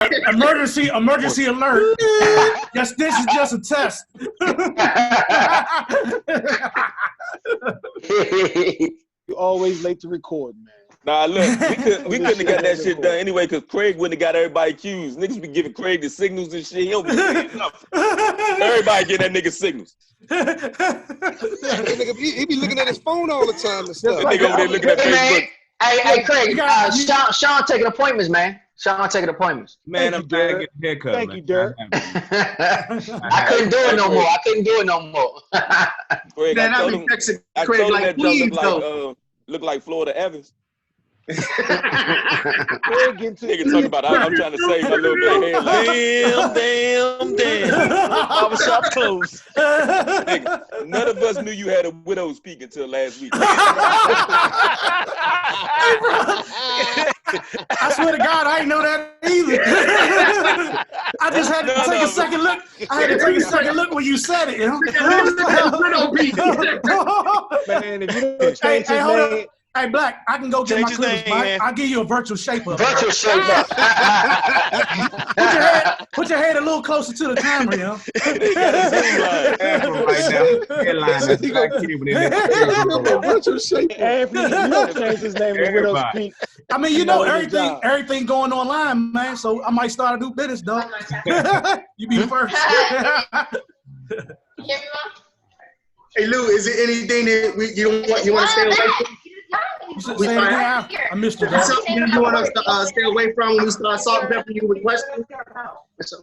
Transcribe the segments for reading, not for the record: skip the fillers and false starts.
Emergency alert. Yes, this is just a test. You always late to record, man. Nah, look, we couldn't have got that shit done anyway because Craig wouldn't have got everybody cues. Niggas be giving Craig the signals and shit. He don't be saying nothing. Everybody get that nigga signals. He be looking at his phone all the time and stuff. That nigga over there looking at Facebook. Hey, Craig, Sean taking appointments, man. Sean taking appointments. Man, I'm trying to get a haircut. Thank you, Dirk. I couldn't do it no more. Craig, Man, I I've told been him texting that Craig junk like, please go. look like Florida Evans. Nigga talking about I'm trying to save my little black hair. Damn. Barbershop closed. Nigga, none of us knew you had a widow's peak until last week. I swear to God, I didn't know that either. I just had to take a second look. I had to take a second look when you said it. You know? Man, if you don't change his name. Hey, Black, I can go get my clippers. I'll give you a virtual shape-up. Virtual shape-up. Put your head a little closer to the camera, you know. Virtual shape-up. Anthony, you don't change his name to Widow's Peak. I mean, you know, everything going online, man, so I might start a new business, dog. You be first. Hey, Lou, is there anything that you want to stay away from? I missed it. Something you want us to stay away from when we start salt and pepper you with questions?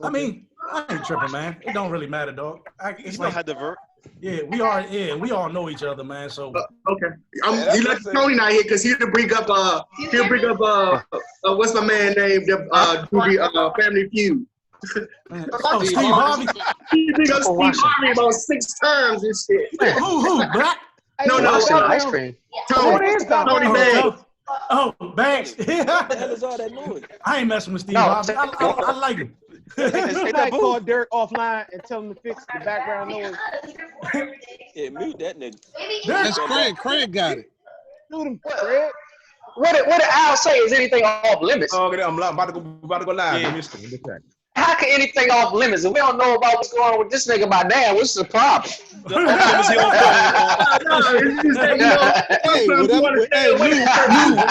I mean, I ain't tripping, man. It don't really matter, dog. It's like, divert. Yeah, we all know each other, man. So okay, you let Tony not here because he'll bring up what's my man name? Family Feud. Steve Harvey. He bring up Steve Harvey about 6 times and shit. Who? Black? No, ice cream. Tony Banks. Oh, Banks. What the hell is all that noise? I ain't messing with Steve Harvey. I like him. I call Dirk offline and tell him to fix the background noise. Yeah, mute that nigga. That's Craig. Craig got it. Shoot him, Craig. What did Al say? Is anything off limits? Oh, I'm about to go live. Yeah. How can anything off limits? If we don't know about what's going on with this nigga by now, what's the problem?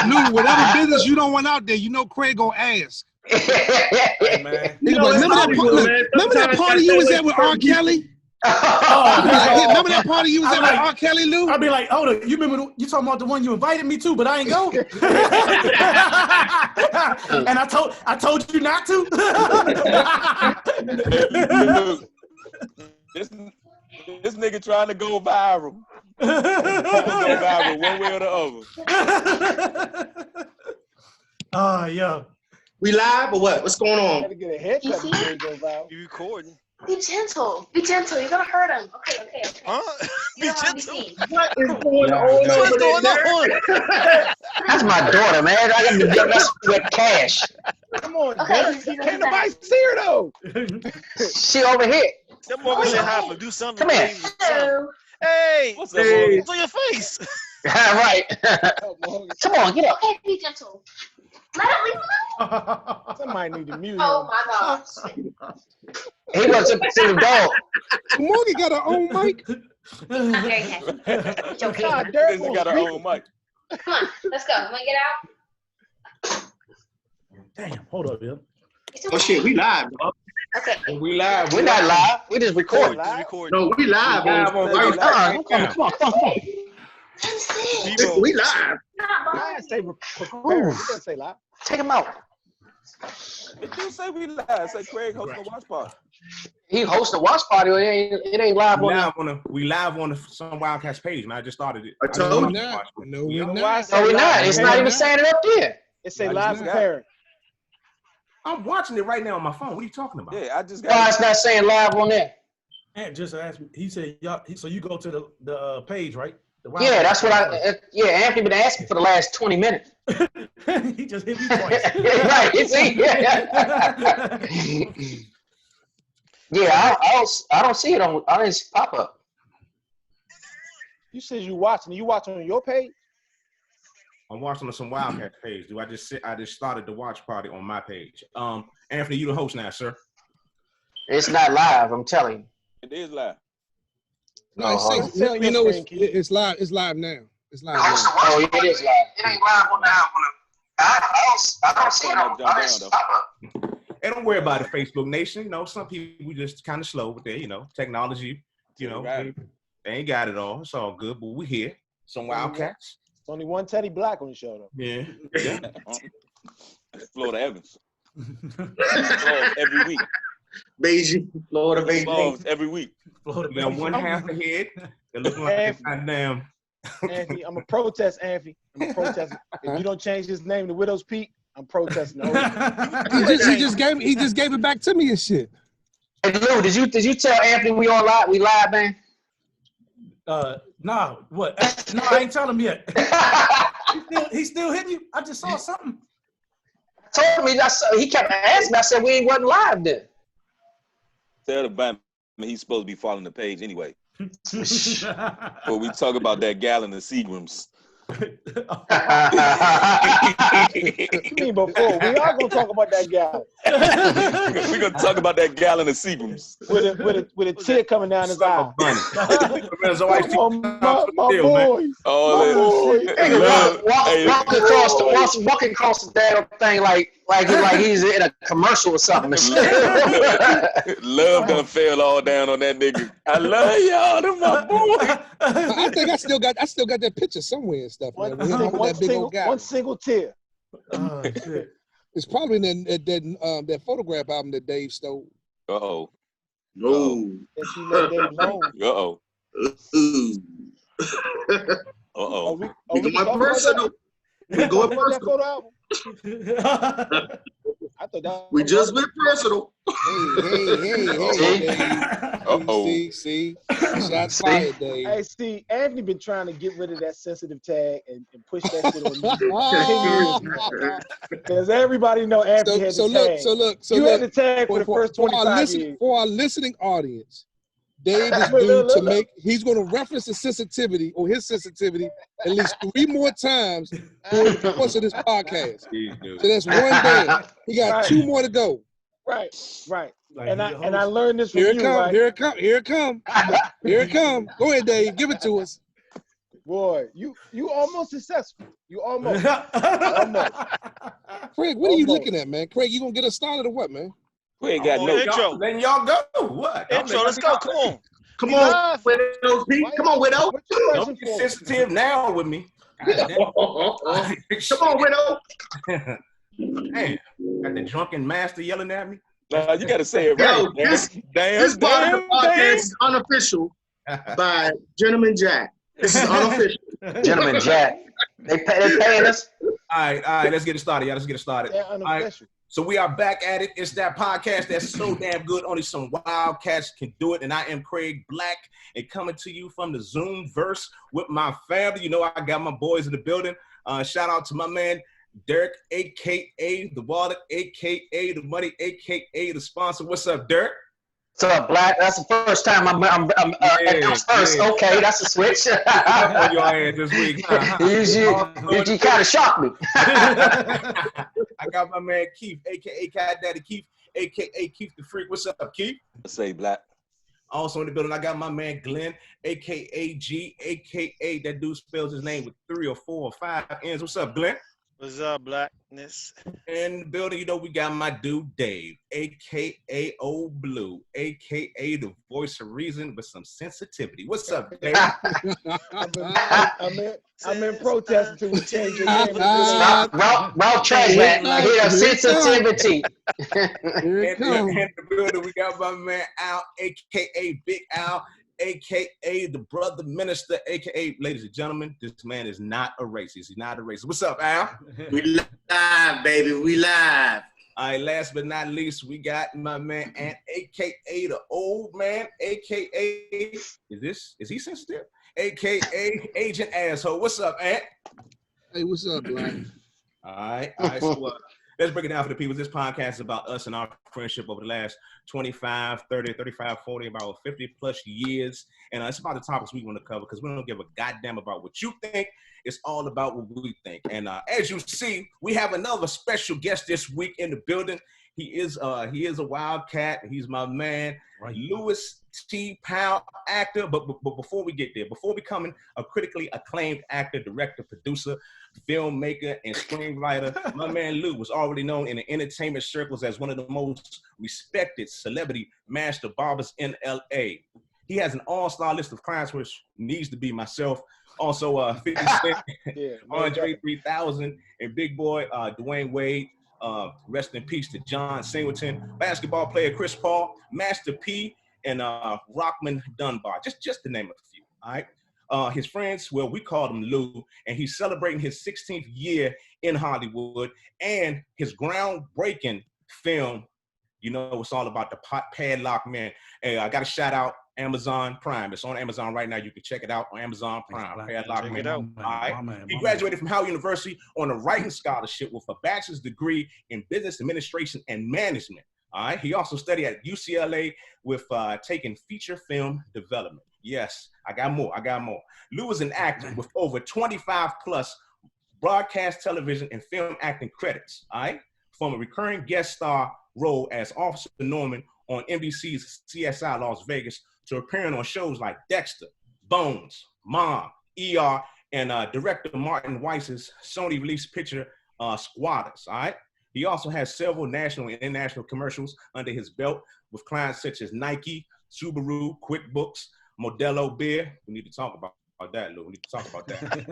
Lou, whatever business you don't want out there, you know Craig gonna ask. Hey, man. Remember that party you was at with R. Kelly? Remember that party you was at with R. Kelly, Lou? I'll be like, hold on, you remember you talking about the one you invited me to, but I ain't go. And I told you not to. This nigga trying to go viral. Go viral one way or the other. Oh, yeah. We live or what? What's going on? Gotta get a haircut before you go viral. You recording? Be gentle. Be gentle. You're gonna hurt him. Okay. Huh? You don't want to be seen. What is going on? What's going on? That's my daughter, man. I got to get messing with cash. Come on, Okay, Dirk. Can't nobody see her though. She over here. That Morgan said hi for do something. Come here. Hello. Hey, What's up, Morgan? what's on your face? Right. Come on, get up. Okay, be gentle. Let him leave alone. Somebody need to mute Oh him. my gosh. He wants to see the dog. Morgan got her own mic. Okay. Joking. God, Dirk This got her own mic. Come on, let's go. You wanna get out? Damn, hold up, Bill. Oh shit, we live, dog. Okay. We live. We're not live. We just record. Recording. No, we live. Live on Facebook. Come on. We live. I say prepare. He doesn't say live. Take him out. Did you say we live? Say Craig hosting a watch party. He hosts a watch party. It ain't live on We live on some Wildcats page, man. I just started it. I told you. No, we're not. No, we're not. It's not even saying it up there. It say live prepare. I'm watching it right now on my phone. What are you talking about? Yeah, I just Why got it's not saying live on there? Ant just asked me. He said, so you go to the page, right? Yeah, that's what Anthony been asking for the last 20 minutes. He just hit me twice. Right, you see? Yeah, I don't see it on his pop up. You said you watching. You watching on your page? I'm watching on some Wildcats page. I just started the watch party on my page. Anthony, you the host now, sir. It's not live, I'm telling you. It is live. No, Oh, it's it's live. It's live now. It's live now. Oh, it is live. It ain't live on the album. I don't see it on And don't worry about it, Facebook Nation. You know, some people just kind of slow with their, technology. They ain't got it all. It's all good, but we here. Some Wildcats. It's only one Teddy Black on the show, though. Yeah. Florida Evans. Every week. Beijing, Florida, Beijing. Every week. Florida, we got one half ahead. They're looking like goddamn. Anthony, I'm a protest, Anthony. I'm a protest. If you don't change his name to Widow's Peak, I'm protesting. He just gave it back to me and shit. Hey Lou, did you tell Anthony we live, man? Nah, what? No, I ain't tell him yet. He still hitting you? I just saw something. Told me he kept asking me. I said we wasn't live then. Tell the Batman he's supposed to be following the page anyway. But we talk about that gallon of Seagrams. You mean before? We are gonna talk about that gallon. We're gonna talk about that gallon of Seagrams. With a tear coming down his eye. My boys. Walking across the damn thing like he's in a commercial or something. Love done fell all down on that nigga. I love y'all, them my boy. I think I still got that picture somewhere and stuff. Man. One single tear. Oh, shit. It's probably in that photograph album that Dave stole. Uh-oh. No. That you let Dave know. Uh-oh. Uh-oh. We going personal. We going personal. I thought that we just went personal. Hey. Uh-oh. See. Shots fired, Dave. Hey, see, Anthony been trying to get rid of that sensitive tag and push that shit on you. Because everybody know Anthony had the tag. You had the tag for the first 25 years. For our listening audience, Dave is due to he's going to reference the sensitivity or his sensitivity at least 3 more times during the course of this podcast. So that's one day. He got 2 more to go. Right. And I learned this from you, right? Here it come. Go ahead, Dave. Give it to us. Boy, you almost successful. You almost. Craig, what are you looking at, man? Craig, you gonna get us started or what, man? We ain't got no intro. Letting y'all go. What? Intro, let's go. Come on. Come on, Widow. Come on, Widow. Don't get sensitive now with me. Come on, Widow. Man, got the drunken master yelling at me. you gotta say it right. Yo, this part of the podcast is unofficial by Gentleman Jack. This is unofficial. Gentleman Jack. They paying us. All right, let's get it started, y'all. Let's get it started. Yeah, All right. So we are back at it. It's that podcast that's so damn good. Only some Wildcats can do it. And I am Craig Black and coming to you from the Zoom verse with my family. You know, I got my boys in the building. Shout out to my man, Derek, a.k.a. The Wallet, a.k.a. The Money, a.k.a. The Sponsor. What's up, Derek? What's up, Black? That's the first time I'm first. Yeah. Okay, that's a switch. Your ass this week. You kind of shocked me. I got my man Keith, a.k.a. Cat Daddy Keith, a.k.a. Keith the Freak. What's up, Keith? Say Black. Also in the building, I got my man Glenn, a.k.a. G, a.k.a. that dude spells his name with 3 or 4 or 5 N's. What's up, Glenn? What's up, Blackness? In the building, you know, we got my dude Dave, a.k.a. Old Blue, a.k.a. the voice of reason with some sensitivity. What's up, Dave? I'm in protest until we change your name. Ralph Treasman. I hear sensitivity. In the building, we got my man Al, a.k.a. Big Al, a.k.a. the brother minister, a.k.a. ladies and gentlemen, this man is not a racist. He's not a racist. What's up, Al? We live, baby. We live. All right, last but not least, we got my man Ant, a.k.a. the old man, a.k.a. is he sensitive? A.k.a. Agent Asshole. What's up, Ant? Hey, what's up, Black? All right. So let's break it down for the people. This podcast is about us and our friendship over the last 25, 30, 35, 40, about 50 plus years. And it's about the topics we want to cover because we don't give a goddamn about what you think. It's all about what we think. And as you see, we have another special guest this week in the building. He is a wildcat. He's my man, Right. Louis T. Powell, actor. But before we get there, before becoming a critically acclaimed actor, director, producer, filmmaker, and screenwriter, my man Lou was already known in the entertainment circles as one of the most respected celebrity master barbers in LA. He has an all-star list of clients, which needs to be myself. Also, 50 Cent, Andre 3000, and Big Boy Dwayne Wade. Rest in peace to John Singleton, basketball player Chris Paul, Master P, and Rockman Dunbar, just to name a few. All right. His friends, well, we called him Lou, and he's celebrating his 16th year in Hollywood, and his groundbreaking film. You know, it's all about the Padlock Man. Hey, I got to shout out Amazon Prime. It's on Amazon right now. You can check it out on Amazon Prime. Padlock Man. All right. He graduated from Howard University on a writing scholarship with a bachelor's degree in business administration and management. All right. He also studied at UCLA with taking feature film development. Yes, I got more. Lou is an actor with over 25 plus broadcast television and film acting credits. All right. From a recurring guest star role as Officer Norman on NBC's CSI Las Vegas to appearing on shows like Dexter, Bones, Mom, ER, and director Martin Weiss's Sony released picture Squatters. All right. He also has several national and international commercials under his belt with clients such as Nike, Subaru, QuickBooks, Modelo Beer. We need to talk about that, Lou. We need to talk about that.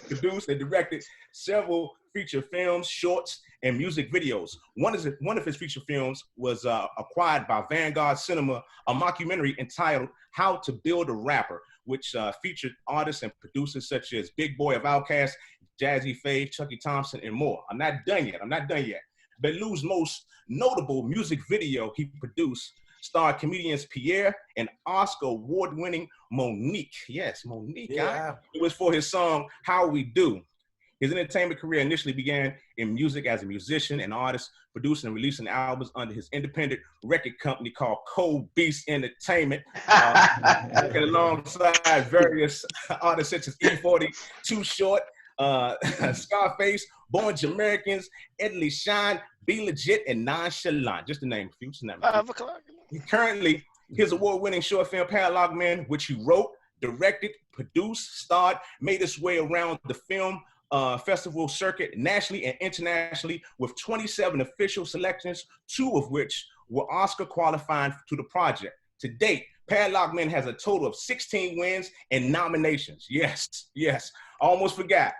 Produced and directed several feature films, shorts, and music videos. One of his feature films was acquired by Vanguard Cinema, a mockumentary entitled How to Build a Rapper, which featured artists and producers such as Big Boy of Outkast, Jazzy Faye, Chucky Thompson, and more. I'm not done yet. But Lou's most notable music video he produced starred comedians Pierre and Oscar award-winning Monique. Yes, Monique. Yeah. It was for his song How We Do. His entertainment career initially began in music as a musician and artist, producing and releasing albums under his independent record company called Cold Beast Entertainment, working alongside various artists such as E40, Too Short, Scarface, Born Jamaicans, Italy Shine, Be Legit, and Nonchalant, just to name a few. Currently, his award-winning short film Padlock Man, which he wrote, directed, produced, starred, made its way around the film festival circuit nationally and internationally with 27 official selections, 2 of which were Oscar qualifying to the project. To date, Padlock Man has a total of 16 wins and nominations. Yes. I almost forgot.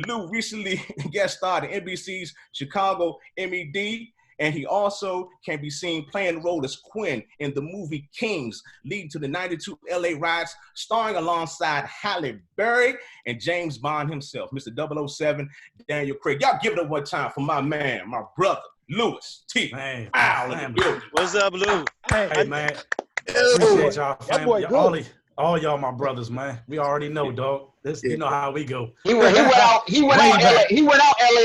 Lou recently guest starred in NBC's Chicago MED, and he also can be seen playing the role as Quinn in the movie Kings, leading to the 92 LA riots, starring alongside Halle Berry and James Bond himself, Mr. 007, Daniel Craig. Y'all give it up one time for my man, my brother, Louis T. Man, what's up, Lou? Hey, man. Appreciate y'all, family. All y'all my brothers, man. We already know, dog. You know how we go. He went out LA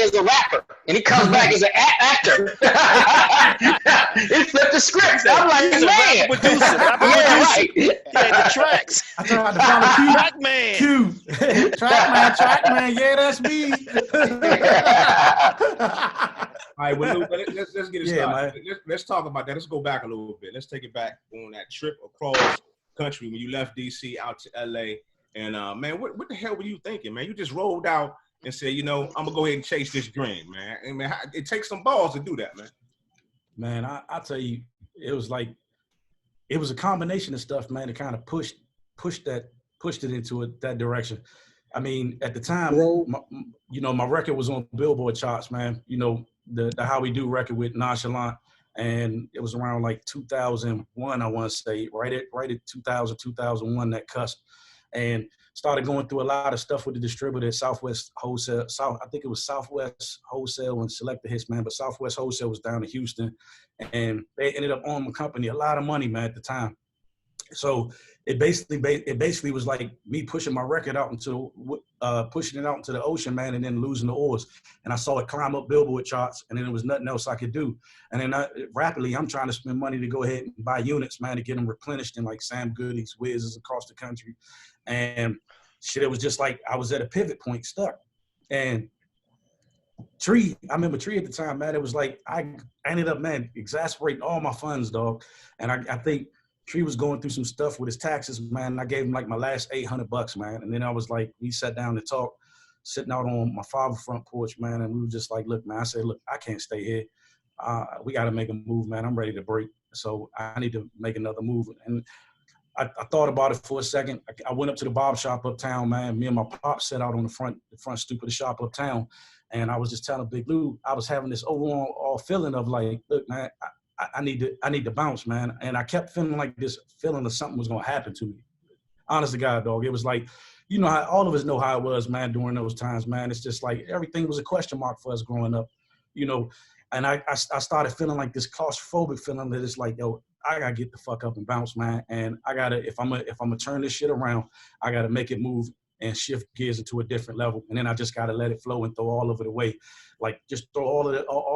as a rapper, and he comes back as an actor. He flipped the script. I'm like, he's man. Rapper producer. Right. He had the tracks. I tried to follow Trackman. Trackman. Yeah, that's me. All right, well, Lou, let's get it started. Let's talk about that. Let's go back a little bit. Let's take it back on that trip across country when you left DC out to LA. And man, what the hell were you thinking, man? You just rolled out and said, you know, I'm gonna go ahead and chase this dream, man. And man, it takes some balls to do that, man. Man, I tell you, it was a combination of stuff, man, that kind of pushed it into that direction. I mean, at the time, my record was on Billboard charts, man. You know, the How We Do record with Nonchalant. And it was around like 2001, I want to say, right at 2000, 2001, that cusp. And started going through a lot of stuff with the distributor, Southwest Wholesale. I think it was Southwest Wholesale and Selected Hits, man. But Southwest Wholesale was down in Houston. And they ended up owning the company a lot of money, man, at the time. So it basically was like me pushing my record out pushing it out into the ocean, man, and then losing the oars. And I saw it climb up Billboard charts, and then there was nothing else I could do. And then rapidly, I'm trying to spend money to go ahead and buy units, man, to get them replenished in like Sam Goody's, Wizz's across the country. And shit, it was just like I was at a pivot point, stuck. And Tree, I remember Tree at the time, man. It was like I ended up, man, exasperating all my funds, dog. And I think Tree was going through some stuff with his taxes, man. And I gave him like my last $800, man. And then I was like, we sat down to talk, sitting out on my father's front porch, man. And we were just like, look, man. I said, look, I can't stay here. We got to make a move, man. I'm ready to break. So I need to make another move. And I thought about it for a second. I went up to the barber shop uptown, man. Me and my pop sat out on the front stoop of the shop uptown. And I was just telling Big Lou, I was having this overall feeling of like, look, man, I need to bounce, man. And I kept feeling like this feeling that something was going to happen to me. Honest to God, dog. It was like, you know, how all of us know how it was, man, during those times, man. It's just like everything was a question mark for us growing up, you know. And I started feeling like this claustrophobic feeling that it's like, yo, I gotta get the fuck up and bounce, man. And I gotta, if I'm gonna turn this shit around, I gotta make it move and shift gears into a different level. And then I just gotta let it flow and throw all of it away. Like just throw all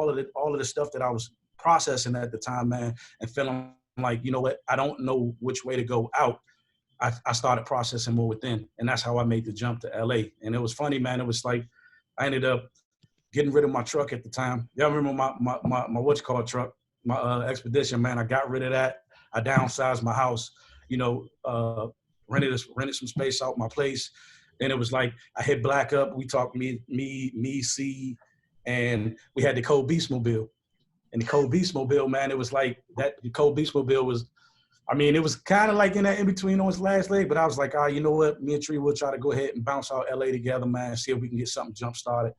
of the stuff that I was processing at the time, man, and feeling like, you know what, I don't know which way to go out. I started processing more within. And that's how I made the jump to LA. And it was funny, man. It was like I ended up getting rid of my truck at the time. Y'all remember my what's-called truck, my Expedition, man. I got rid of that. I downsized my house, you know, rented some space out my place. And it was like I hit Black up. We talked me, C, and we had the Cold Beastmobile. And the Cold Beastmobile, man, it was like that. The Cold Beastmobile was, I mean, it was kind of like in that in between on its last leg. But I was like, you know what? Me and Tree will try to go ahead and bounce out LA together, man. See if we can get something jump started.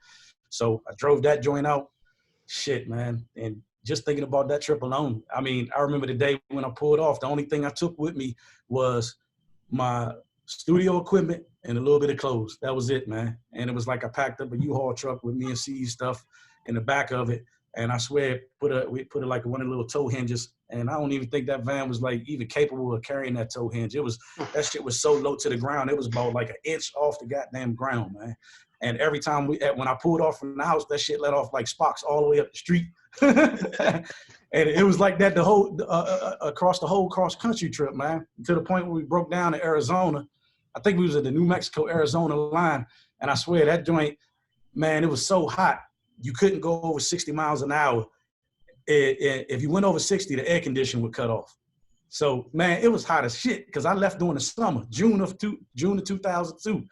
So I drove that joint out. Shit, man. And just thinking about that trip alone, I mean, I remember the day when I pulled off, the only thing I took with me was my studio equipment and a little bit of clothes. That was it, man. And it was like I packed up a U-Haul truck with me and C's stuff in the back of it. And I swear, we put like one of the little tow hinges. And I don't even think that van was like even capable of carrying that tow hinge. That shit was so low to the ground. It was about like an inch off the goddamn ground, man. And every time when I pulled off from the house, that shit let off like sparks all the way up the street. And it was like that the whole across the whole cross country trip, man, to the point where we broke down to Arizona. I think we was at the New Mexico, Arizona line. And I swear that joint, man, it was so hot. You couldn't go over 60 miles an hour. If you went over 60, the air conditioning would cut off. So, man, it was hot as shit because I left during the summer, June of 2002.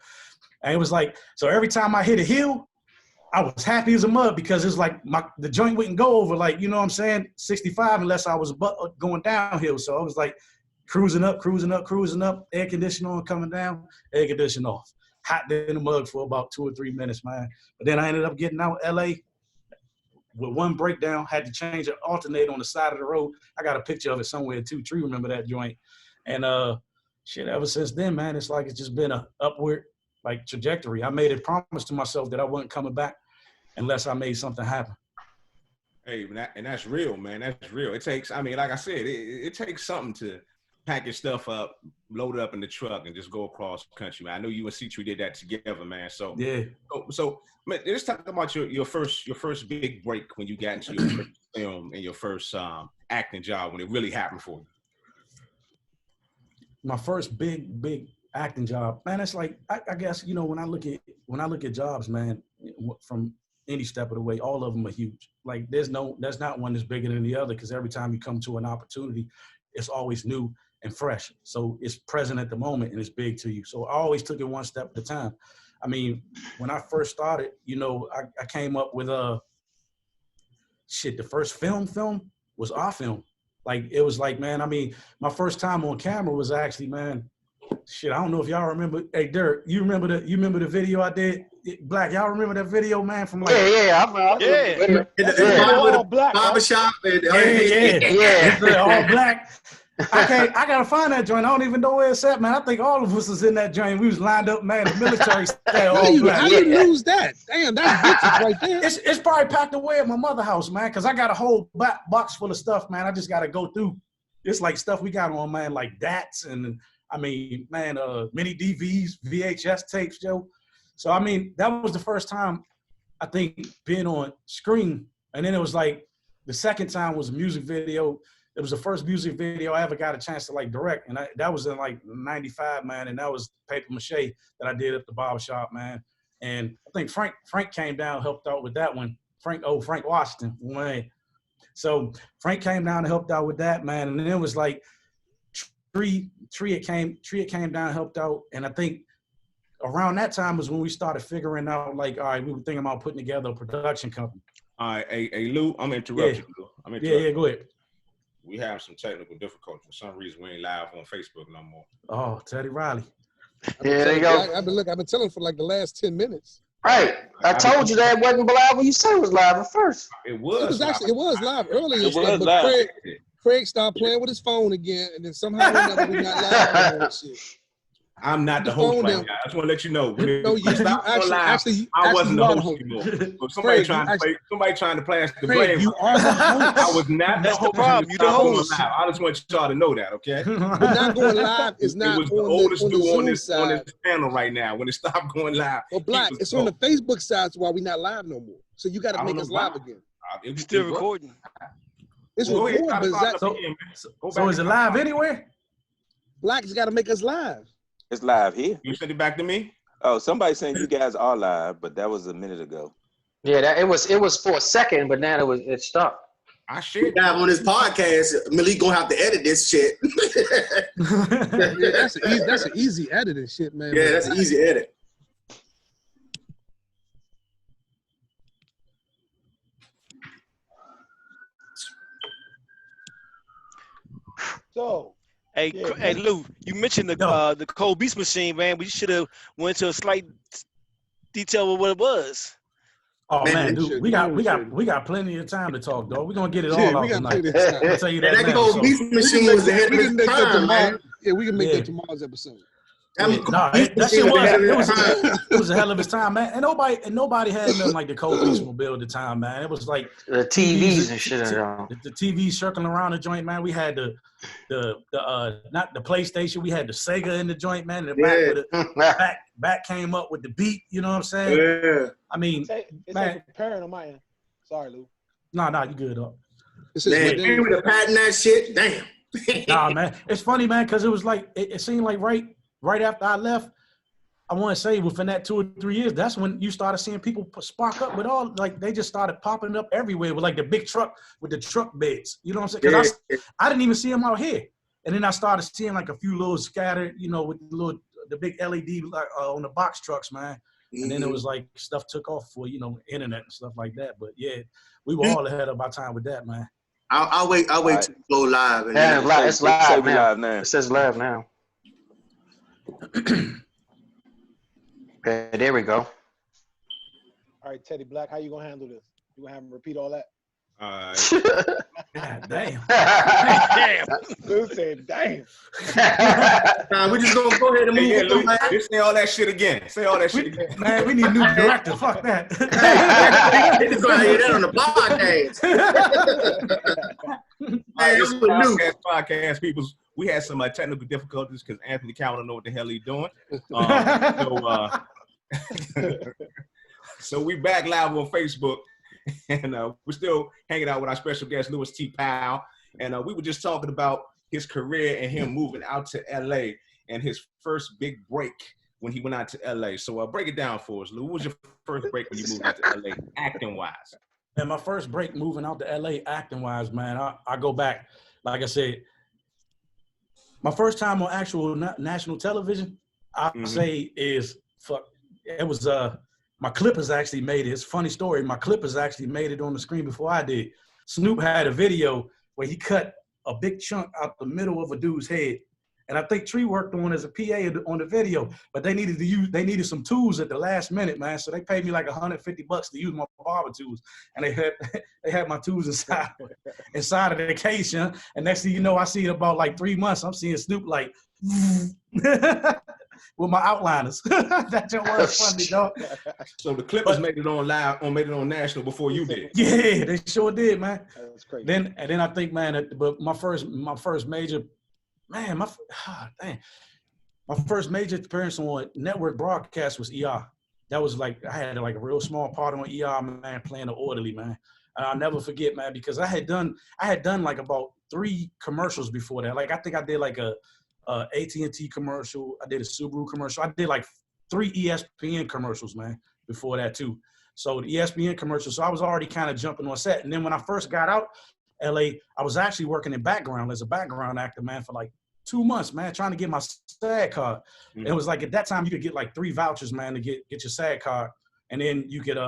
And it was like, so every time I hit a hill, I was happy as a mug because it's like the joint wouldn't go over, like, you know what I'm saying, 65 unless I was going downhill. So I was like cruising up, air conditioning on, coming down, air conditioning off. Hot in the mug for about 2 or 3 minutes, man. But then I ended up getting out LA with one breakdown, had to change an alternator on the side of the road. I got a picture of it somewhere too. Tree remember that joint. And shit, ever since then, man, it's like it's just been a upward like trajectory. I made a promise to myself that I wasn't coming back unless I made something happen. Hey, and that's real, man. That's real. It takes, I mean, like I said, it takes something to pack your stuff up, load it up in the truck, and just go across the country, man. I know you and C3 did that together, man. So yeah. So man, let's talk about your first big break when you got into your first film and your first acting job when it really happened for you. My first big acting job, man. It's like I guess, you know, when I look at jobs, man, from any step of the way, all of them are huge. Like there's not one that's bigger than the other because every time you come to an opportunity, it's always new and fresh. So it's present at the moment and it's big to you. So I always took it one step at a time. I mean, when I first started, you know, I came up with the first film was our film. Like, it was like, man, I mean, my first time on camera was actually, man, shit, I don't know if y'all remember. Hey, Dirk, you remember the video I did? Black, y'all remember that video, man, from like... Yeah. All black. Barbershop. Yeah. All black. I gotta find that joint. I don't even know where it's at, man. I think all of us was in that joint. We was lined up, man. The military style. How you lose that? Damn, that's bitches right there. It's probably packed away at my mother's house, man. Cause I got a whole box full of stuff, man. I just gotta go through. It's like stuff we got on, man, like DATs and I mean, man, mini DVs, VHS tapes, Joe. So I mean, that was the first time I think being on screen, and then it was like the second time was a music video. It was the first music video I ever got a chance to like direct. And that was in like 95, man. And that was paper mache that I did at the barbershop, man. And I think Frank came down, helped out with that one. Frank Washington. Man. So Frank came down and helped out with that, man. And then it was like Tree came down and helped out. And I think around that time was when we started figuring out, like, all right, we were thinking about putting together a production company. All right, hey Lou, I'm interrupting you. Yeah, go ahead. We have some technical difficulties. For some reason, we ain't live on Facebook no more. Oh, Teddy Riley. Yeah, there you go. I've been telling for like the last 10 minutes. Right. I told you that it wasn't live when you said it was live at first. It was live earlier. It was live. Craig started playing with his phone again, and then somehow we got live and shit. I'm not the host right now. I just want to let you know. I wasn't the host anymore. Somebody trying to pass the blame. You are the host. I was not the host. Problem. You the host. I just want y'all to know that, okay? But not going live is not. It was the oldest dude on this panel right now. When it stopped going live, well, Black, it's on the Facebook side, so why we not live no more? So you got to make us live again. It's still recording. It's recording, but so is it live anywhere? Black's got to make us live. It's live here. You send it back to me? Oh, somebody's saying you guys are live, but that was a minute ago. Yeah, it was for a second, but now it stopped. I shared that on this podcast. Malik gonna have to edit this shit. Yeah, that's an easy editing shit, man. Yeah, that's an easy edit. So, hey, Lou, you mentioned the Cold Beast machine, man. We should have went into a slight detail of what it was. Oh man, dude, we got plenty of time to talk, dog. We're gonna get it all out tonight. I'll tell you that. That Cold Beast machine was ahead of its time, man. Yeah, we can make that tomorrow's episode. That shit was a hell of a time, man. And nobody had nothing like the Cold Beast Mobile at the time, man. It was like the TVs and shit. The TV circling around the joint, man. We had the not the PlayStation. We had the Sega in the joint, man. The back came up with the beat. You know what I'm saying? Yeah. I mean, it's like preparing on my end. Sorry, Lou. No, you good, dog. Man, we would have patent that shit. Damn. Nah, man. It's funny, man, because it was like it seemed like right after I left, I want to say within that 2 or 3 years, that's when you started seeing people spark up with all, like, they just started popping up everywhere with like the big truck with the truck beds. You know what I'm saying? Because I didn't even see them out here. And then I started seeing like a few little scattered, with the big LED on the box trucks, man. And then it was like stuff took off for, internet and stuff like that. But yeah, we were all ahead of our time with that, man. I'll wait to go live. It's live now. It says live now. Okay, there we go. All right, Teddy Black, how you gonna handle this? You gonna have him repeat all that? God damn. Damn. Lou said, damn. We just gonna go ahead and move on. Just say all that shit again. Say all that shit again. Man, we need a new director. Fuck that. They just gonna hear that on the podcast. Podcast people. We had some technical difficulties because Anthony Cowan don't know what the hell he's doing. So we back live on Facebook, and we're still hanging out with our special guest, Louis T. Powell. And we were just talking about his career and him moving out to L.A. and his first big break when he went out to L.A. So break it down for us, Lou. What was your first break when you moved out to L.A. acting-wise? And my first break moving out to L.A. acting-wise, man, I go back, like I said, my first time on actual national television, I'd say is it was my Clippers actually made it. It's a funny story. My Clippers actually made it on the screen before I did. Snoop had a video where he cut a big chunk out the middle of a dude's head. And I think Tree worked on as a PA on the video, but they needed some tools at the last minute, man. So they paid me like $150 to use my barber tools. And they had my tools inside of the case, and next thing you know, I see it about like 3 months. I'm seeing Snoop like with my outliners. That just was funny, dog. So the Clippers made it on live, made it on national before you did. Yeah, they sure did, man. That's crazy. Then I think, man, but my first major. Man, my first major appearance on network broadcast was ER. That was like, I had like a real small part on ER, man, playing the orderly, man. And I'll never forget, man, because I had done like about 3 commercials before that. Like, I think I did like a AT&T commercial. I did a Subaru commercial. I did like 3 ESPN commercials, man. before that too. So the ESPN commercial. So I was already kind of jumping on set. And then when I first got out LA, I was actually working in background as a background actor, man, for like 2 months, man, trying to get my SAG card. It was like at that time you could get like 3 vouchers, man, to get your SAG card. And then you could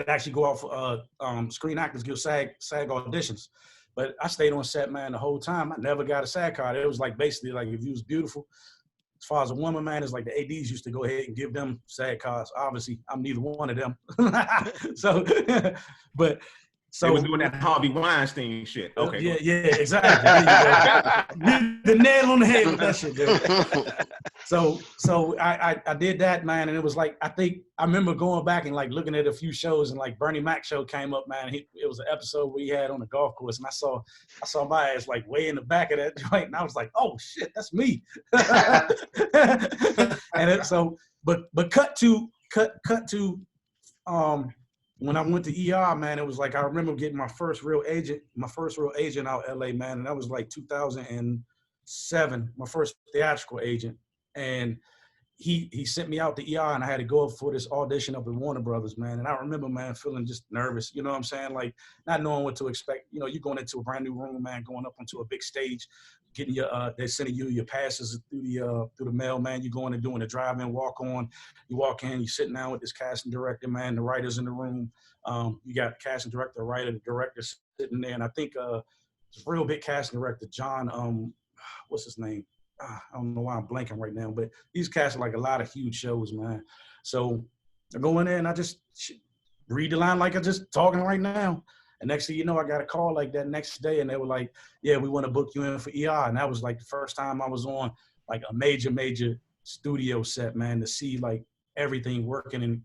actually go out for Screen Actors Guild SAG auditions. But I stayed on set, man, the whole time. I never got a SAG card. It was like basically like if you was beautiful. As far as a woman, man, it's like the ADs used to go ahead and give them SAG cards. Obviously, I'm neither one of them. So they was doing that Harvey Weinstein shit. Okay. Yeah, exactly. The nail on the head with that shit, dude. So I did that, man, and it was like I remember going back and like looking at a few shows, and like Bernie Mac show came up, man. It was an episode where he had on the golf course, and I saw my ass like way in the back of that joint, and I was like, oh shit, that's me. And but cut to when I went to ER, man, it was like I remember getting my first real agent out LA, man, and that was like 2007, my first theatrical agent. And he sent me out to ER, and I had to go up for this audition up at Warner Brothers, man. And I remember, man, feeling just nervous, you know what I'm saying? Like not knowing what to expect. You know, you're going into a brand new room, man, going up onto a big stage, getting they're sending you your passes through the mail, man. You're going and doing a drive-in walk-on. You walk in, you're sitting down with this casting director, man, the writers in the room. You got the casting director, the writer, the director sitting there. And I think it's a real big casting director, John, what's his name? I don't know why I'm blanking right now, but he's casting like a lot of huge shows, man. So I go in there and I just read the line like I'm just talking right now. And next thing you know, I got a call like that next day, and they were like, yeah, we want to book you in for ER. And that was like the first time I was on like a major studio set, man, to see like everything working in,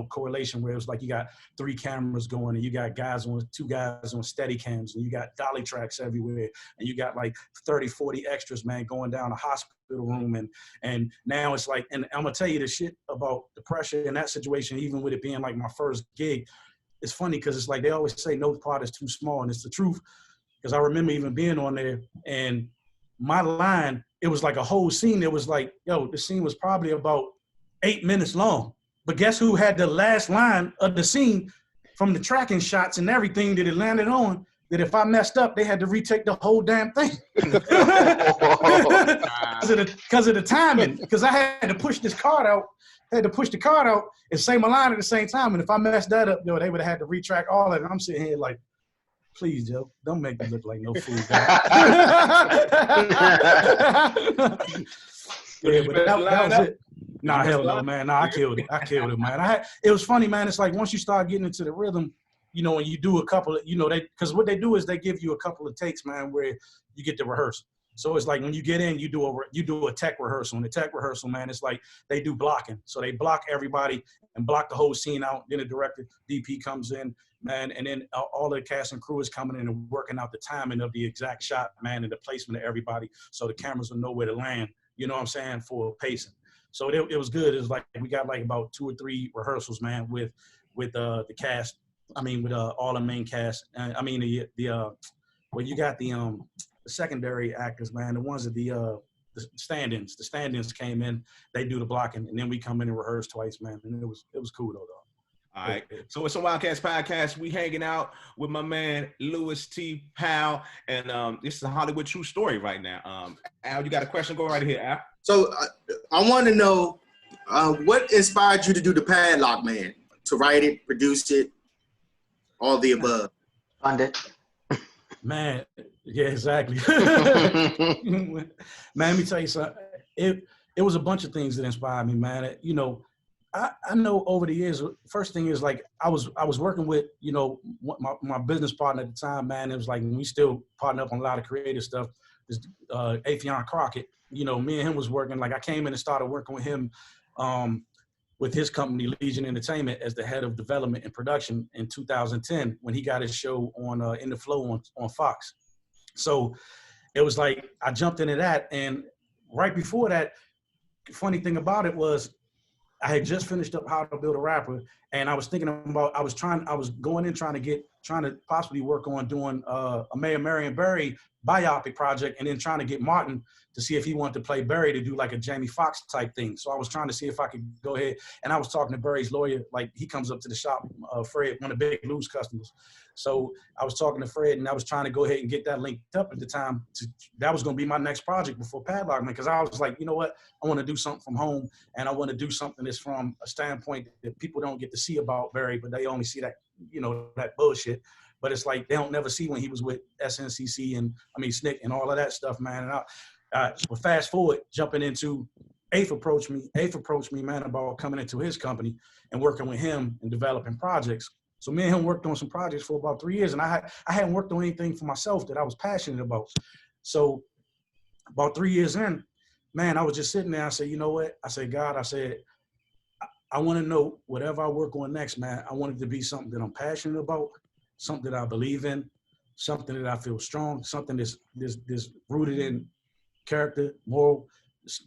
correlation, where it was like you got 3 cameras going, and you got 2 guys on steady cams, and you got dolly tracks everywhere, and you got like 30, 40 extras, man, going down a hospital room. And now it's like, and I'm gonna tell you the shit about the pressure in that situation, even with it being like my first gig. It's funny because it's like they always say no part is too small, and it's the truth. Because I remember even being on there, and my line, it was like a whole scene. It was like, the scene was probably about 8 minutes long. But guess who had the last line of the scene from the tracking shots and everything that it landed on? That if I messed up, they had to retake the whole damn thing. Because of the timing. Because I had to push this card out. I had to push the card out and say my line at the same time. And if I messed that up, they would have had to retract all of it. I'm sitting here like, please, Joe, don't make me look like no fool. Yeah, but that was it. Nah, hell no, man. Nah, I killed it, man. It was funny, man. It's like once you start getting into the rhythm, and you do a couple of, because what they do is they give you a couple of takes, man, where you get to rehearse. So it's like when you get in, you do a tech rehearsal. And the tech rehearsal, man, it's like they do blocking. So they block everybody and block the whole scene out. Then the director, DP, comes in, man, and then all the cast and crew is coming in and working out the timing of the exact shot, man, and the placement of everybody, so the cameras will know where to land. You know what I'm saying, for pacing. So it was good. It was like we got like about 2 or 3 rehearsals, man, with the cast. I mean, with all the main cast. I mean you got the secondary actors, man. The ones that the stand-ins. The stand-ins came in. They do the blocking, and then we come in and rehearse twice, man. And it was cool though. All right. So it's a Wildcats podcast. We hanging out with my man Louis T. Powell, and this is a Hollywood true story right now. Al, you got a question? Go right ahead, Al. So I want to know what inspired you to do The Padlock Man, to write it, produce it, all the above. Fund it. Man, yeah, exactly. Man, let me tell you something. It was a bunch of things that inspired me, man. I know over the years, first thing is like I was working with, my business partner at the time, man. It was like we still partner up on a lot of creative stuff. This Afion Crockett, me and him was working. Like I came in and started working with him with his company, Legion Entertainment, as the head of development and production in 2010 when he got his show on In the Flow on Fox. So it was like I jumped into that, and right before that, the funny thing about it was I had just finished up How to Build a Rapper, and I was thinking about I was going in trying to get trying to possibly work on doing a Mayor Marion Barry biopic project, and then trying to get Martin to see if he wanted to play Barry to do like a Jamie Foxx type thing. So I was trying to see if I could go ahead, and I was talking to Barry's lawyer, like he comes up to the shop, Fred, one of the Big Lou's customers. So I was talking to Fred, and I was trying to go ahead and get that linked up at the time. That was going to be my next project before Padlock Man, because I was like, you know what, I want to do something from home, and I want to do something that's from a standpoint that people don't get to see about Barry, but they only see that, you know, that bullshit. But it's like they don't never see when he was with SNCC and SNCC and all of that stuff, man. And but fast forward, jumping into Eighth approached me, man, about coming into his company and working with him and developing projects. So me and him worked on some projects for about 3 years, and I hadn't worked on anything for myself that I was passionate about. So about 3 years in, man, I was just sitting there. I said, you know what? I said, God, I said, I want to know whatever I work on next, man. I want it to be something that I'm passionate about, something that I believe in, something that I feel strong, something that's rooted in character, moral,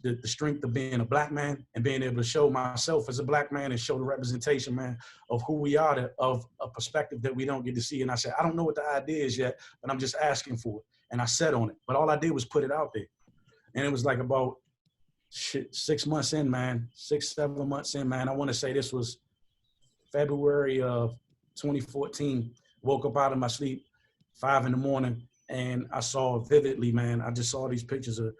the strength of being a black man and being able to show myself as a black man and show the representation, man, of who we are, of a perspective that we don't get to see. And I said, I don't know what the idea is yet, but I'm just asking for it. And I sat on it. But all I did was put it out there. And it was like about 6 months in, man, 6-7 months in, man. I want to say this was February of 2014. Woke up out of my sleep 5 a.m. and I saw vividly, man. I just saw these pictures of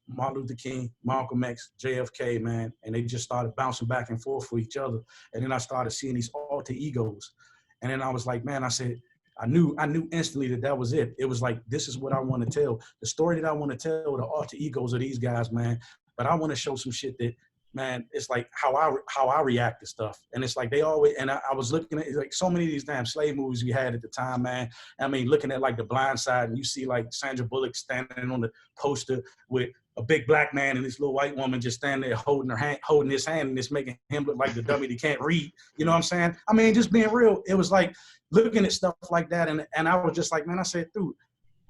Martin Luther King, Malcolm X, JFK, man, and they just started bouncing back and forth for each other. And then I started seeing these alter egos. And then I was like, man, I said, I knew instantly that was it. It was like, this is what I want to tell. The story that I want to tell, the alter egos of these guys, man. But I want to show some shit that, man, it's like how I react to stuff. And it's like they always, and I was looking at like so many of these damn slave movies we had at the time, man. I mean, looking at like The Blind Side, and you see like Sandra Bullock standing on the poster with a big black man and this little white woman just standing there holding his hand, and it's making him look like the dummy that can't read. You know what I'm saying? I mean, just being real, it was like looking at stuff like that. And I was just like, man, I said, dude,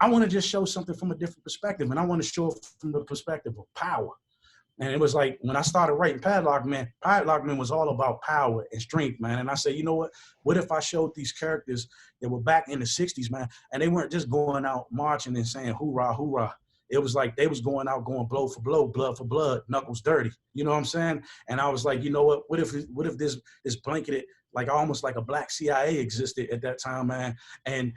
I want to just show something from a different perspective. And I want to show it from the perspective of power. And it was like, when I started writing Padlock Man was all about power and strength, man. And I said, you know what if I showed these characters that were back in the 60s, man, and they weren't just going out marching and saying, hoorah, hoorah. It was like they was going out going blow for blow, blood for blood, knuckles dirty. You know what I'm saying? And I was like, you know what if this blanketed, like almost like a black CIA existed at that time, man. And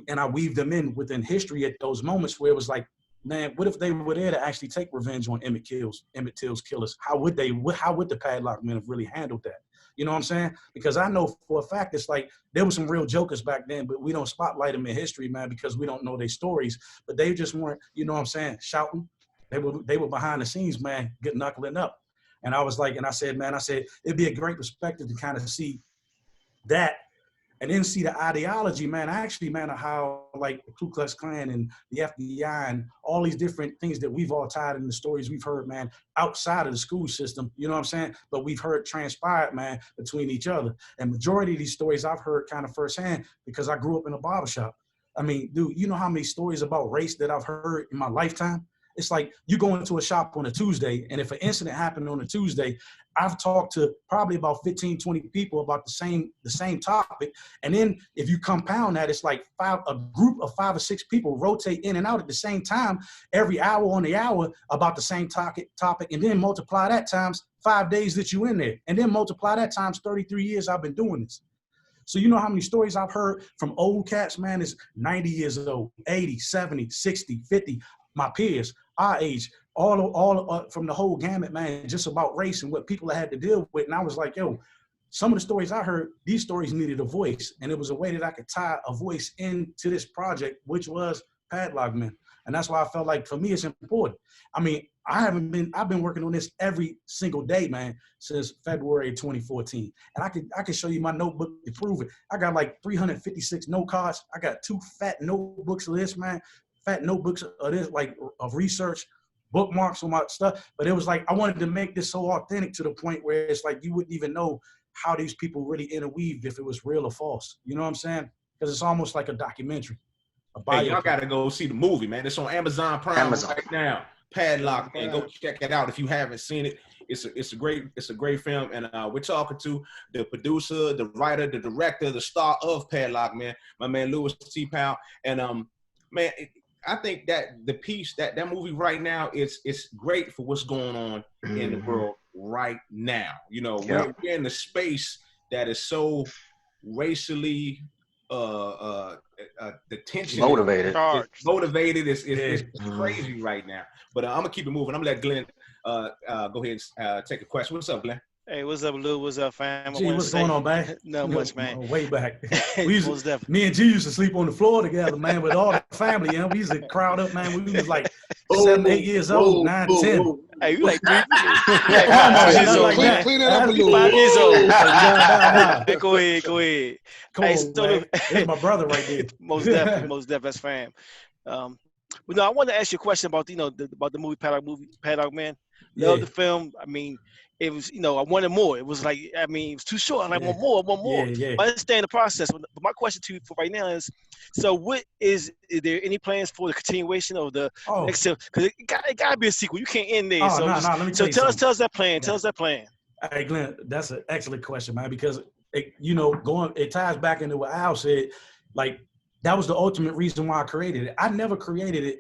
I weaved them in within history at those moments where it was like, man, what if they were there to actually take revenge on Emmett Till's killers? How would the Padlock Men have really handled that? You know what I'm saying? Because I know for a fact it's like there were some real jokers back then, but we don't spotlight them in history, man, because we don't know their stories. But they just weren't, you know what I'm saying, shouting. They were behind the scenes, man, knuckling up. And I was like, and I said, it'd be a great perspective to kind of see that. And then see the ideology, man, actually, man, of how like the Ku Klux Klan and the FBI and all these different things that we've all tied in the stories we've heard, man, outside of the school system, you know what I'm saying? But we've heard transpired, man, between each other. And majority of these stories I've heard kind of firsthand because I grew up in a barbershop. I mean, dude, you know how many stories about race that I've heard in my lifetime? It's like you go into a shop on a Tuesday, and if an incident happened on a Tuesday, I've talked to probably about 15, 20 people about the same topic. And then if you compound that, it's like a group of 5 or 6 people rotate in and out at the same time, every hour on the hour about the same topic, and then multiply that times 5 days that you in there. And then multiply that times 33 years I've been doing this. So you know how many stories I've heard from old cats, man, is 90 years old, 80, 70, 60, 50, my peers, our age, all from the whole gamut, man, just about race and what people had to deal with. And I was like, yo, some of the stories I heard, these stories needed a voice. And it was a way that I could tie a voice into this project, which was Padlock Men. And that's why I felt like, for me, it's important. I mean, I've been working on this every single day, man, since February 2014. And I can show you my notebook to prove it. I got like 356 note cards. I got 2 fat notebooks of this, man. Fat notebooks of this, like of research, bookmarks on my stuff. But it was like, I wanted to make this so authentic to the point where it's like, you wouldn't even know how these people really interweaved if it was real or false. You know what I'm saying? Because it's almost like a documentary. Hey, y'all got to go see the movie, man. It's on Amazon Prime right now. Padlock, man. Go check it out if you haven't seen it. It's a great film, and we're talking to the producer, the writer, the director, the star of Padlock, man. My man Louis T. Powell, and man, I think that the piece that movie right now is great for what's going on in the world right now. You know, we're in the space that is so racially the tension motivated. It's crazy right now. But I'm gonna keep it moving. I'm gonna let Glenn go ahead and take a question. What's up, Glenn? Hey, what's up, Lou? What's up, fam? Gee, what's going on, man? Not much, man. Way back. Most definitely. Me and G used to sleep on the floor together, man, with all the family. You know, we used to crowd up, man. We was like 7, 8 years old, 9, 10. Hey, you like 3? Clean it up a little. 5 years old. Hey, go ahead. Come on, man. That's my brother right there. Most definitely. That's fam. But no, I wanted to ask you a question about about the movie Padlock, man. Love the film. I mean, it was, I wanted more. It was like, it was too short. I want more. I understand the process. But my question to you for right now is, so is there any plans for the continuation of the next? Because it got to be a sequel. You can't end there. Let me tell us that plan. Tell us that plan. Hey, Glenn, that's an excellent question, man, because it ties back into what Al said. Like, that was the ultimate reason why I created it. I never created it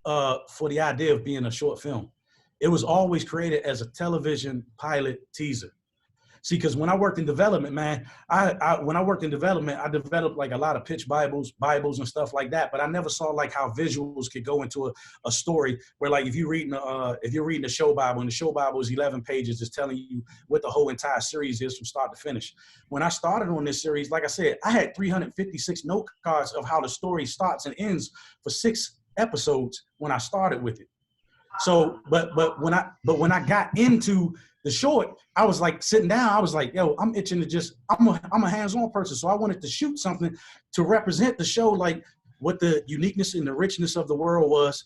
for the idea of being a short film. It was always created as a television pilot teaser. See, because when I worked in development, man, I developed like a lot of pitch Bibles and stuff like that. But I never saw like how visuals could go into a story where, like, if you're reading the show Bible, and the show Bible is 11 pages, it's telling you what the whole entire series is from start to finish. When I started on this series, like I said, I had 356 note cards of how the story starts and ends for 6 episodes when I started with it. So, but when I got into the short, I was like sitting down. I was like, yo, I'm itching to I'm a hands-on person. So I wanted to shoot something to represent the show, like what the uniqueness and the richness of the world was,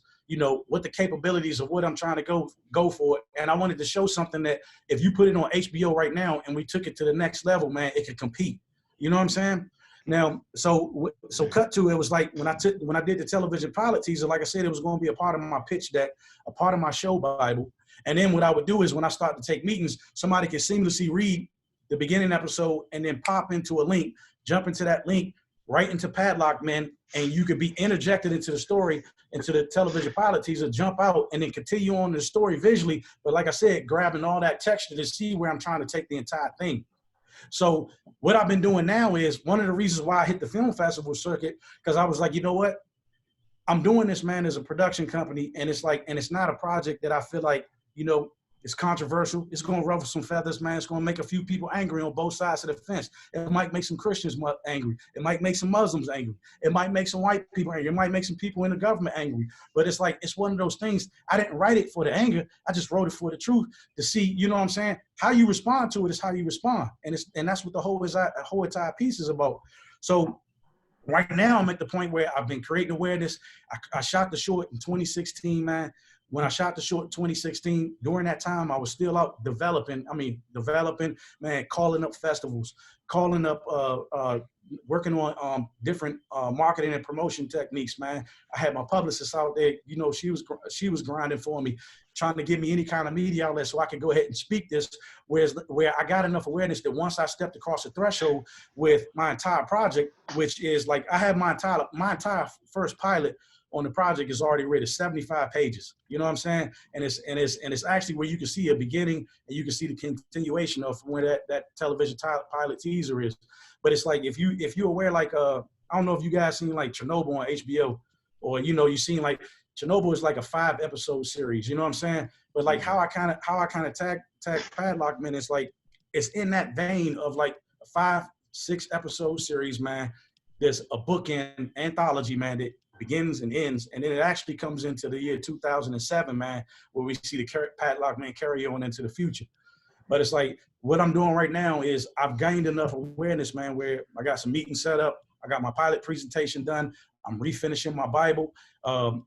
what the capabilities of what I'm trying to go for. And I wanted to show something that if you put it on HBO right now and we took it to the next level, man, it could compete. You know what I'm saying? Now, so cut to, it was like when I did the television pilot teaser, like I said, it was going to be a part of my pitch deck, a part of my show Bible. And then what I would do is when I start to take meetings, somebody could seamlessly read the beginning episode and then pop into a link, jump into that link, right into Padlock, man, and you could be interjected into the story, into the television pilot teaser, jump out, and then continue on the story visually. But like I said, grabbing all that texture to see where I'm trying to take the entire thing. So what I've been doing now is one of the reasons why I hit the film festival circuit, because I was like, you know what? I'm doing this, man, as a production company, and it's not a project that I feel like, it's controversial. It's going to ruffle some feathers, man. It's going to make a few people angry on both sides of the fence. It might make some Christians angry. It might make some Muslims angry. It might make some white people angry. It might make some people in the government angry. But it's like, it's one of those things. I didn't write it for the anger. I just wrote it for the truth to see, you know what I'm saying? How you respond to it is how you respond. And that's what the whole entire piece is about. So right now I'm at the point where I've been creating awareness. I shot the short in 2016, man. When I shot the short in 2016, during that time, I was still out developing, man, calling up festivals, calling up, working on different marketing and promotion techniques, man. I had my publicist out there, she was grinding for me, trying to give me any kind of media outlet so I could go ahead and speak this, where I got enough awareness that once I stepped across the threshold with my entire project, which is like, I had my entire first pilot on the project is already written, 75 pages. You know what I'm saying? And it's actually where you can see a beginning and you can see the continuation of where that television pilot teaser is. But it's like, if you're aware, like, I don't know if you guys seen like Chernobyl on HBO, or, you've seen like Chernobyl is like a 5-episode series, you know what I'm saying? But like how I kind of tag Padlock, man, it's like, it's in that vein of like a 5-6 episode series, man. There's a bookend anthology, man, that begins and ends, and then it actually comes into the year 2007, man, where we see the Padlock, man, carry on into the future. But it's like, what I'm doing right now is I've gained enough awareness, man, where I got some meetings set up. I got my pilot presentation done. I'm refinishing my Bible. I'm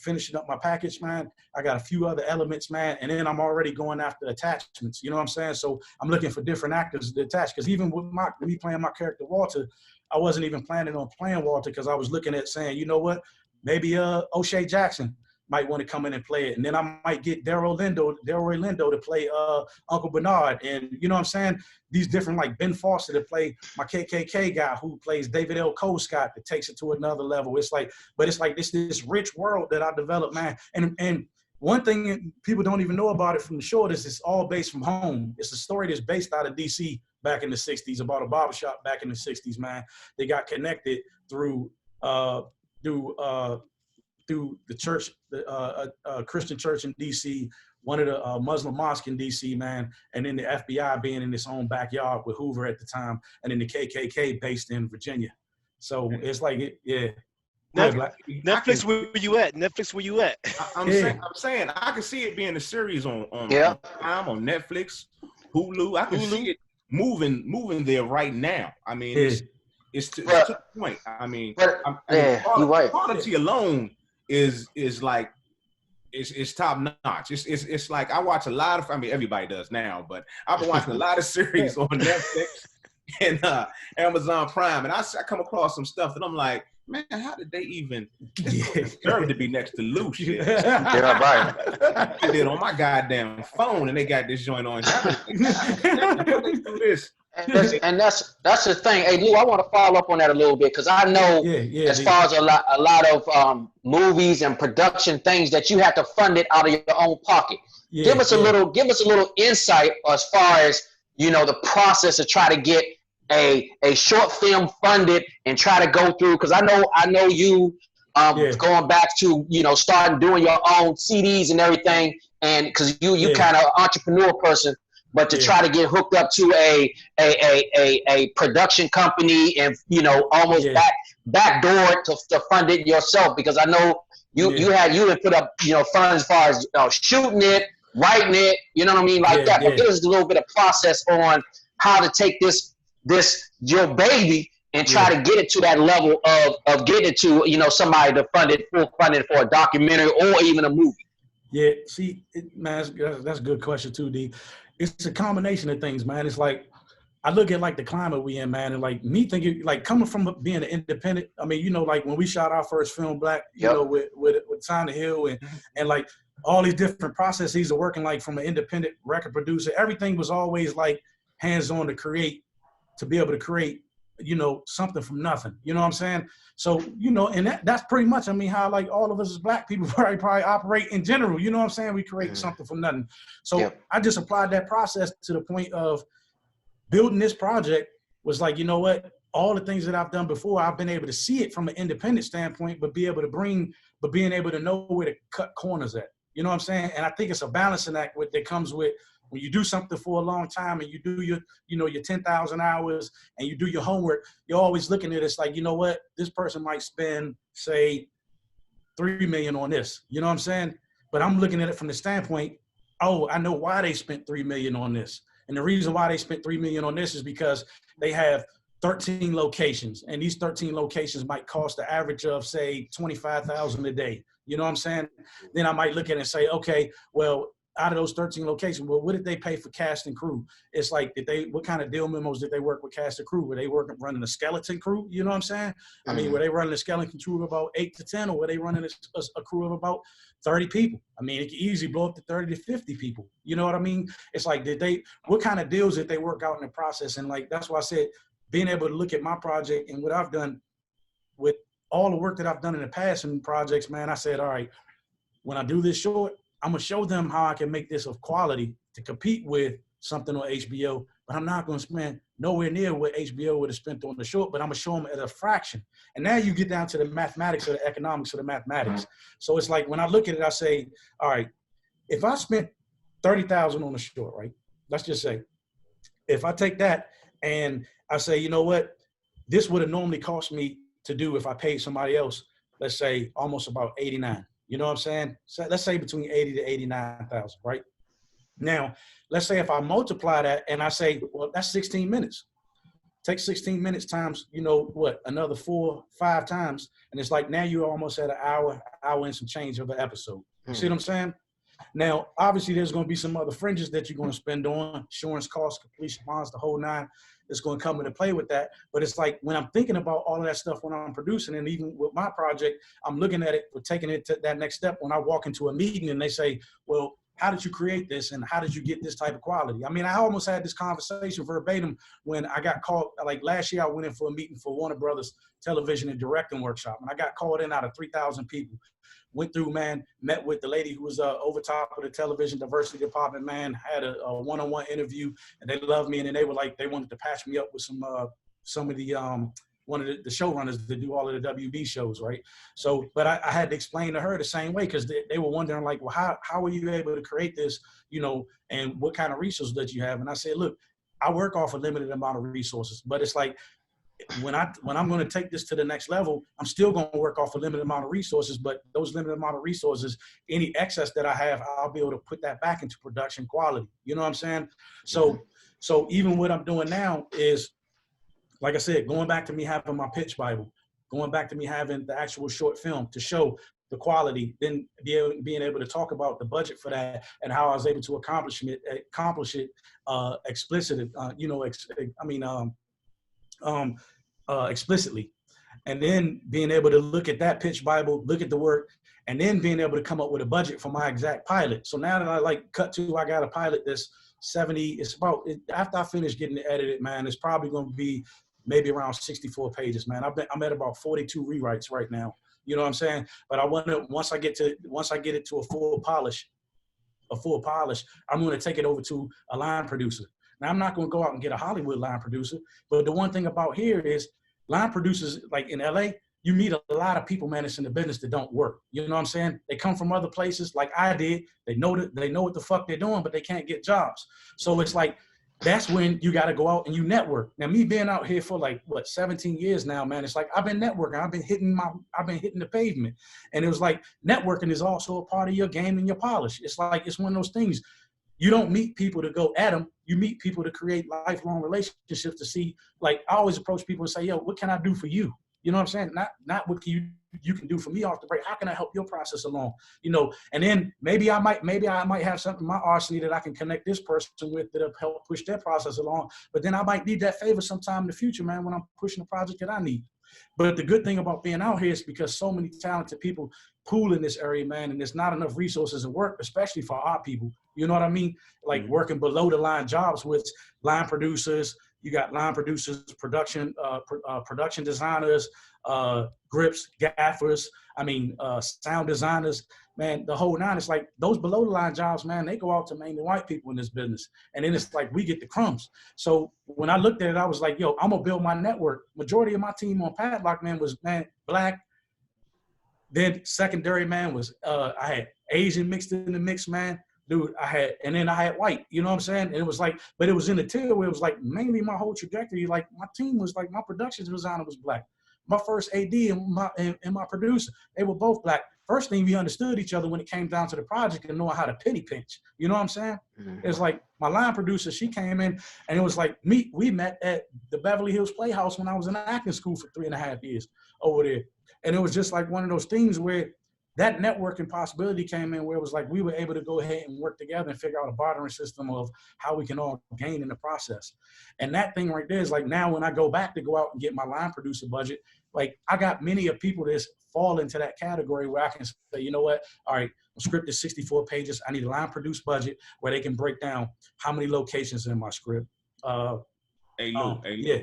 finishing up my package, man. I got a few other elements, man. And then I'm already going after attachments. You know what I'm saying? So I'm looking for different actors to attach. Because even with me playing my character, Walter, I wasn't even planning on playing Walter, because I was looking at saying, you know what, maybe O'Shea Jackson, might want to come in and play it. And then I might get Delroy Lindo to play Uncle Bernard. And you know what I'm saying? These different, like Ben Foster to play my KKK guy who plays David L. Colescott that takes it to another level. It's like, but it's like this rich world that I developed, man. And one thing people don't even know about it from the short is it's all based from home. It's a story that's based out of D.C. back in the 60s about a barbershop back in the 60s, man. They got connected through the church, the Christian church in D.C., one of the Muslim mosque in D.C., man, and then the FBI being in its own backyard with Hoover at the time, and then the KKK based in Virginia. So it's like, yeah. Netflix, where you at? Netflix, where you at? I'm saying I can see it being a series on Netflix, Hulu. I can see it moving there right now. I mean, it's to the point. I mean, quality alone is like it's top notch. It's like I watch a lot of. I mean, everybody does now, but I've been watching a lot of series on Netflix and Amazon Prime, and I come across some stuff that I'm like, man, how did they even deserve to be next to loose? Yeah, right. I did on my goddamn phone, and they got this joint on. How they do this? And that's the thing. Hey, Lou, I want to follow up on that a little bit because I know as far as a lot of movies and production things that you have to fund it out of your own pocket. Give us a little insight as far as the process to try to get a short film funded and try to go through, because I know you going back to starting doing your own CDs and everything, and because you kind of entrepreneur person. But to try to get hooked up to a production company and almost backdoor to fund it yourself, because I know you had put up funds as far as shooting it, writing it, you know what I mean, like that. But give us a little bit of process on how to take this your baby and try to get it to that level of getting it to somebody to full funded for a documentary or even a movie. Yeah, see, man, that's a good question too, D. It's a combination of things, man. It's like, I look at like the climate we in, man, and like me thinking, like coming from being an independent. I mean, like when we shot our first film, Black, with Time to Heal and like all these different processes of working like from an independent record producer, everything was always like hands-on to be able to create, something from nothing. You know what I'm saying? So, and that's pretty much, I mean, how like all of us as Black people probably operate in general. You know what I'm saying? We create something from nothing. So I just applied that process to the point of building this project was like, you know what? All the things that I've done before, I've been able to see it from an independent standpoint, but being able to know where to cut corners at. You know what I'm saying? And I think it's a balancing act that comes with when you do something for a long time and you do your 10,000 hours and you do your homework, you're always looking at it. It's like, you know what? This person might spend, say, $3 million on this. You know what I'm saying? But I'm looking at it from the standpoint, oh, I know why they spent $3 million on this. And the reason why they spent $3 million on this is because they have 13 locations, and these 13 locations might cost the average of, say, $25,000 a day. You know what I'm saying? Then I might look at it and say, okay, well, out of those 13 locations, well, what did they pay for cast and crew? It's like, what kind of deal memos did they work with cast and crew? Were they running a skeleton crew? You know what I'm saying? I mean, were they running a skeleton crew of about 8 to 10, or were they running a crew of about 30 people? I mean, it could easily blow up to 30 to 50 people. You know what I mean? It's like, what kind of deals did they work out in the process? And like, that's why I said, being able to look at my project and what I've done with all the work that I've done in the past in projects, man, I said, all right, when I do this short, I'm going to show them how I can make this of quality to compete with something on HBO, but I'm not going to spend nowhere near what HBO would have spent on the short, but I'm going to show them at a fraction. And now you get down to the mathematics or the economics of the mathematics. So it's like, when I look at it, I say, all right, if I spent $30,000 on the short, right? Let's just say, if I take that and I say, you know what, this would have normally cost me to do if I paid somebody else, let's say almost about 89. You know what I'm saying? So let's say between 80 to 89,000, right? Now, let's say if I multiply that and I say, well, that's 16 minutes. Take 16 minutes times, another 4, 5 times. And it's like, now you're almost at an hour and some change of an episode. You see what I'm saying? Now, obviously, there's going to be some other fringes that you're going to spend on, insurance costs, completion bonds, the whole 9. that's going to come into play with that. But it's like when I'm thinking about all of that stuff when I'm producing, and even with my project, I'm looking at it, we're taking it to that next step. When I walk into a meeting and they say, well, how did you create this and how did you get this type of quality? I mean, I almost had this conversation verbatim when I got called, like last year I went in for a meeting for Warner Brothers television and directing workshop, and I got called in out of 3,000 people. Went through, man, met with the lady who was over top of the television diversity department, man, had a one-on-one interview, and they loved me, and then they were like, they wanted to patch me up with some of the, one of the showrunners that do all of the WB shows, right? So, but I had to explain to her the same way, because they were wondering like, well, how are you able to create this, you know, and what kind of resources that you have? And I said, look, I work off a limited amount of resources, but it's like, when I'm going to take this to the next level, I'm still going to work off a limited amount of resources, but those limited amount of resources, any excess that I have, I'll be able to put that back into production quality. You know what I'm saying? So even what I'm doing now is, like I said, going back to me having my pitch Bible, going back to me having the actual short film to show the quality, then being able to talk about the budget for that and how I was able to accomplish it explicitly, explicitly, and then being able to look at that pitch Bible, look at the work, and then being able to come up with a budget for my exact pilot. So now that I I got a pilot that's 70, it's about, after I finish getting it edited, man, it's probably going to be maybe around 64 pages, man. I'm at about 42 rewrites right now. You know what I'm saying? But I want to, once I get it to a full polish, I'm going to take it over to a line producer. Now, I'm not going to go out and get a Hollywood line producer, but the one thing about here is line producers, like in LA, you meet a lot of people, man, that's in the business that don't work. You know what I'm saying? They come from other places like I did. They know what the fuck they're doing, but they can't get jobs. So it's like, that's when you got to go out and you network. Now, me being out here for 17 years now, man, it's like I've been networking. I've been hitting the pavement. And it was like networking is also a part of your game and your polish. It's like, it's one of those things. You don't meet people to go at them. You meet people to create lifelong relationships to see, like, I always approach people and say, yo, what can I do for you? You know what I'm saying? Not what you can do for me off the break. How can I help your process along? You know, and then maybe I might have something in my arsenal that I can connect this person with that'll help push their process along. But then I might need that favor sometime in the future, man, when I'm pushing a project that I need. But the good thing about being out here is because so many talented people pool in this area, man, and there's not enough resources and work, especially for our people. You know what I mean? Like working below the line jobs with line producers. You got line producers, production designers, grips, gaffers, sound designers, man, the whole nine. It's like those below the line jobs, man, they go out to mainly white people in this business. And then it's like we get the crumbs. So when I looked at it, I was like, yo, I'm going to build my network. Majority of my team on Padlock, man, was, man, black. Then secondary, man, was I had Asian mixed in the mix, man. Dude, and then I had white, you know what I'm saying? And it was like, but it was in the tier where it was like mainly my whole trajectory. Like my team was like, my production designer was black. My first AD and my producer, they were both black. First thing, we understood each other when it came down to the project and knowing how to penny pinch. You know what I'm saying? Mm-hmm. It's like my line producer, she came in and it was like we met at the Beverly Hills Playhouse when I was in acting school for 3.5 years over there. And it was just like one of those things where that networking possibility came in where it was like we were able to go ahead and work together and figure out a bartering system of how we can all gain in the process. And that thing right there is like now when I go back to go out and get my line producer budget, like I got many of people that fall into that category where I can say, you know what, all right, my script is 64 pages. I need a line produced budget where they can break down how many locations in my script. Hey, Lou,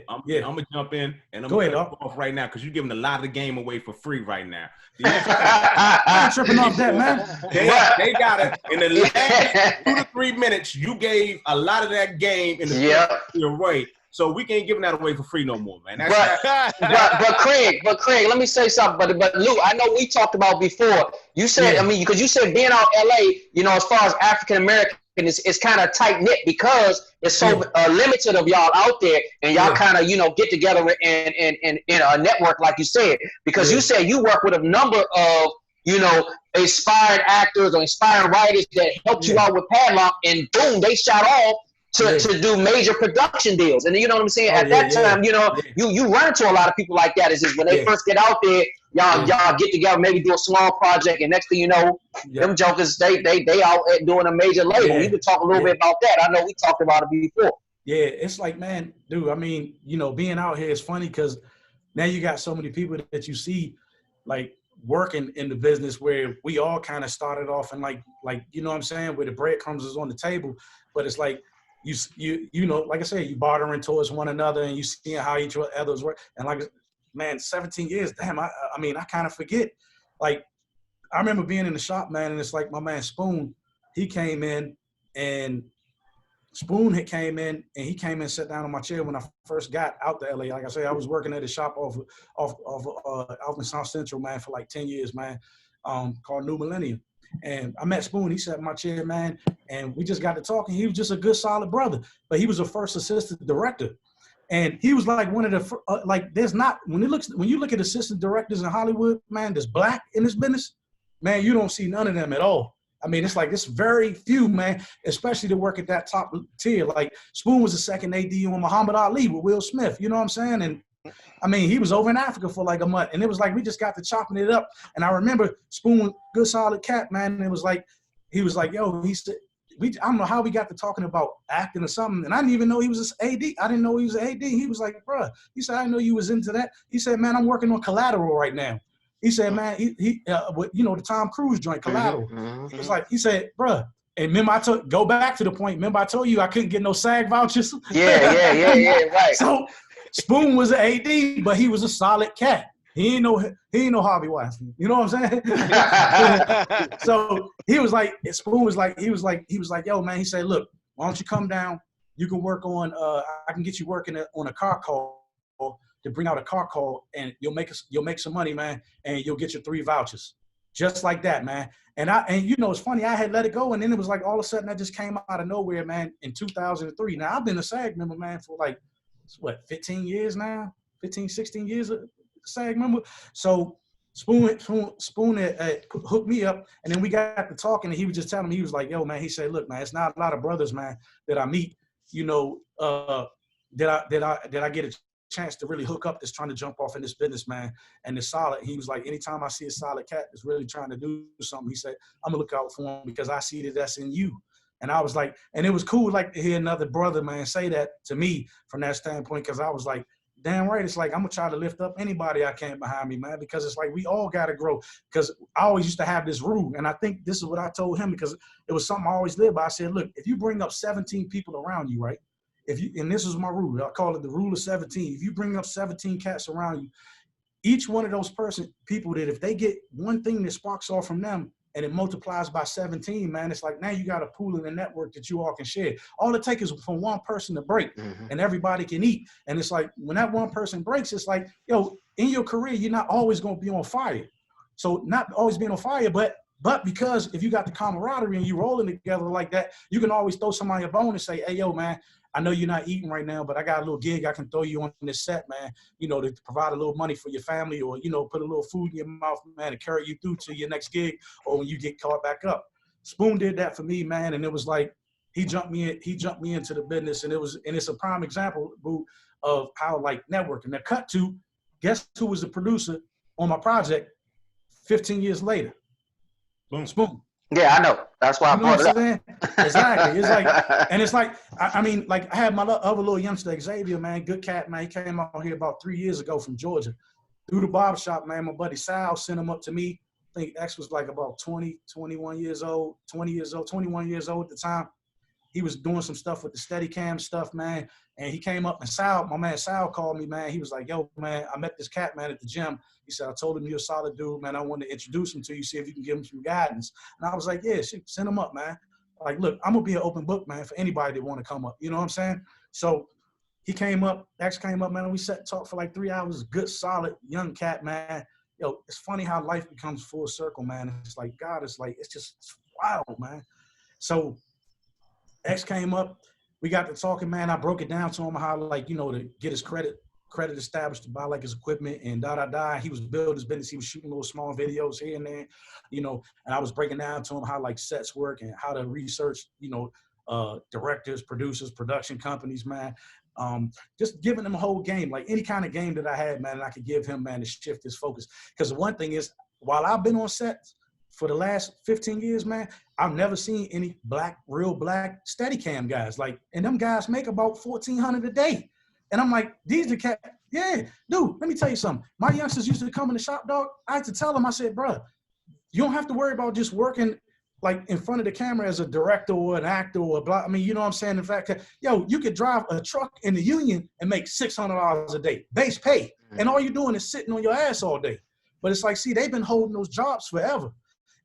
I'm gonna jump in and I'm gonna cut you off right now because you're giving a lot of the game away for free right now. I ain't tripping off that, man. They got it in the last 2 to 3 minutes. You gave a lot of that game in the your way, so we can't give that away for free no more, man. But Craig, let me say something. But Lou, I know we talked about before. You said, because you said being out LA, you know, as far as African American. And it's kind of tight knit because it's so limited of y'all out there, and y'all kind of get together and in a network like you said. Because you said you work with a number of inspired actors or inspired writers that helped you out with Padlock, and boom, they shot off to do major production deals. And you know what I'm saying? At that time, you run into a lot of people like that. Is when they first get out there, y'all get together, maybe do a small project, and next thing you know, them jokers they out doing a major label. We could talk a little bit about that. I know we talked about it before. Yeah, it's like, man, dude, I mean, you know, being out here is funny because now you got so many people that you see like working in the business where we all kind of started off and like, you know what I'm saying, where the breadcrumbs is on the table, but it's like, you know, like I said, you bartering towards one another and you seeing how each other's work. And like, man, 17 years, damn, I mean, I kind of forget. Like, I remember being in the shop, man, and it's like my man Spoon, he came in and Spoon had came in and he came in and sat down on my chair when I first got out to LA. Like I say, I was working at a shop off in South Central, man, for like 10 years, man, called New Millennium. And I met Spoon. He sat in my chair, man, and we just got to talking. He was just a good, solid brother. But he was a first assistant director, and he was like one of the like. There's not when you look at assistant directors in Hollywood, man, there's black in this business, man. You don't see none of them at all. I mean, it's like it's very few, man, especially to work at that top tier. Like Spoon was the second AD on Muhammad Ali with Will Smith. You know what I'm saying? And I mean, he was over in Africa for like a month, and it was like we just got to chopping it up. And I remember Spoon, good solid cat, man. And it was like he was like, "Yo," he said, I don't know how we got to talking about acting or something, and I didn't even know he was an AD. I didn't know he was an AD. He was like, "Bruh," he said, "I didn't know you was into that." He said, "Man, I'm working on Collateral right now." He said, "Man, you know, the Tom Cruise joint, Collateral." He was like, he said, "Bruh." And remember, go back to the point. Remember, I told you I couldn't get no SAG vouchers. Yeah, right. So Spoon was an AD, but he was a solid cat. He ain't no Harvey Weinstein. You know what I'm saying? So he was like, Spoon was like, he was like, "Yo, man," he said, "Look, why don't you come down? You can work on, I can get you working on a car call to bring out a car call, and you'll make some money, man, and you'll get your 3 vouchers." Just like that, man. And you know, it's funny, I had let it go, and then it was like all of a sudden that just came out of nowhere, man, in 2003. Now, I've been a SAG member, man, for like, 15 years now? 15, 16 years of SAG member. So Spoon had hooked me up, and then we got to talking, and he was just telling me, he was like, "Yo, man," he said, "Look, man, it's not a lot of brothers, man, that I meet, you know, that I get a chance to really hook up that's trying to jump off in this business, man, and it's solid." He was like, "Anytime I see a solid cat that's really trying to do something," he said, "I'm gonna look out for him because I see that that's in you." And I was like, and it was cool, like, to hear another brother, man, say that to me from that standpoint, because I was like, damn right, it's like I'm gonna try to lift up anybody I can behind me, man, because it's like we all gotta grow. Because I always used to have this rule, and I think this is what I told him, because it was something I always lived by. I said, look, if you bring up 17 people around you, right? And this is my rule, I call it the rule of 17. If you bring up 17 cats around you, each one of those people that if they get one thing that sparks off from them and it multiplies by 17, man, it's like now you got a pool in the network that you all can share. All it takes is for one person to break, and everybody can eat. And it's like when that one person breaks, it's like, yo, in your career, you're not always going to be on fire. So not always being on fire, but because if you got the camaraderie and you rolling together like that, you can always throw somebody a bone and say, "Hey, yo, man, I know you're not eating right now, but I got a little gig I can throw you on this set, man, you know, to provide a little money for your family, or, you know, put a little food in your mouth, man, to carry you through to your next gig or when you get caught back up." Spoon did that for me, man, and it was like he jumped me into the business, and it's a prime example, Boo, of how like networking. Now, cut to, guess who was the producer on my project 15 years later? Spoon. Yeah, I know. That's why I brought it up. Exactly. It's like, and it's like, I mean, like I had my other little youngster, Xavier, man, good cat, man. He came out here about 3 years ago from Georgia. Through the barbershop, man, my buddy Sal sent him up to me. I think X was like about 21 years old at the time. He was doing some stuff with the Steadicam stuff, man. And he came up, and my man Sal called me, man. He was like, "Yo, man, I met this cat, man, at the gym." He said, "I told him you're a solid dude, man. I wanted to introduce him to you, see if you can give him some guidance." And I was like, "Yeah, send him up, man. Like, look, I'm going to be an open book, man, for anybody that want to come up." You know what I'm saying? So he came up, X came up, man. And we sat and talked for like 3 hours. Good, solid, young cat, man. Yo, it's funny how life becomes full circle, man. It's like, God, it's wild, man. So X came up, we got to talking, man. I broke it down to him how, like, you know, to get his credit established, to buy like his equipment and He was building his business. He was shooting little small videos here and there, you know, and I was breaking down to him how like sets work and how to research, you know, directors, producers, production companies, man. Just giving him a whole game, like any kind of game that I had, man, and I could give him, man, to shift his focus. Because the one thing is, while I've been on sets for the last 15 years, man, I've never seen any real black Steadicam guys. Like, and them guys make about $1,400 a day. And I'm like, these the cat, yeah, dude, let me tell you something. My youngsters used to come in the shop, dog. I had to tell them, I said, bro, you don't have to worry about just working like in front of the camera as a director or an actor or blah. I mean, you know what I'm saying? In fact, yo, you could drive a truck in the union and make $600 a day, base pay. And all you're doing is sitting on your ass all day. But it's like, see, they've been holding those jobs forever.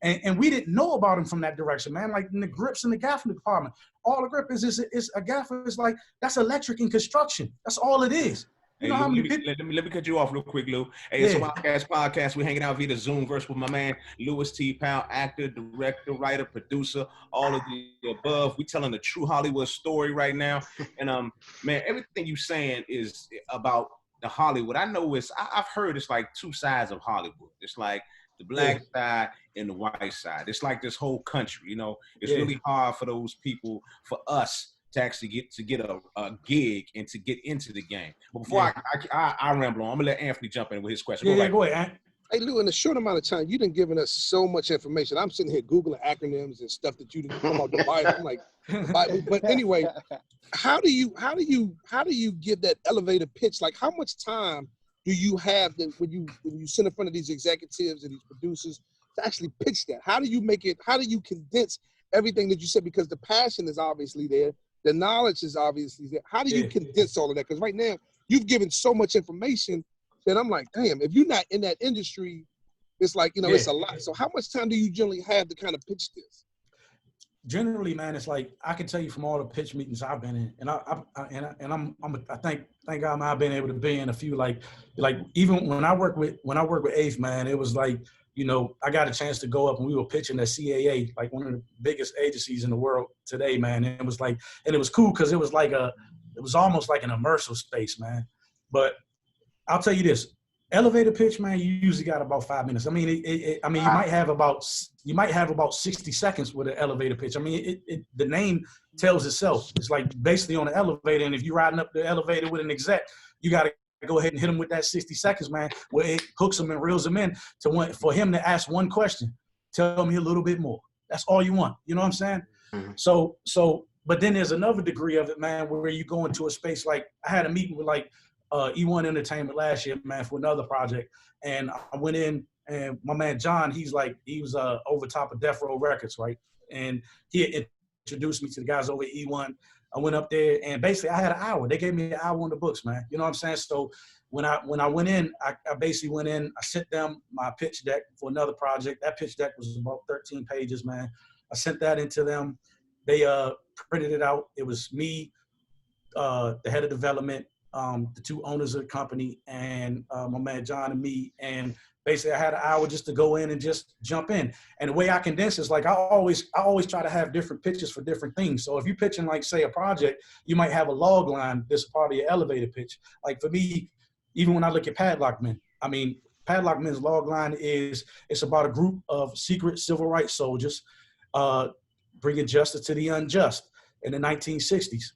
And we didn't know about them from that direction, man. Like in the grips in the gaffing department, all the grip is a gaffer. It's like, that's electric in construction. That's all it is. You know how many people? Let me cut you off real quick, Lou. Hey, it's a Wildcats podcast. We're hanging out via the Zoomverse with my man, Louis T. Powell, actor, director, writer, producer, all of the above. We telling a true Hollywood story right now. And man, everything you saying is about the Hollywood. I know I've heard it's like two sides of Hollywood. It's like the black side and the white side. It's like this whole country, you know. It's really hard for those people, for us, to actually get a gig and to get into the game. But before I ramble on, I'm gonna let Anthony jump in with his question. Go ahead. Hey Lou, in a short amount of time, you done given us so much information. I'm sitting here Googling acronyms and stuff that you didn't come out the Bible. I'm like, but anyway, how do you give that elevator pitch? Like, how much time do you have that when you sit in front of these executives and these producers to actually pitch that? How do you make it? How do you condense everything that you said? Because the passion is obviously there, the knowledge is obviously there. How do you condense all of that? Because right now you've given so much information that I'm like, damn, if you're not in that industry, it's like, you know, it's a lot. So how much time do you generally have to kind of pitch this? Generally, man, it's like, I can tell you from all the pitch meetings I've been in, and I thank God I've been able to be in a few, like even when I work with Ace, man, it was like, you know, I got a chance to go up and we were pitching at CAA, like one of the biggest agencies in the world today, man. And it was like, and it was cool because it was almost like an immersive space, man. But I'll tell you this, elevator pitch, man, you usually got about 5 minutes. I mean, you might have about 60 seconds with an elevator pitch. I mean, the name tells itself. It's like basically on the elevator, and if you're riding up the elevator with an exec, you got to go ahead and hit him with that 60 seconds, man, where it hooks him and reels him in for him to ask one question. Tell me a little bit more. That's all you want. You know what I'm saying? Mm-hmm. So, but then there's another degree of it, man, where you go into a space like, I had a meeting with like E1 Entertainment last year, man, for another project. And I went in, and my man John, he was over top of Death Row Records, right? And he introduced me to the guys over at E1. I went up there, and basically I had an hour. They gave me an hour on the books, man. You know what I'm saying? So when I went in, I basically went in, I sent them my pitch deck for another project. That pitch deck was about 13 pages, man. I sent that into them. They printed it out. It was me, the head of development, the two owners of the company, and my man John and me. And basically I had an hour just to go in and just jump in. And the way I condense is like, I always try to have different pitches for different things. So if you're pitching like, say, a project, you might have a log line, this part of your elevator pitch. Like for me, even when I look at Padlock Men, I mean, Padlock Men's log line it's about a group of secret civil rights soldiers bringing justice to the unjust in the 1960s.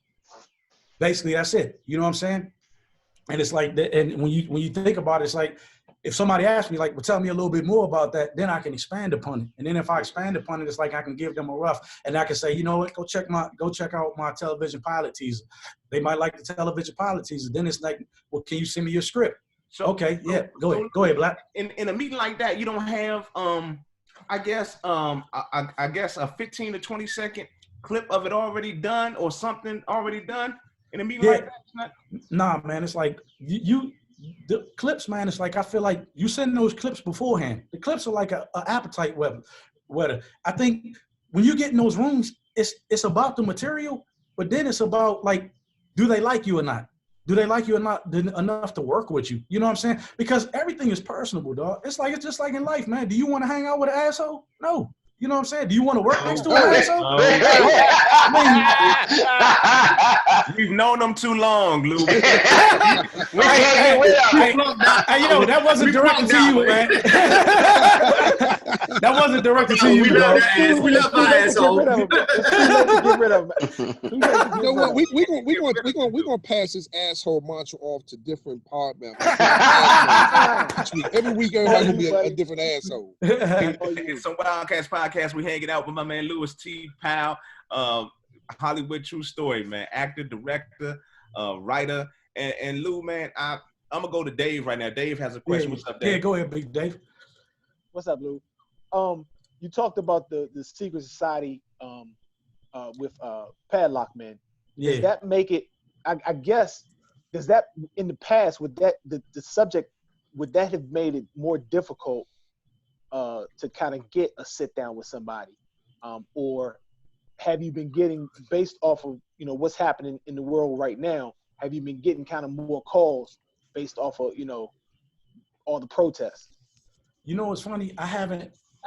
Basically, that's it. You know what I'm saying? And it's like, and when you think about it, it's like, if somebody asks me, like, well, tell me a little bit more about that, then I can expand upon it. And then if I expand upon it, it's like I can give them a rough, and I can say, you know what, go check out my television pilot teaser. They might like the television pilot teaser. Then it's like, well, can you send me your script? So okay, yeah, go ahead, Black. In a meeting like that, you don't have, I guess a 15 to 20 second clip of it already done or something already done in a meeting like that? Nah, man, it's like the clips, man, it's like, I feel like you send those clips beforehand. The clips are like a appetite weather. I think when you get in those rooms, it's about the material, but then it's about like, do they like you or not? Do they like you or not enough to work with you? You know what I'm saying? Because everything is personable, dog. It's just like in life, man. Do you want to hang out with an asshole? No. You know what I'm saying? Do you want to work next to an asshole? We've known them too long, Lou. Hey, that wasn't directed to you, man. That wasn't directed to you, we bro. love my asshole. It's too late to get rid of him. You know what? We're gonna pass this asshole mantra off to different part members. Every week, everybody gonna be a different asshole. It's some Wildcats podcast. We hanging out with my man Louis T. Powell, Hollywood True Story, man, actor, director, writer, and Lou, man, I'm gonna go to Dave right now. Dave has a question. What's up, Dave? Yeah, go ahead, Big Dave. What's up, Lou? You talked about the secret society with Padlock Men. Yeah. Does that make it? I guess. Does that in the past would that the subject would that have made it more difficult to kind of get a sit down with somebody, or have you been getting based off of what's happening in the world right now? Have you been getting kind of more calls based off of all the protests? It's funny. I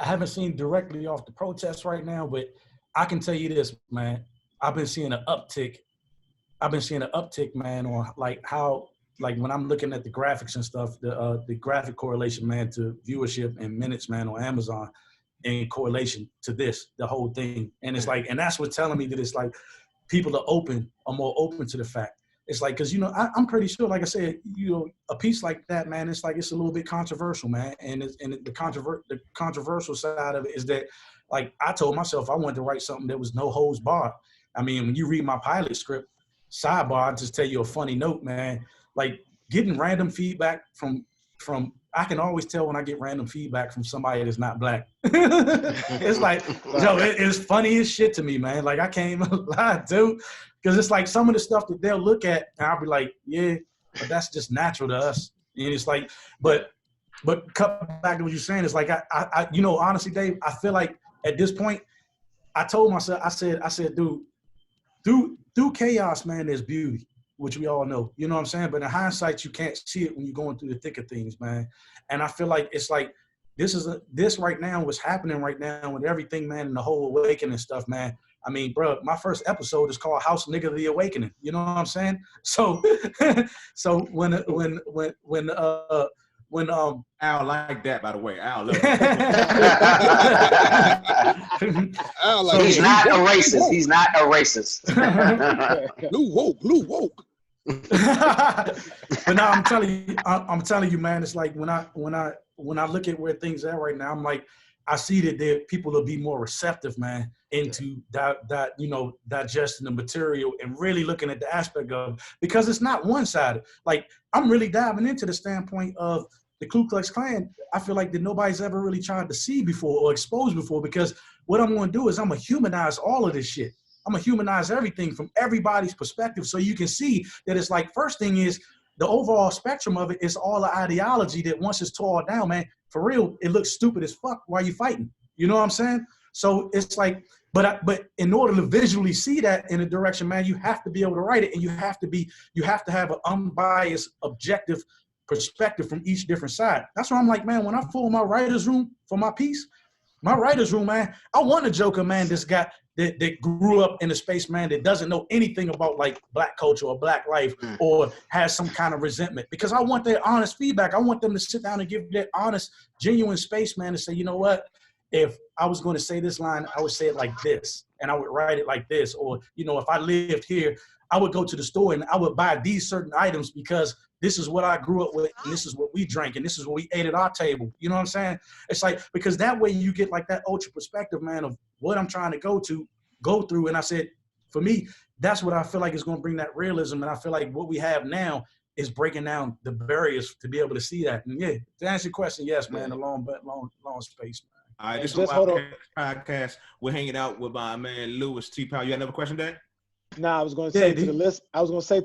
haven't seen directly off the protests right now, but I can tell you this, man. I've been seeing an uptick, man, on when I'm looking at the graphics and stuff, the graphic correlation, man, to viewership and minutes, man, on Amazon in correlation to the whole thing. And it's and that's what's telling me that it's people are more open to the fact. It's because, I'm pretty sure, like I said, a piece like that, man, it's it's a little bit controversial, man. And the controversial side of it is that, I told myself I wanted to write something that was no holds barred. I mean, when you read my pilot script, sidebar, I'll just tell you a funny note, man. Getting random feedback from I can always tell when I get random feedback from somebody that's not black. It's it's funny as shit to me, man. I can't even lie, dude. Because it's some of the stuff that they'll look at and I'll be like, yeah, but that's just natural to us. And it's but cut back to what you're saying. It's I honestly, Dave, I feel like at this point, I told myself, I said, dude, through chaos, man, there's beauty, which we all know. You know what I'm saying? But in hindsight, you can't see it when you're going through the thick of things, man. And I feel like it's this right now, what's happening right now with everything, man, and the whole awakening stuff, man. I mean, bro, my first episode is called House Nigga the Awakening. You know what I'm saying? So when Al like that, by the way. Al love it. He's not a racist. He's not a racist. Blue woke. But now I'm telling you, man, it's when I look at where things are right now, I'm I see that people will be more receptive, man, into digesting the material and really looking at the aspect of, because it's not one-sided. I'm really diving into the standpoint of the Ku Klux Klan. I feel that nobody's ever really tried to see before or expose before, because what I'm going to do is I'm going to humanize all of this shit. I'm going to humanize everything from everybody's perspective, so you can see that it's first thing is the overall spectrum of it is all the ideology that once it's tore down, man, for real, it looks stupid as fuck while you're fighting. You know what I'm saying? So it's but in order to visually see that in a direction, man, you have to be able to write it, and you have to have an unbiased, objective perspective from each different side. That's why I'm man, when I pull my writer's room for my piece, man, I want a Joker, man, that grew up in a space, man, that doesn't know anything about black culture or black life or has some kind of resentment, because I want their honest feedback. I want them to sit down and give their honest, genuine space, man, to say, you know what, if I was going to say this line, I would say it like this, and I would write it like this. Or, if I lived here, I would go to the store and I would buy these certain items because this is what I grew up with, and this is what we drank, and this is what we ate at our table. You know what I'm saying? It's because that way you get that ultra perspective, man, of what I'm trying to go through. And I said, for me, that's what I feel is going to bring that realism. And I feel what we have now is breaking down the barriers to be able to see that. And yeah, to answer your question, yes, man, a long space, man. All right, this is Wildcats podcast. We're hanging out with my man Louis T. Powell. You got another question, Dave? Nah, I was going to say to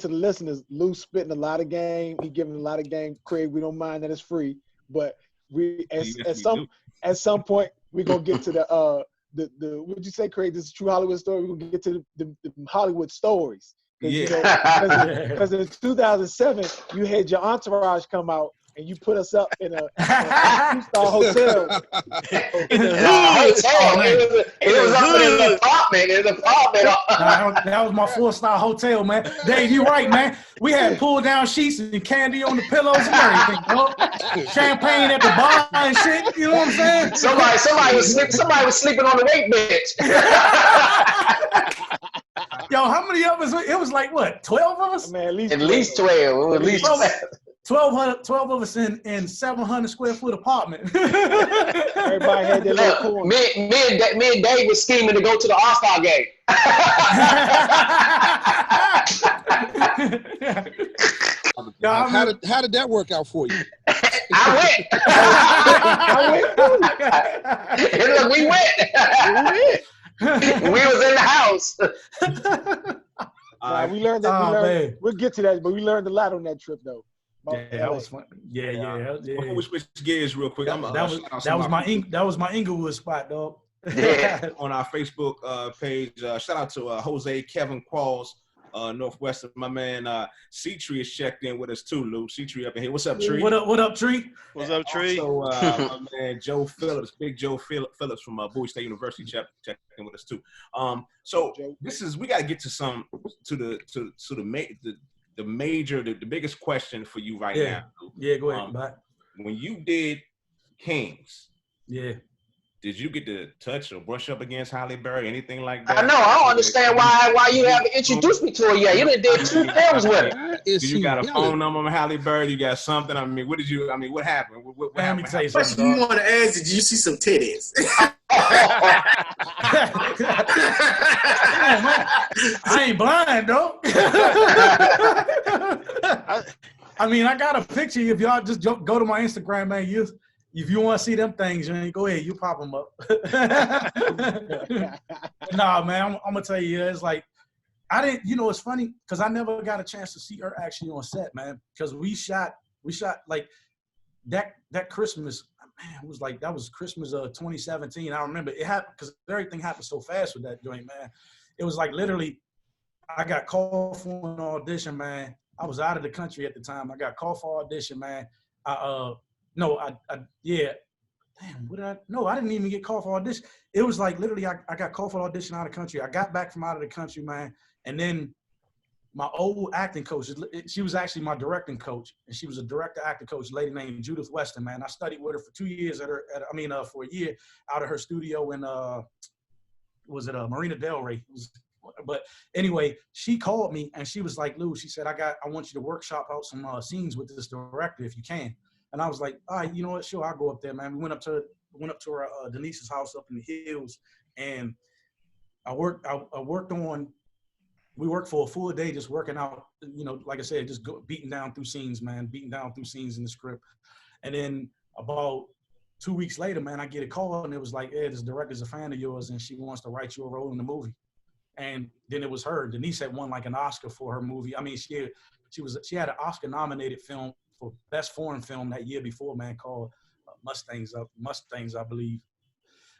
the listeners, Lou's spitting a lot of game. He giving a lot of game. Craig, we don't mind that it's free, but at some point we're gonna get to the what'd you say, Craig? This is a true Hollywood story. We're gonna get to the Hollywood stories. Yeah. Because in 2007 you had your Entourage come out and you put us up in a 2-star hotel. In the hotel. It was up in an apartment. That was my 4-star hotel, man. Dave, you right, man. We had pull down sheets and candy on the pillows and everything, bro. Champagne at the bar and shit. You know what I'm saying? Somebody was sleeping on the weight bench. Yo, how many of us? It was like what, 12 of us? Man, at least 12. At least 12 of us in 700 square foot apartment. Everybody had their little corner. Me and Dave was scheming to go to the All-Star game. How did that work out for you? I went. Look, we went. We was in the house. We learned that. We'll get to that, but we learned a lot on that trip, though. Yeah, that was fun. Yeah. Before we switch gears real quick, that was my Inglewood spot, dog. On our Facebook page, shout out to Jose Kevin Qualls, Northwestern. My man C-Tree is checked in with us too, Lou. C-Tree up in here. What's up, Tree? What up, Tree? What's up, Tree? Also, my man Joe Phillips, Big Joe Phillips from Bowie State University, checked in with us too. So we got to get to the biggest question for you right now. Yeah, go ahead. When you did Kings, did you get to touch or brush up against Halle Berry, anything like that? I know. I don't understand why you haven't introduced me to her yet. You done did 2 films with her. Do you got a phone number on Halle Berry? You got something? I mean, what happened? What Let me tell you something. Question you want to ask? Did you see some titties? I ain't blind, though. I mean, I got a picture. If y'all just go to my Instagram, man, if you want to see them things, man, go ahead. You pop them up. Nah, man, I'm going to tell you, it's like, I didn't, it's funny because I never got a chance to see her actually on set, man, because we shot like that Christmas, man, it was like, that was Christmas of 2017. I remember it happened because everything happened so fast with that joint, man. It was like literally, I got called for an audition, man. I was out of the country at the time. I got called for audition, man. I didn't even get called for audition. It was like literally I got called for audition out of the country. I got back from out of the country, man. And then my old acting coach, she was actually my directing coach, and she was a director acting coach, a lady named Judith Weston, man. I studied with her for 2 years for a year out of her studio in Marina Del Rey. But anyway, she called me and she was like, Lou, she said, I want you to workshop out some scenes with this director if you can. And I was like, all right, you know what? Sure, I'll go up there, man. We went up to her Denise's house up in the hills, and we worked for a full day just working out, like I said, just beating down through scenes in the script. And then about 2 weeks later, man, I get a call and it was like, this director's a fan of yours and she wants to write you a role in the movie. And then it was her. Denise had won like an Oscar for her movie. I mean, she had an Oscar nominated film for Best Foreign Film that year before, man, called Mustangs, I believe.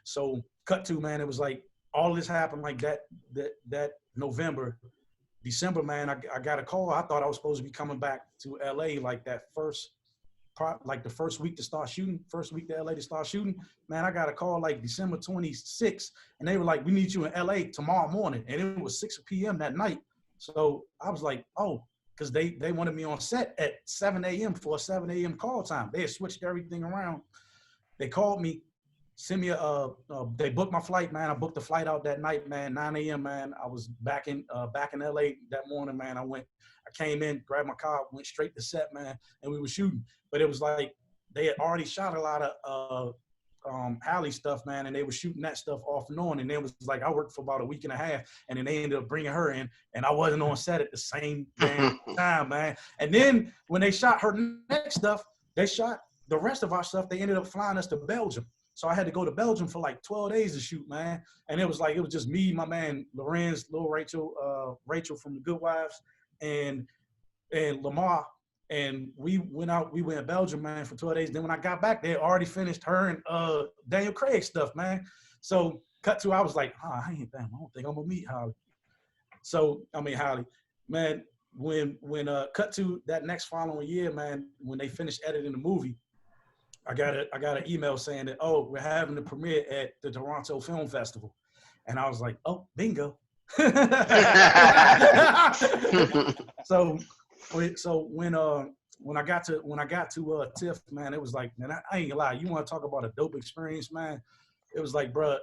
So cut to, man, it was like all this happened like that November. December, man, I got a call. I thought I was supposed to be coming back to LA like the first week to start shooting, to LA to start shooting. Man, I got a call like December 26th, and they were like, we need you in LA tomorrow morning. And it was 6 p.m. that night. So I was like, oh, because they wanted me on set at 7 a.m. for a 7 a.m. call time. They had switched everything around. They called me, sent me they booked my flight, man. I booked the flight out that night, man, 9 a.m., man. I was back in LA that morning, man. I came in, grabbed my car, went straight to set, man, and we were shooting. But it was like they had already shot a lot of Halle stuff, man, and they were shooting that stuff off and on. And it was like I worked for about a week and a half, and then they ended up bringing her in, and I wasn't on set at the same time, man. And then when they shot her next stuff, they shot the rest of our stuff. They ended up flying us to Belgium. So I had to go to Belgium for like 12 days to shoot, man. And it was just me, my man, Lorenz, Lil Rachel, Rachel from The Good Wives, and Lamar. And we went to Belgium, man, for 12 days. Then when I got back, they had already finished her and Daniel Craig stuff, man. So cut to, I was like, I don't think I'm gonna meet Halle. So, Halle, man, when cut to that next following year, man, when they finished editing the movie, I got an email saying that, oh, we're having the premiere at the Toronto Film Festival. And I was like, oh, bingo. So when I got to TIFF, man, it was like, man, I ain't gonna lie, you want to talk about a dope experience, man? It was like, bro,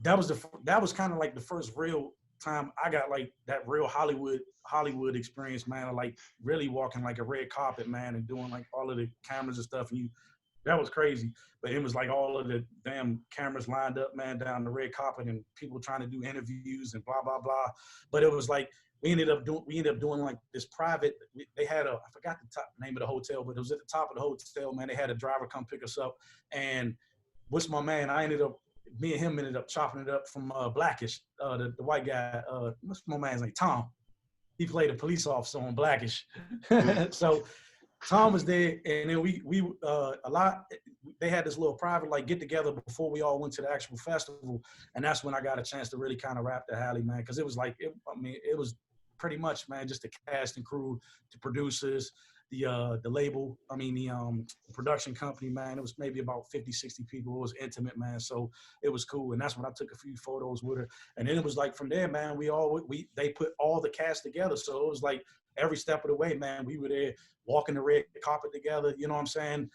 that was kind of like the first real time I got like that real Hollywood experience, man, of like really walking like a red carpet, man, and doing like all of the cameras and stuff. And that was crazy. But it was like all of the damn cameras lined up, man, down the red carpet and people trying to do interviews and blah, blah, blah. But it was like, we ended up doing like this private, they had I forgot the name of the hotel, but it was at the top of the hotel, man. They had a driver come pick us up. And what's my man? Me and him ended up chopping it up from Blackish, the white guy. What's my man's name? Tom. He played a police officer on Blackish. So Tom was there, and then they had this little private like get together before we all went to the actual festival, and that's when I got a chance to really kind of rap the Halle, man, because it was like, it was pretty much, man, just the cast and crew, the producers, the label, the production company, man. It was maybe about 50, 60 people. It was intimate, man. So it was cool. And that's when I took a few photos with her. And then it was like from there, man, they put all the cast together. So it was like every step of the way, man, we were there walking the red carpet together, you know what I'm saying?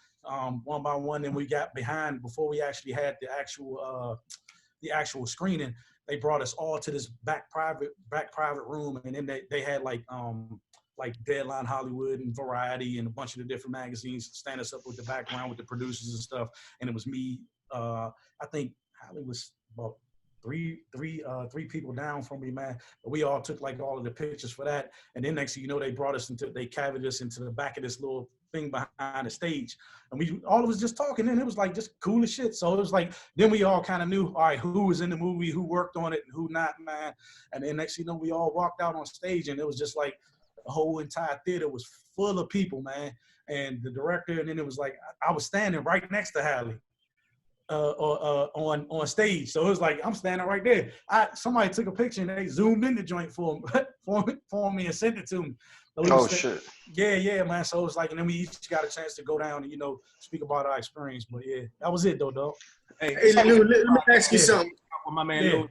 One by one. Then we got behind before we actually had the actual screening. They brought us all to this back private room. And then they had like Deadline Hollywood and Variety and a bunch of the different magazines stand us up with the background with the producers and stuff. And it was me. I think Holly was about three people down from me, man. But we all took like all of the pictures for that. And then next thing you know, they carried us into the back of this little thing behind the stage. And all of us just talking, and it was like just cool as shit. So it was like, then we all kind of knew, all right, who was in the movie, who worked on it, and who not, man. And then next thing you know, we all walked out on stage, and it was just like, the whole entire theater was full of people, man. And the director, and then it was like, I was standing right next to Halle on stage. So it was like, I'm standing right there. Somebody took a picture and they zoomed in the joint for me and sent it to me. So shit. Yeah, man. So it was like, and then we each got a chance to go down and, speak about our experience. But yeah, that was it though, dog. Hey Lou, let me ask you something. With my man, Lou.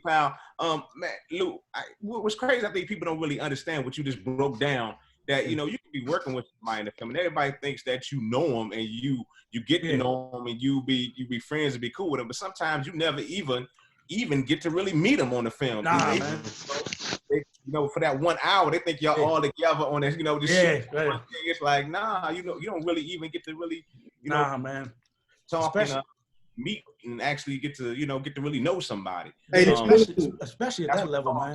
Powell. Man, Lou, what's crazy, I think people don't really understand what you just broke down, that, you can be working with somebody in the film, and everybody thinks that you know them and you get to know them and you be friends and be cool with them, but sometimes you never even get to really meet them on the film. Man. For that 1 hour, they think y'all all together on this, this shit. Right. It's like, nah, you don't really even get to really, man. Talk, meet and actually get to really know somebody. Hey, especially at that level, man.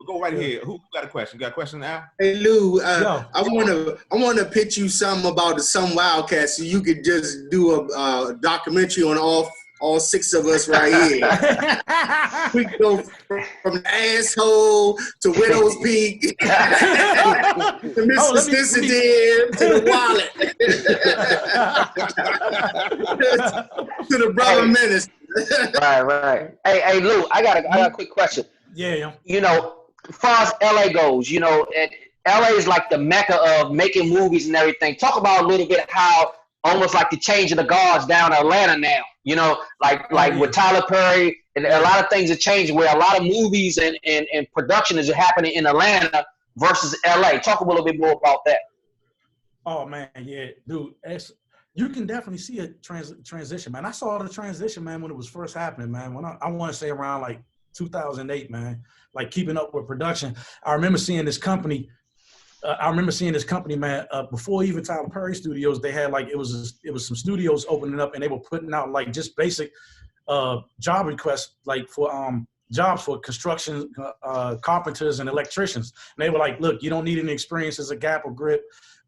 Go right here. Who got a question? You got a question now? Hey Lou, I wanna pitch you something about some Wildcats, so you could just do a documentary on all six of us right here. We can go from the asshole to Widow's Peak to Mr. Spencer to the wallet to the brother minister. Right. Hey, Lou, I got a quick question. Yeah. As far as LA goes, LA is like the mecca of making movies and everything. Talk about a little bit how almost like the change of the guards down in Atlanta now. Like with Tyler Perry, and a lot of things have changed where a lot of movies and production is happening in Atlanta versus LA. Talk a little bit more about that. Oh man, yeah, dude. You can definitely see a transition, man. I saw the transition, man, when it was first happening, man. When I want to say around like 2008, man, like keeping up with production. I remember seeing this company. Man, before even Tyler Perry Studios, they had like, it was some studios opening up, and they were putting out like just basic job requests, like for jobs for construction carpenters and electricians. And they were like, look, you don't need any experience as a gap or grip.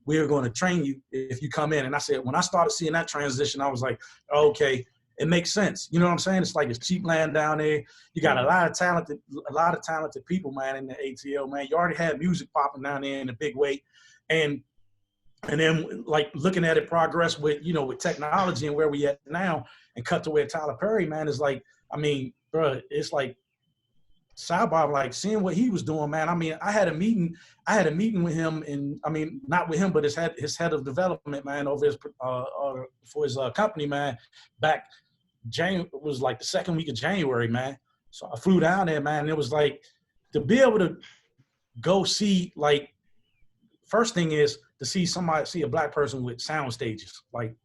We're going to train you if you come in. And I said, when I started seeing that transition, I was like, okay, it makes sense. You know what I'm saying? It's like it's cheap land down there. You got a lot of talented people, man, in the ATL, man. You already had music popping down there in a big way. And then like looking at it progress with, with technology and where we at now, and cut to where Tyler Perry, man, is like, I mean, bro, it's like sidebar, like seeing what he was doing, man. I mean, I had a meeting with him, and I mean, not with him, but his head of development, man, over his for his company, man. Back it was like the second week of January, man. So I flew down there, man. And it was like to be able to go see, like, first thing is to see a black person with sound stages. Like,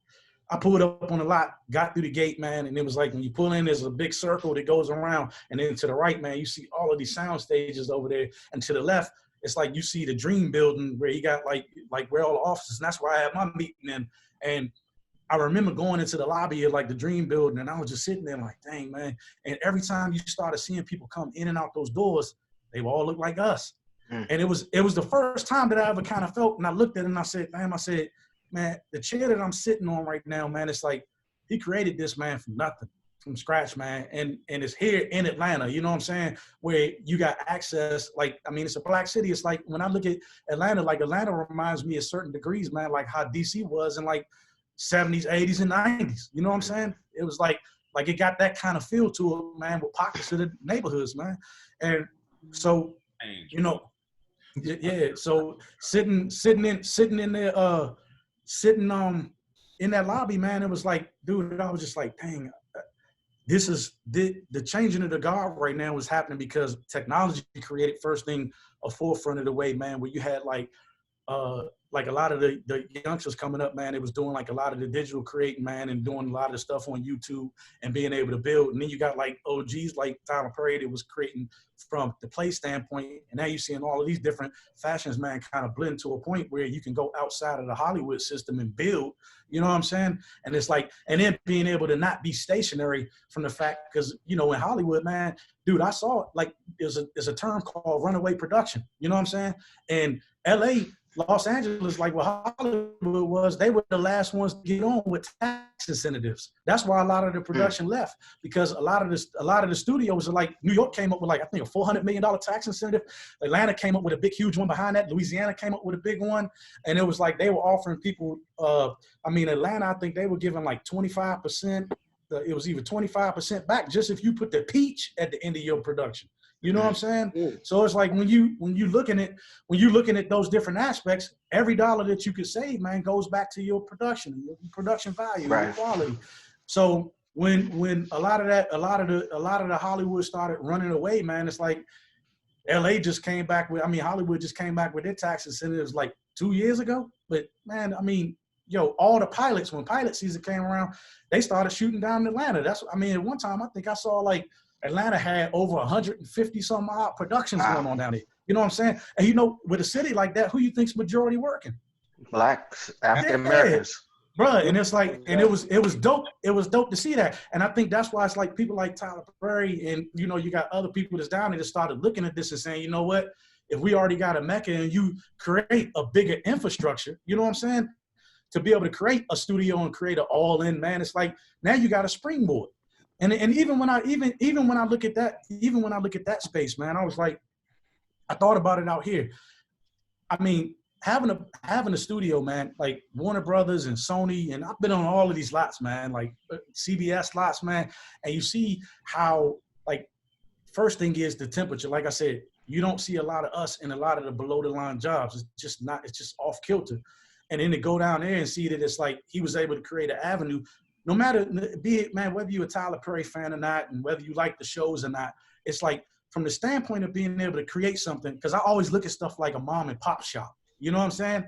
I pulled up on the lot, got through the gate, man, and it was like when you pull in, there's a big circle that goes around, and then to the right, man, you see all of these sound stages over there, and to the left, it's like you see the Dream Building where you got like where all the offices, and that's where I had my meeting in. And I remember going into the lobby of like the Dream Building, and I was just sitting there like, dang, man. And every time you started seeing people come in and out those doors, they would all look like us. And it was the first time that I ever kind of felt, and I looked at it and I said, damn, man, the chair that I'm sitting on right now, man, it's like he created this, man, from nothing, from scratch, man. And it's here in Atlanta, you know what I'm saying, where you got access. Like, I mean, it's a black city. It's like when I look at Atlanta, like Atlanta reminds me of certain degrees, man, like how DC was in like 70s, 80s, and 90s. You know what I'm saying? It was like it got that kind of feel to it, man, with pockets of the neighborhoods, man. And so, you know, yeah. So sitting in there, sitting in that lobby, man, it was like, dude, I was just like, dang, this is the changing of the guard right now is happening because technology created first thing a forefront of the way, man, where you had like a lot of the youngsters coming up, man, it was doing like a lot of the digital creating, man, and doing a lot of the stuff on YouTube and being able to build. And then you got like OGs like Tyler Perry that was creating from the play standpoint. And now you're seeing all of these different fashions, man, kind of blend to a point where you can go outside of the Hollywood system and build, you know what I'm saying? And it's like, and then being able to not be stationary from the fact, because, you know, in Hollywood, man, dude, I saw it, like there's a term called runaway production, you know what I'm saying? And LA, Los Angeles, like what Hollywood was, they were the last ones to get on with tax incentives. That's why a lot of the production left, because a lot of the studios are like, New York came up with like, I think a $400 million tax incentive. Atlanta came up with a big, huge one behind that. Louisiana came up with a big one. And it was like, they were offering people, Atlanta, I think they were giving like 25%. It was even 25% back just if you put the peach at the end of your production. You know what I'm saying? So it's like when you looking at those different aspects, every dollar that you could save, man, goes back to your production value, your quality. So when a lot of the Hollywood started running away, man, it's like LA just came back with, Hollywood just came back with their tax incentives like 2 years ago. But man, all the pilots, when pilot season came around, they started shooting down in Atlanta. At one time I think I saw like Atlanta had over 150 some odd productions going on down there. You know what I'm saying? And you know, with a city like that, who you think's majority working? Blacks, African Americans. Bro, and it's like, and it was dope. It was dope to see that. And I think that's why it's like people like Tyler Perry and, you know, you got other people that's down there that started looking at this and saying, you know what, if we already got a Mecca and you create a bigger infrastructure, you know what I'm saying? To be able to create a studio and create an all-in, man, it's like now you got a springboard. And even when I look at that space, man, I was like, I thought about it out here. I mean, having a studio, man, like Warner Brothers and Sony, and I've been on all of these lots, man, like CBS lots, man, and you see how, like, first thing is the temperature. Like I said, you don't see a lot of us in a lot of the below the line jobs. It's just off kilter. And then to go down there and see that it's like he was able to create an avenue. No matter, be it, man, whether you're a Tyler Perry fan or not, and whether you like the shows or not, it's like from the standpoint of being able to create something, because I always look at stuff like a mom and pop shop. You know what I'm saying?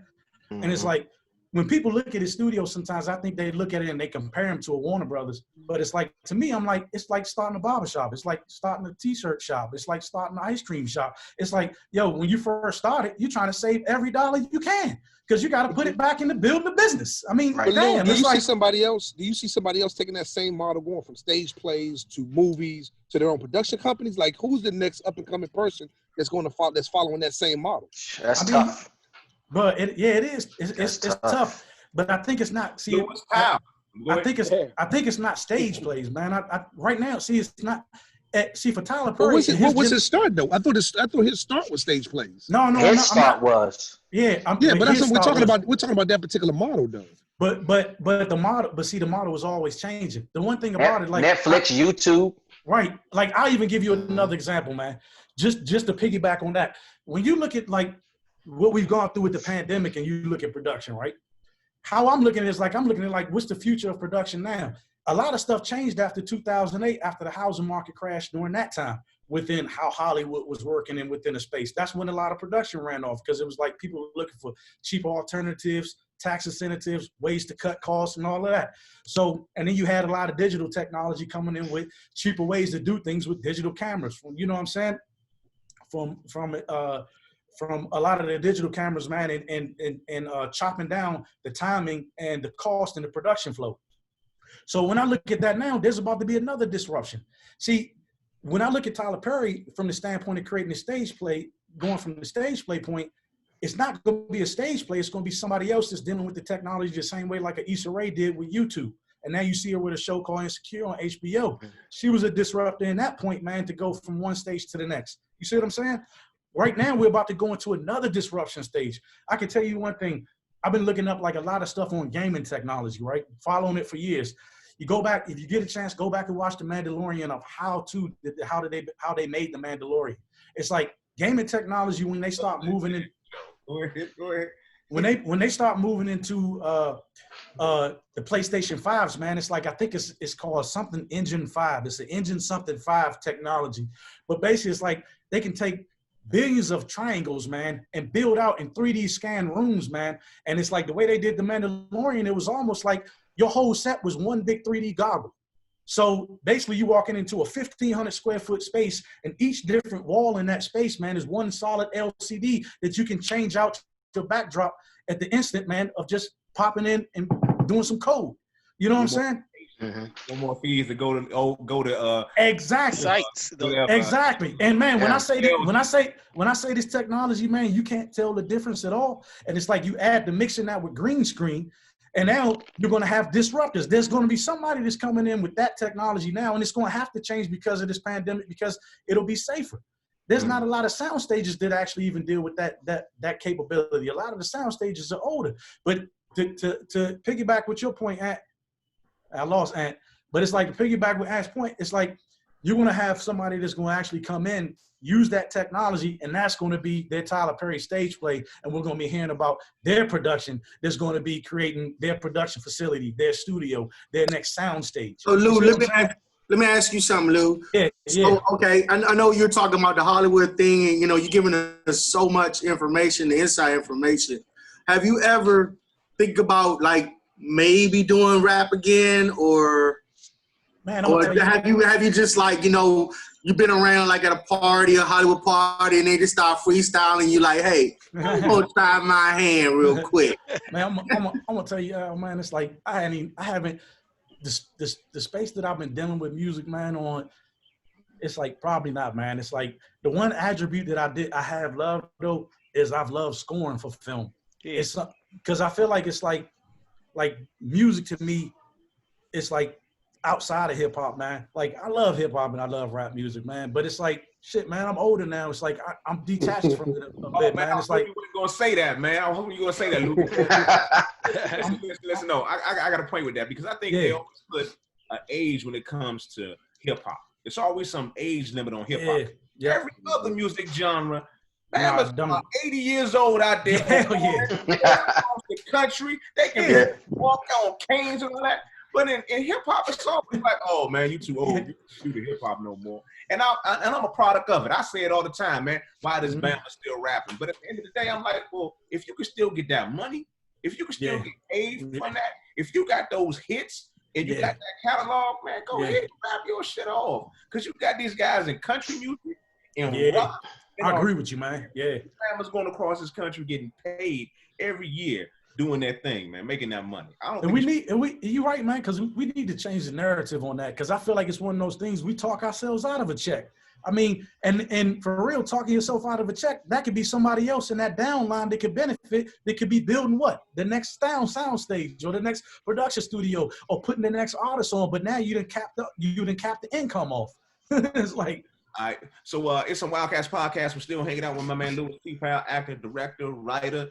Mm-hmm. And it's like, when people look at his studio, sometimes I think they look at it and they compare him to a Warner Brothers. But it's like, to me, I'm like, it's like starting a barber shop. It's like starting a t-shirt shop. It's like starting an ice cream shop. It's like, yo, when you first started, you're trying to save every dollar you can, because you got to put it back into building the business. I mean, damn, do you see somebody else taking that same model, going from stage plays to movies to their own production companies? Like, who's the next up and coming person that's following that same model? That's tough. But it is. It's tough. But I think it's not. See, I think it's not stage plays, man. I right now, see, it's not. See, for Tyler Perry, what was his start though? I thought his start was stage plays. No, his start was. Yeah, but that's what we're talking about. We're talking about that particular model, though. But the model. But see, the model was always changing. The one thing about it, like Netflix, YouTube. Right. Like, I'll even give you another example, man. Just to piggyback on that. When you look at like what we've gone through with the pandemic and you look at production, right? How I'm looking at it is like, I'm looking at like, what's the future of production now? A lot of stuff changed after 2008, after the housing market crashed during that time, within how Hollywood was working and within the space. That's when a lot of production ran off, because it was like people were looking for cheaper alternatives, tax incentives, ways to cut costs and all of that. So, and then you had a lot of digital technology coming in with cheaper ways to do things with digital cameras. You know what I'm saying? From a lot of the digital cameras, man, and chopping down the timing and the cost and the production flow. So when I look at that now, there's about to be another disruption. See, when I look at Tyler Perry from the standpoint of creating a stage play, going from the stage play point, it's not going to be a stage play. It's going to be somebody else that's dealing with the technology the same way like a Issa Rae did with YouTube. And now you see her with a show called Insecure on HBO. She was a disruptor in that point, man, to go from one stage to the next. You see what I'm saying? Right now, we're about to go into another disruption stage. I can tell you one thing. I've been looking up like a lot of stuff on gaming technology, right? Following it for years. You go back, if you get a chance, go back and watch The Mandalorian of how they made The Mandalorian. It's like gaming technology, when they start moving in. Go ahead. When they start moving into the PlayStation 5s, man, it's like, I think it's called something Engine 5. It's an Engine something 5 technology. But basically, it's like they can take billions of triangles, man, and build out in 3D scan rooms, man. And it's like the way they did The Mandalorian, it was almost like your whole set was one big 3D goggle. So basically, you walking into a 1,500 square foot space, and each different wall in that space, man, is one solid LCD that you can change out to backdrop at the instant, man, of just popping in and doing some code. You know what I'm saying? Mm-hmm. No more fees to go to exactly sites. Exactly. And man, when I say this technology, man, you can't tell the difference at all. And it's like you add the mixing that with green screen, and now you're going to have disruptors. There's going to be somebody that's coming in with that technology now, and it's going to have to change because of this pandemic, because it'll be safer. There's not a lot of sound stages that actually even deal with that capability. A lot of the sound stages are older. But to piggyback with your point, Ant, I lost Ant, but it's like to piggyback with Ant's point, it's like you're going to have somebody that's going to actually come in, use that technology, and that's going to be their Tyler Perry stage play, and we're going to be hearing about their production that's going to be creating their production facility, their studio, their next sound stage. So Lou, let me ask you something, Lou. Yeah. So, okay, I know you're talking about the Hollywood thing, and you're giving us so much information, the inside information. Have you ever think about like maybe doing rap again, or have you just like you've been around like at a party, a Hollywood party, and they just start freestyling? You like, hey, I'm gonna try my hand real quick. Man, I'm gonna tell you, man, it's like I haven't. The space that I've been dealing with music, man, on, it's like probably not, man. It's like the one attribute that I have loved though is I've loved scoring for film. Yeah. It's because I feel like it's like music to me, it's like outside of hip hop, man. Like I love hip hop and I love rap music, man. But it's like shit, man. I'm older now. It's like I'm detached from it a bit, man. It's like you weren't gonna say that, man. I hope you gonna say that, Luke. Listen, no, I got a point with that, because I think they always put an age when it comes to hip hop. There's always some age limit on hip hop. Yeah. Every other music genre, man, about 80 years old out there. Hell yeah. Across the country, they can walk on canes and all that. But in hip hop, it's always like, oh man, you too old. You can't do the hip hop no more. And I'm a product of it. I say it all the time, man. Why this band is still rapping? But at the end of the day, I'm like, well, if you can still get that money, if you can still get paid from that, if you got those hits and you got that catalog, man, go ahead and rap your shit off. Because you got these guys in country music and rock. I agree with you, man. Yeah. Families going across this country getting paid every year, doing that thing, man, making that money. You're right, man, because we need to change the narrative on that, because I feel like it's one of those things we talk ourselves out of a check. I mean, and for real, talking yourself out of a check, that could be somebody else in that downline that could benefit, that could be building what? The next sound stage or the next production studio or putting the next artist on, but now you didn't cap the income off. It's like, all right, so it's some Wildcats podcast. We're still hanging out with my man Louis T. Powell, actor, director, writer,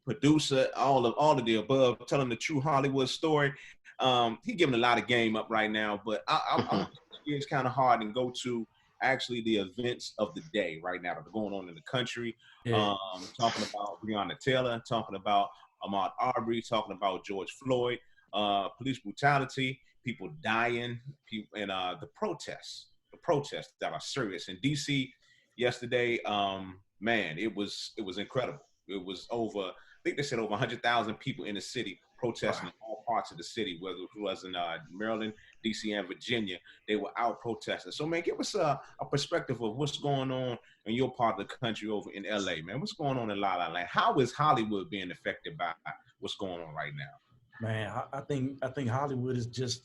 producer, all of the above, telling the true Hollywood story. He giving a lot of game up right now, but I gears kind of hard and go to actually the events of the day right now that are going on in the country. Yeah. Talking about Breonna Taylor, talking about Ahmaud Arbery, talking about George Floyd, police brutality, people dying, and the protests that are serious. In DC yesterday, man, it was incredible. It was over, I think they said over 100,000 people in the city protesting in all parts of the city, whether it was in Maryland, DC, and Virginia. They were out protesting. So, man, give us a perspective of what's going on in your part of the country over in LA, man. What's going on in La La Land? How is Hollywood being affected by what's going on right now? Man, I think Hollywood is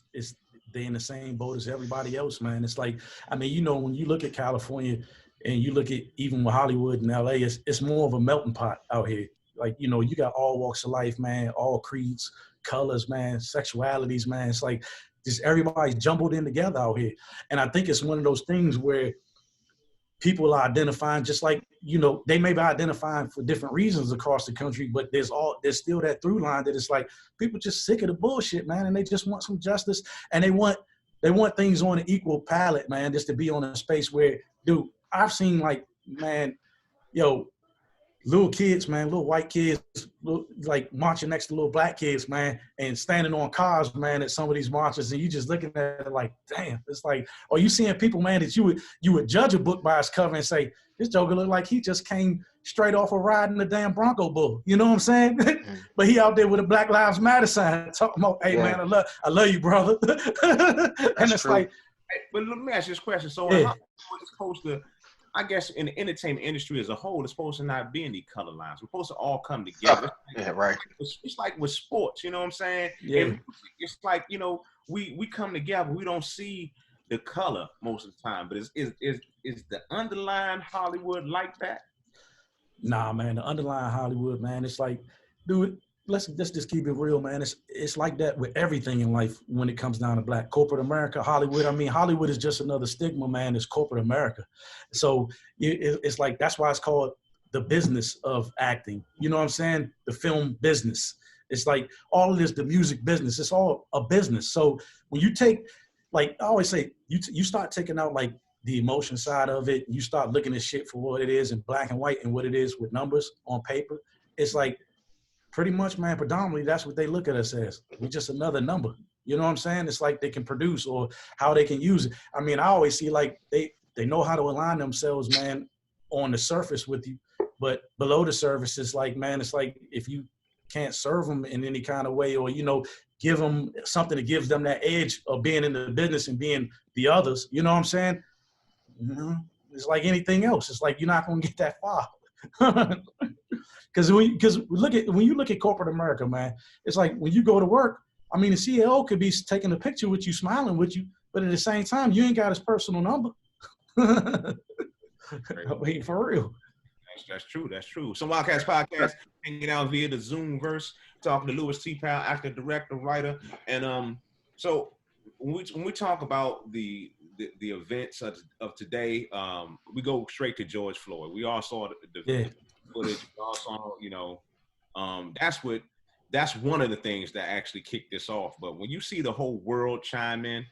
they in the same boat as everybody else, man. It's like, I mean, you know, when you look at California and you look at even with Hollywood and LA, it's more of a melting pot out here. Like, you know, you got all walks of life, man, all creeds, colors, man, sexualities, man. It's like just everybody's jumbled in together out here. And I think it's one of those things where people are identifying, just like, you know, they may be identifying for different reasons across the country, but there's still that through line that it's like people just sick of the bullshit, man, and they just want some justice, and they want things on an equal palette, man, just to be on a space where, dude, I've seen, like, man, yo, little kids, man, little white kids, like marching next to little black kids, man, and standing on cars, man, at some of these marches, and you just looking at it like, damn, it's like, or you seeing people, man, that you would judge a book by its cover and say, this joker look like he just came straight off of riding the damn Bronco bull. You know what I'm saying? But he out there with a Black Lives Matter sign talking about, hey, man, I love you, brother. And it's true. Like, hey, but let me ask you this question. So yeah. how it's supposed to, I guess in the entertainment industry as a whole, it's supposed to not be any color lines. We're supposed to all come together. Yeah, right. It's like with sports, you know what I'm saying? Yeah. And it's like, you know, we come together. We don't see the color most of the time, but is the underlying Hollywood like that? Nah, man, the underlying Hollywood, man, it's like, dude, let's just keep it real, man. It's like that with everything in life when it comes down to black. Corporate America, Hollywood, I mean, Hollywood is just another stigma, man. It's corporate America. So it's like, that's why it's called the business of acting. You know what I'm saying? The film business. It's like all of this, the music business, it's all a business. So when you take, like I always say, you start taking out like the emotion side of it, you start looking at shit for what it is in black and white and what it is with numbers on paper. It's like, pretty much, man, predominantly, that's what they look at us as. We're just another number. You know what I'm saying? It's like they can produce or how they can use it. I mean, I always see like they know how to align themselves, man, on the surface with you. But below the surface, it's like, man, it's like if you can't serve them in any kind of way or, you know, give them something that gives them that edge of being in the business and being the others, you know what I'm saying? You know, it's like anything else. It's like you're not going to get that far. Because when you look at corporate America, man, it's like when you go to work, I mean, the CEO could be taking a picture with you, smiling with you, but at the same time, you ain't got his personal number. I mean, for real. That's true. That's true. Some Wildcats podcast hanging out via the Zoomverse, talking to Louis T. Powell, actor, director, writer, and so when we talk about the events of today, we go straight to George Floyd. We all saw the footage. We all saw, you know, that's one of the things that actually kicked this off. But when you see the whole world chime in,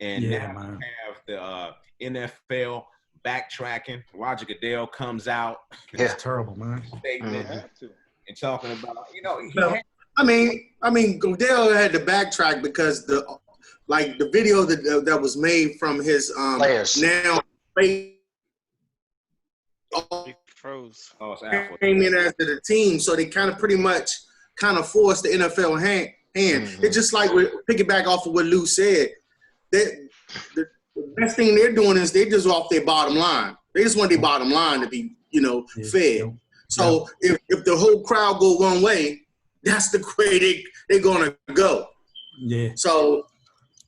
and now you have the NFL backtracking, Roger Goodell comes out. It's terrible, man. Statement and talking about, you know, I mean, Goodell had to backtrack because the video that was made from his now froze. Came in after the team, so they kind of forced the NFL hand. Mm-hmm. It's just like we piggyback off of what Lou said. The best thing they're doing is they just off their bottom line. They just want their bottom line to be, you know, fed. So if the whole crowd go one way, that's the way they're gonna go. Yeah. So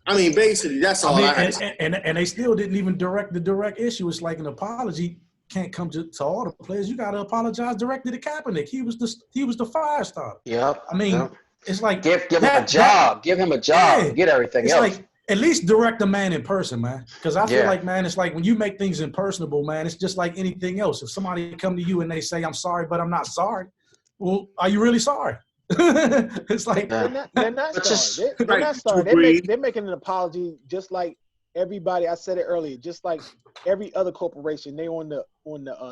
I mean, basically, that's all. And they still didn't even direct the direct issue. It's like an apology can't come to all the players. You got to apologize directly to Kaepernick. He was the fire starter. Yep. I mean, it's like give him a job. Give him a job. Get everything it's else. Like, at least direct the man in person, man. Because I feel like, man, it's like when you make things impersonable, man, it's just like anything else. If somebody come to you and they say, I'm sorry, but I'm not sorry. Well, are you really sorry? It's like they're not sorry. They're not sorry. They're making an apology just like everybody, I said it earlier, just like every other corporation, they on the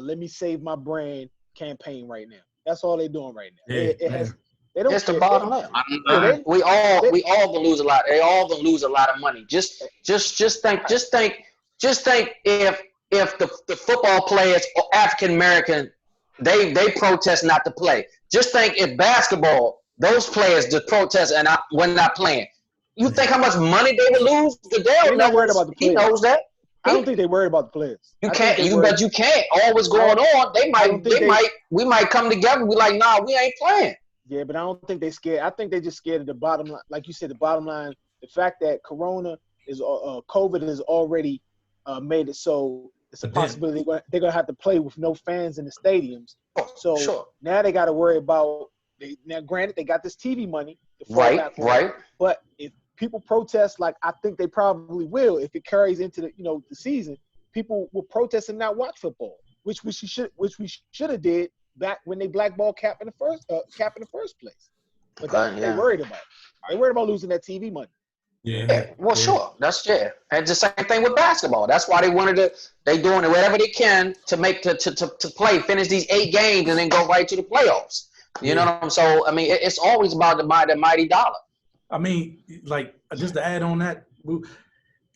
let me save my brand campaign right now. That's all they're doing right now. Yeah, they don't That's care. the bottom line. We all gonna lose a lot. They all gonna lose a lot of money. Just think if the football players are African American, they protest not to play. Just think if basketball, those players just protest and we're not playing. You think how much money they would lose? They're not worried about the players. He knows that. I don't think they're worried about the players. But you can't. All what's going on, we might come together and be like, nah, we ain't playing. Yeah, but I don't think they're scared. I think they're just scared of the bottom line. Like you said, the bottom line, the fact that COVID has already made it so it's a possibility they're going to have to play with no fans in the stadiums. So now they got to worry about, now granted, they got this TV money. Right. But if people protest, like I think they probably will, if it carries into the season, people will protest and not watch football, which we should have did back when they blackballed Cap in the first place. But that's what they're worried about. They're worried about losing that TV money. Yeah. Sure. That's And the same thing with basketball. That's why they doing whatever they can to make to play, finish these 8 games and then go right to the playoffs. You know what I'm saying? So I mean, it's always about the mighty dollar. I mean, like, just to add on that,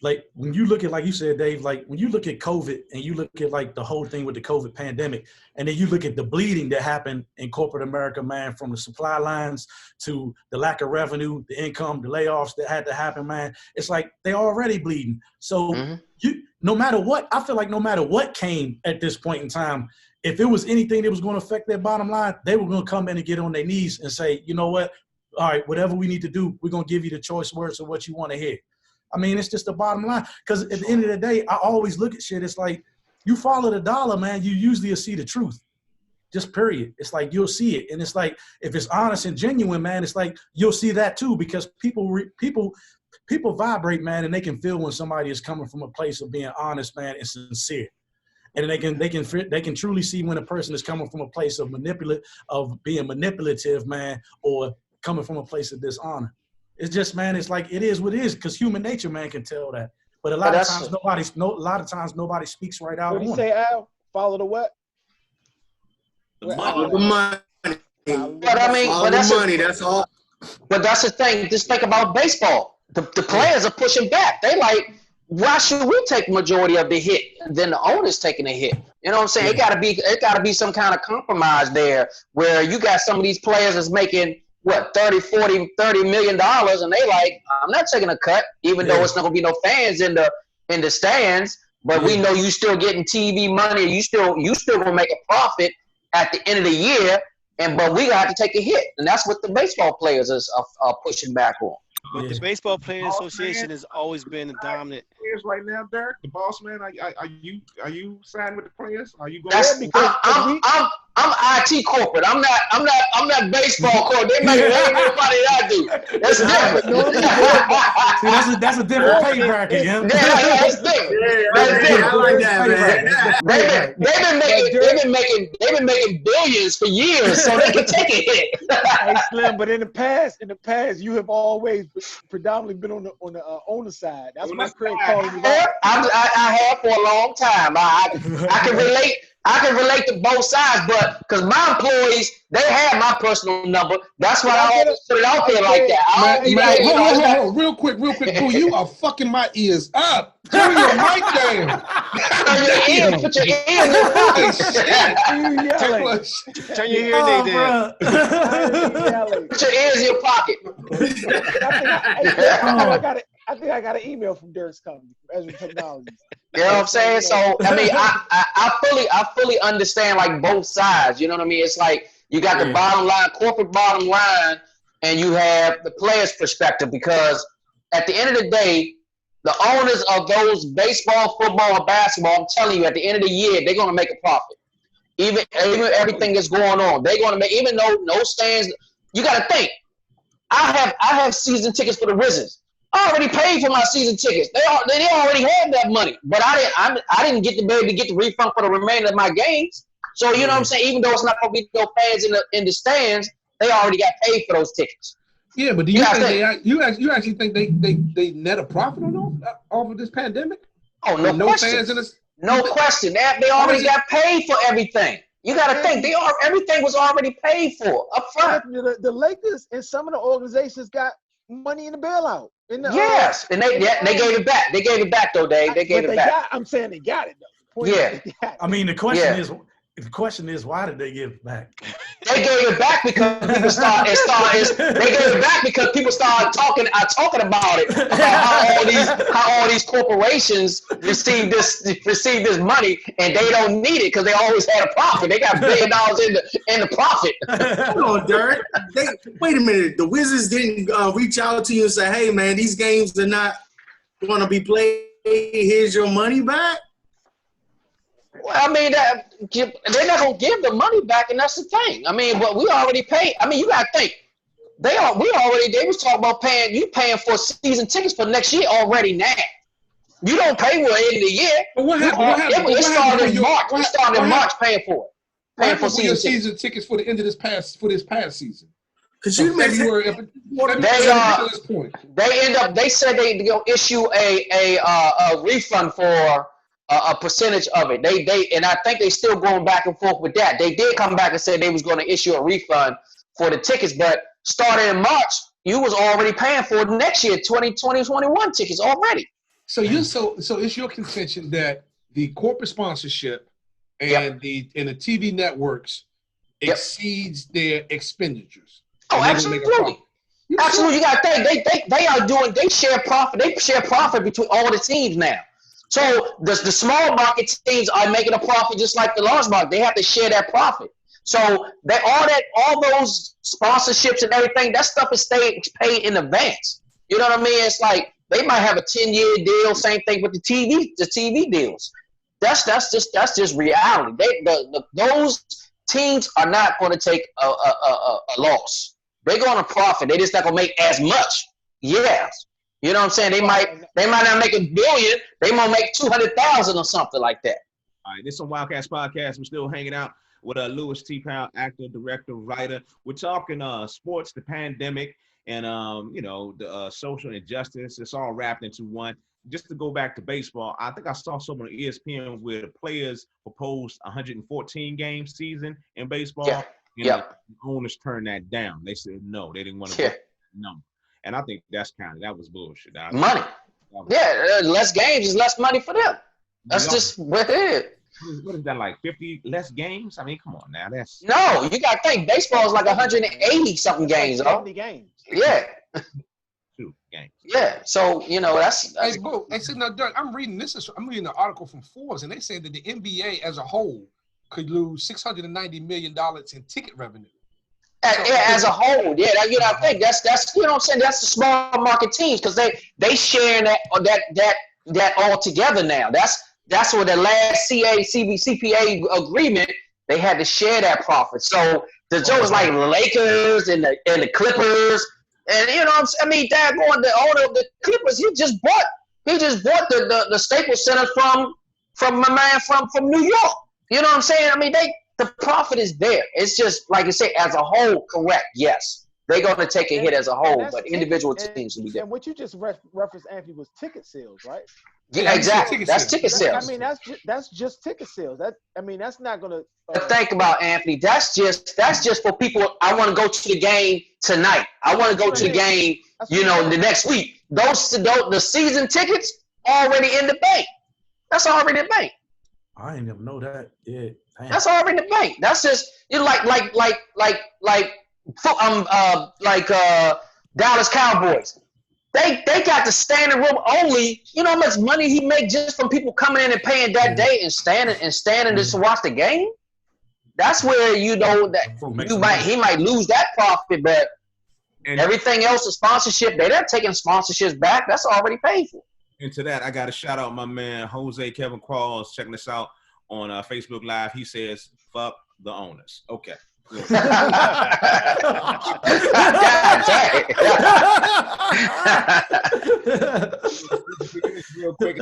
like when you look at, like you said, Dave, like when you look at COVID and you look at like the whole thing with the COVID pandemic, and then you look at the bleeding that happened in corporate America, man, from the supply lines to the lack of revenue, the income, the layoffs that had to happen, man, it's like they're already bleeding. So no matter what, I feel like no matter what came at this point in time, if it was anything that was going to affect their bottom line, they were going to come in and get on their knees and say, you know what? All right, whatever we need to do, we're going to give you the choice words of what you want to hear. I mean, it's just the bottom line. Because at the end of the day, I always look at shit. It's like you follow the dollar, man, you usually see the truth. Just period. It's like you'll see it. And it's like if it's honest and genuine, man, it's like you'll see that too, because people vibrate, man, and they can feel when somebody is coming from a place of being honest, man, and sincere. And they can truly see when a person is coming from a place of being manipulative, man, or coming from a place of dishonor. It's just, man, it's like it is what it is, because human nature, man, can tell that. But a lot of times nobody speaks right out. What do you say, Al? Follow the what? The money. But I mean, that's all. But that's the thing. Just think about baseball. The players are pushing back. They like, why should we take majority of the hit than the owner's taking a hit? You know what I'm saying? Yeah. It gotta be some kind of compromise there, where you got some of these players that's making what, $30 million, and they like, I'm not taking a cut, even though it's not gonna be no fans in the stands. But we know you still getting TV money, you still gonna make a profit at the end of the year, but we got to take a hit, and that's what the baseball players are pushing back on. The Baseball Players Association has always been the dominant. Players right now, Derek, the boss man. Are you signed with the players? Are you going? I'm IT corporate. I'm not baseball corporate. They make way more money than I do. That's different. See, that's a different pay bracket, yeah. That's different. I like that, man. They've been making billions for years, so they can take a hit. Hey, Slim, but in the past, you have always predominantly been on the owner side. That's why Craig calling you. I have for a long time. I can relate. I can relate to both sides, but because my employees, they have my personal number. That's why I always put it out there like that. Hold on, real quick, boo. You are fucking my ears up. Turn your mic down. Put your ears Turn your hearing aid down. Put your ears in your pocket. I think I got an email from Derek's company, Ezra Technologies. You know what I'm saying? So I mean, I fully understand like both sides. You know what I mean? It's like you got the bottom line, corporate bottom line, and you have the players' perspective. Because at the end of the day, the owners of those baseball, football, and basketball, I'm telling you, at the end of the year, they're gonna make a profit. Even everything that's going on, they're gonna make. Even though no stands, you got to think. I have season tickets for the Wizards. I already paid for my season tickets. They already had that money, but I didn't get to be able to get the refund for the remainder of my games. So you know what I'm saying? Even though it's not gonna be no fans in the stands, they already got paid for those tickets. Yeah, but do you think you actually think they net a profit on off of this pandemic? Oh, no question. No question. They already got paid for everything. You got to think everything was already paid for up front. The Lakers and some of the organizations got money in the bailout. Yes, and they gave it back. They gave it back though, Dave. They gave it back. I'm saying they got it though. Yeah. I mean, the question is, why did they give it back? They gave it back because people started. They gave it back because people started talking about it, about how all these corporations receive this money and they don't need it because they always had a profit. They got $1 billion in the profit. Hold on, Derek. Wait a minute. The Wizards didn't reach out to you and say, "Hey, man, these games are not going to be played. Here's your money back." Well, I mean, they're not gonna give the money back, and that's the thing. I mean, but we already paid. I mean, you gotta think they was talking about paying for season tickets for next year already now. You don't pay for it in the year. But what happened? It started in March. We started in March paying for it. Paying for season tickets for the end of this past season. Because you February they said they gonna issue a refund for a percentage of it. And I think they still going back and forth with that. They did come back and say they was going to issue a refund for the tickets, but starting in March, you was already paying for next year 2021 tickets already. So it's your contention that the corporate sponsorship and the TV networks exceeds their expenditures. Oh, absolutely. Absolutely. You got to think they share profit. They share profit between all the teams now. So the small market teams are making a profit just like the large market. They have to share that profit. So all those sponsorships and everything, that stuff is paid in advance. You know what I mean? It's like they might have a 10-year deal. Same thing with the TV deals. That's just reality. Those teams are not going to take a loss. They're going to profit. They're just not going to make as much. Yes. You know what I'm saying? They might not make $1 billion. They might make 200,000 or something like that. All right, this is Wildcats Podcast. We're still hanging out with Louis T. Powell, actor, director, writer. We're talking sports, the pandemic, and the social injustice. It's all wrapped into one. Just to go back to baseball, I think I saw someone on ESPN where the players proposed 114 game season in baseball. Yeah. The owners turned that down. They said no, they didn't want to go number. And I think that was bullshit. Money. Less games is less money for them. That's just what it is. What is that, like 50 less games? I mean, come on now. No, you got to think baseball is like 180 something games. 70 games. Yeah. 2 games. Yeah. So that's. Hey, bro. Hey, so now, Dirk, I'm reading an article from Forbes, and they said that the NBA as a whole could lose $690 million in ticket revenue. As a whole, I think that's you know what I'm saying. That's the small market teams because they sharing that all together now. That's what the last CBA agreement they had to share that profit. So the Joes like the Lakers and the Clippers, and you know what I'm saying. I mean, the owner of the Clippers, he just bought the Staples Center from my man from New York. You know what I'm saying? I mean, the profit is there. It's just, like you say, as a whole, correct, yes. They're going to take a hit as a whole, but individual teams will be different. And what you just referenced, Anthony, was ticket sales, right? Yeah, exactly. That's ticket sales. I mean, that's just ticket sales. That's not going to... Think about, Anthony, that's just for people, I want to go to the game tonight. I want to go to the game, the next week. The season tickets already in the bank. That's already in the bank. I ain't never know that. Yeah. Damn. That's already in the bank. That's just Dallas Cowboys. They got the standing room only. You know how much money he make just from people coming in and paying that day and standing just to watch the game. That's where he might lose that profit, but everything else is sponsorship. They're taking sponsorships back. That's already paid for. And to that, I got to shout out my man, Jose Kevin Qualls, checking us out on Facebook Live. He says, fuck the owners. Okay. Real quick.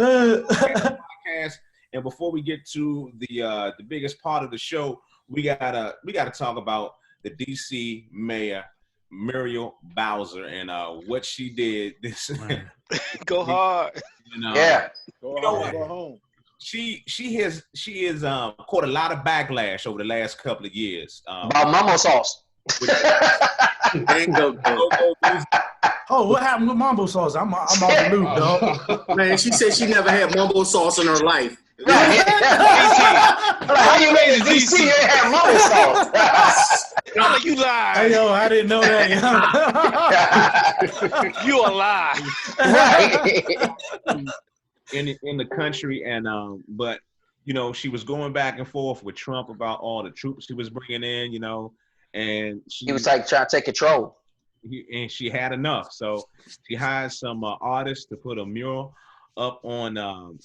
And before we get to the biggest part of the show, we gotta talk about the DC mayor Muriel Bowser and what she did. This go hard. Yeah. Go home. She has caught a lot of backlash over the last couple of years. About Mamo sauce. Oh, what happened with mambo sauce? I'm out the loop, dog. Man, she said she never had mambo sauce in her life. How you made it DC and have mambo sauce? Like you lied. Hey, yo, I didn't know that. You a lie. Right. In the country, and but you know, she was going back and forth with Trump about all the troops he was bringing in, you know, and he was like trying to take control. And she had enough, so she hired some artists to put a mural up on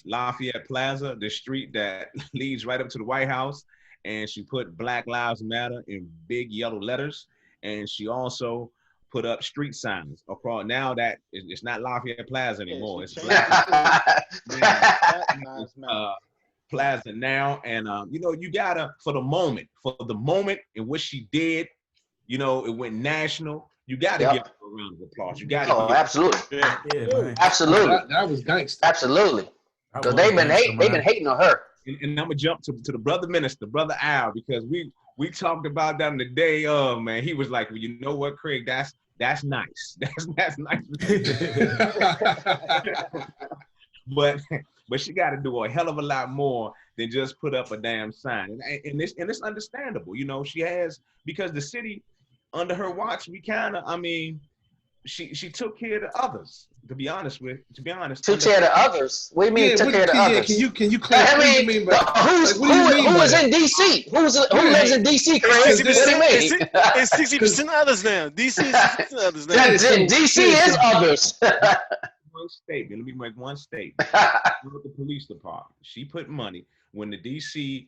Lafayette Plaza, the street that leads right up to the White House, and she put Black Lives Matter in big yellow letters, and she also put up street signs across. Now that it's not Lafayette Plaza anymore, it's Black Plaza now, and you know, you gotta for the moment in which she did, you know, it went national. You got to give her a round of applause. You got to. Oh, absolutely. Yeah, absolutely. That was gangster. Absolutely. Because they've been hating on her. And I'm gonna jump to the brother minister, brother Al, because we talked about that in the day. Oh man, he was like, well, you know what, Craig? That's nice. That's nice. but she got to do a hell of a lot more than just put up a damn sign. And it's understandable, you know. She has, because the city, under her watch, we kind of, I mean, she took care of the others. To be honest, took care of the others. What do you mean took care of the others? Can you clarify? I mean, who is in DC? Who lives in DC, Craig? What do you mean? It's 60% others now. DC is 60% others now. DC is others. One statement. Let me make one statement. With the police department, she put money when DC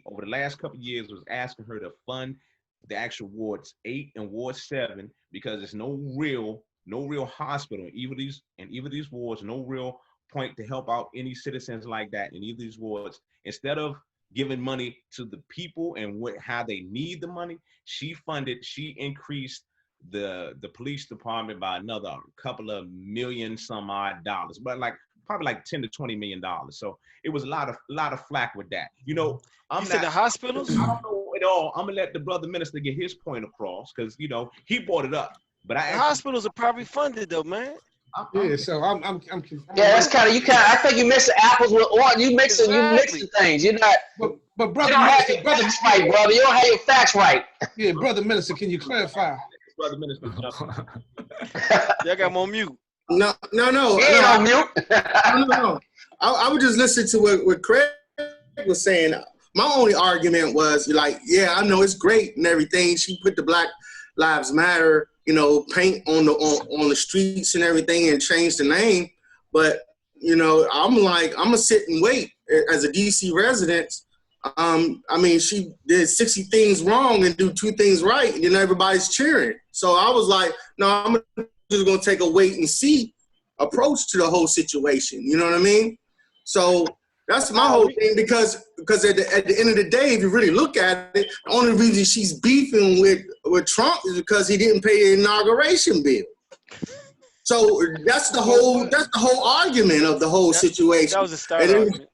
over the last couple of years was asking her to fund the actual wards 8 and ward 7, because there's no real hospital in either of these wards, no real point to help out any citizens like that in either of these wards. Instead of giving money to the people and how they need the money, she increased the police department by another couple of million some odd dollars, but probably like $10 to $20 million. So it was a lot of flack with that. You know, you said the hospitals? I don't know at all. I'm gonna let the brother minister get his point across, because you know he brought it up. But the hospitals are probably funded though, man. So I'm yeah, that's kind of I think you mix the apples with orange. You mixing things. You're not. But brother, you don't have your facts right, brother. You don't have your facts right. Yeah, brother minister, can you clarify? Brother minister, y'all got more mute. No. On mute. No. I would just listen to what Craig was saying. My only argument was like, yeah, I know it's great and everything. She put the Black Lives Matter, you know, paint on the streets and everything, and changed the name. But you know, I'm gonna sit and wait as a DC resident. I mean, she did 60 things wrong and do 2 things right, and then everybody's cheering. So I was like, no, I'm just gonna take a wait and see approach to the whole situation. You know what I mean? So that's my whole thing, because at the end of the day, if you really look at it, the only reason she's beefing with Trump is because he didn't pay the inauguration bill. So that's the whole argument of the whole situation. That was the start argument.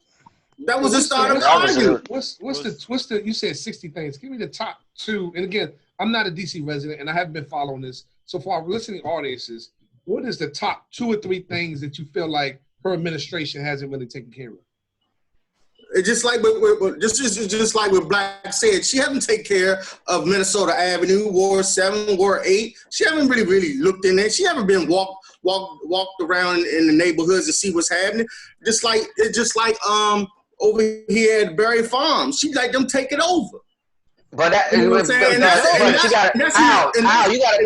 That was the start of the argument. What's the you said 60 things. Give me the top 2. And again, I'm not a DC resident and I haven't been following this. So for our listening audiences, what is the top 2 or 3 things that you feel like her administration hasn't really taken care of? It's just like just like what Black said, she hasn't taken care of Minnesota Avenue, Ward 7, Ward 8. She haven't really looked in there. She haven't been walked around in the neighborhoods to see what's happening. Just like over here at Berry Farm, she let them take it over. But you got to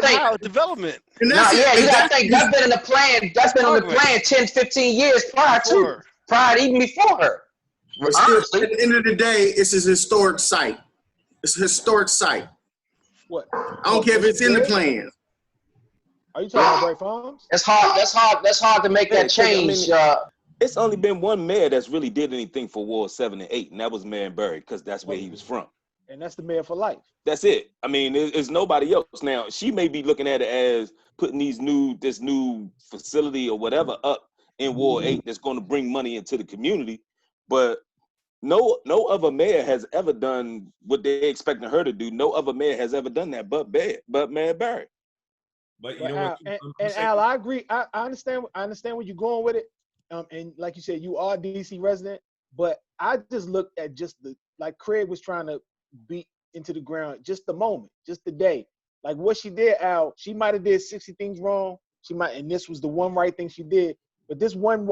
think development. You got to think that's been in the plan. That's been on the plan 10, 15 years prior even before her. But still, at the end of the day, it's a historic site. It's a historic site. What? I don't care if it's in the plans. Are you talking about Berry Farms? It's hard. That's hard to make that change. It's only been one mayor that's really did anything for Ward 7 and 8, and that was Mayor Berry, because that's where he was from. And that's the mayor for life. That's it. I mean, it's nobody else. Now, she may be looking at it as putting this new facility or whatever up in Ward 8 that's going to bring money into the community, but no other mayor has ever done what they're expecting her to do. No other mayor has ever done that but Mayor Barry. But you know what? And Al, I agree. I understand where you're going with it. And like you said, you are a DC resident, but I just looked at just like Craig was trying to beat into the ground, just the moment, just the day. Like what she did, Al, she might have did 60 things wrong. And this was the one right thing she did. But this one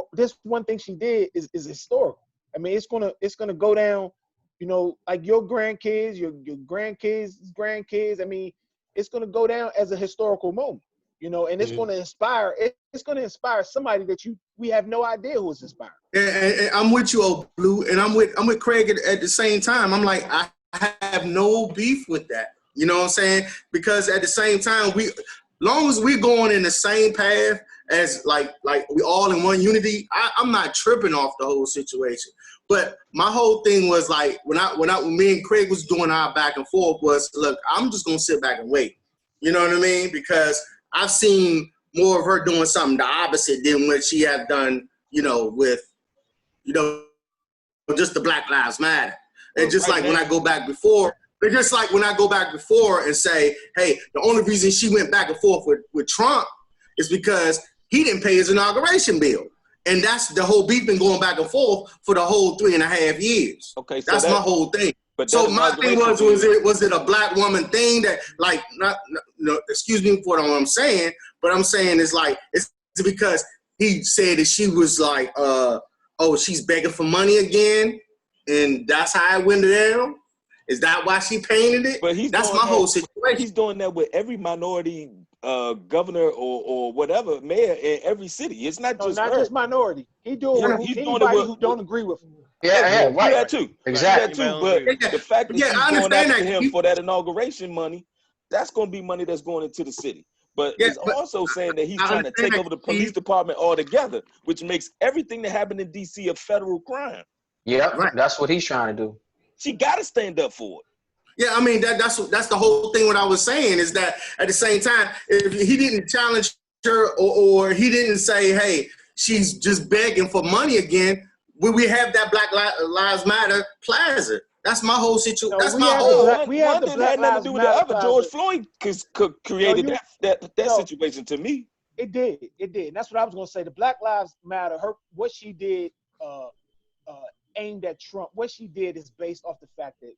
thing she did is historical. I mean, it's gonna go down, you know, like your grandkids, your grandkids. I mean, it's gonna go down as a historical moment, you know, and it's gonna inspire. It's gonna inspire somebody that we have no idea who is inspired. And I'm with you, old Blue, and I'm with Craig at the same time. I'm like, I have no beef with that. You know what I'm saying? Because at the same time, long as we're going in the same path as like we all in one unity, I'm not tripping off the whole situation. But my whole thing was like when me and Craig was doing our back and forth was, look, I'm just gonna sit back and wait. You know what I mean? Because I've seen more of her doing something the opposite than what she had done, you know, with, you know, just the Black Lives Matter. And just like when I go back before, but just like when I go back before and say, hey, the only reason she went back and forth with Trump is because he didn't pay his inauguration bill. And that's the whole beef been going back and forth for the whole 3.5 years. Okay, so that's my whole thing. But so my thing was it a black woman thing that like excuse me for what I'm saying, but I'm saying is like it's because he said that she was like she's begging for money again, and that's how it went down. Is that why she painted it? But that's my whole situation. He's doing that with every minority governor or whatever mayor in every city. It's not just just minority. He's doing anybody who don't agree with him. Yeah, right. That too. Exactly. That too. But the fact that she's going after him for that inauguration money, that's going to be money that's going into the city. But it's also saying that he's trying to take over the police department altogether, which makes everything that happened in D.C. a federal crime. Yeah, that's what he's trying to do. She got to stand up for it. Yeah, I mean that's the whole thing. What I was saying is that at the same time, if he didn't challenge her or he didn't say, "Hey, she's just begging for money again," will we have that Black Lives Matter plaza? That's my whole situation. That's my whole. One didn't have nothing to do with the other. George Floyd created that situation to me. It did. And that's what I was gonna say. The Black Lives Matter. What she did aimed at Trump. What she did is based off the fact that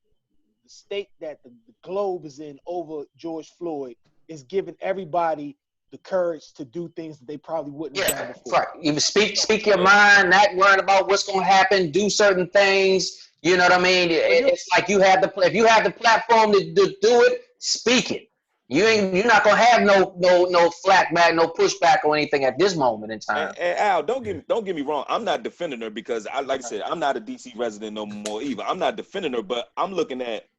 the state that the globe is in over George Floyd is giving everybody the courage to do things that they probably wouldn't have done before. Right. Even speak your mind, not worrying about what's going to happen, do certain things. You know what I mean? It's like you have if you have the platform to do it, speak it. You're not gonna have no flack back, no pushback or anything at this moment in time. And Al, don't get me wrong. I'm not defending her because like I said, I'm not a DC resident no more either. I'm not defending her, but I'm looking at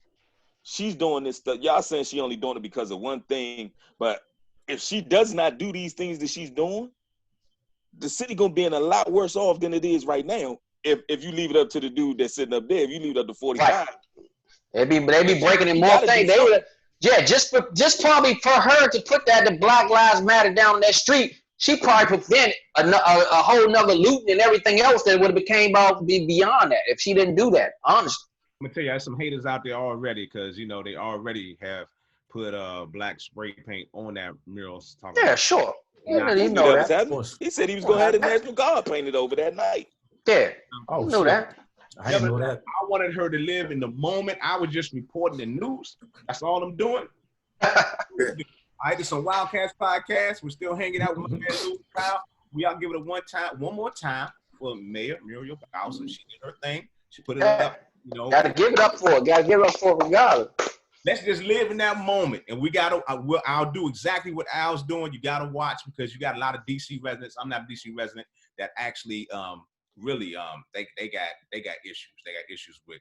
she's doing this stuff. Y'all saying she only doing it because of one thing, but if she does not do these things that she's doing, the city gonna be in a lot worse off than it is right now. If you leave it up to the dude that's sitting up there, if you leave it up to 45, right. they be breaking in more things. They would. Yeah, just probably for her to put the Black Lives Matter down on that street, she probably prevented a whole nother looting and everything else that would have became beyond that if she didn't do that, honestly. I'm going to tell you, there's some haters out there already because, you know, they already have put black spray paint on that mural. Yeah, sure. He said he was going to have the National Guard painted over that night. Yeah, I know that. I didn't know that. I wanted her to live in the moment. I was just reporting the news. That's all I'm doing. All right, this is some Wildcats podcast. We're still hanging out with my man Lou Powell. We all give it one more time for Mayor Muriel Bowser. She did her thing. She put it up. You know, gotta give it up for it. Gotta give it up for it regardless. Let's just live in that moment, and we gotta. I'll do exactly what Al's doing. You gotta watch because you got a lot of DC residents. I'm not a DC resident that actually really they got issues. They got issues with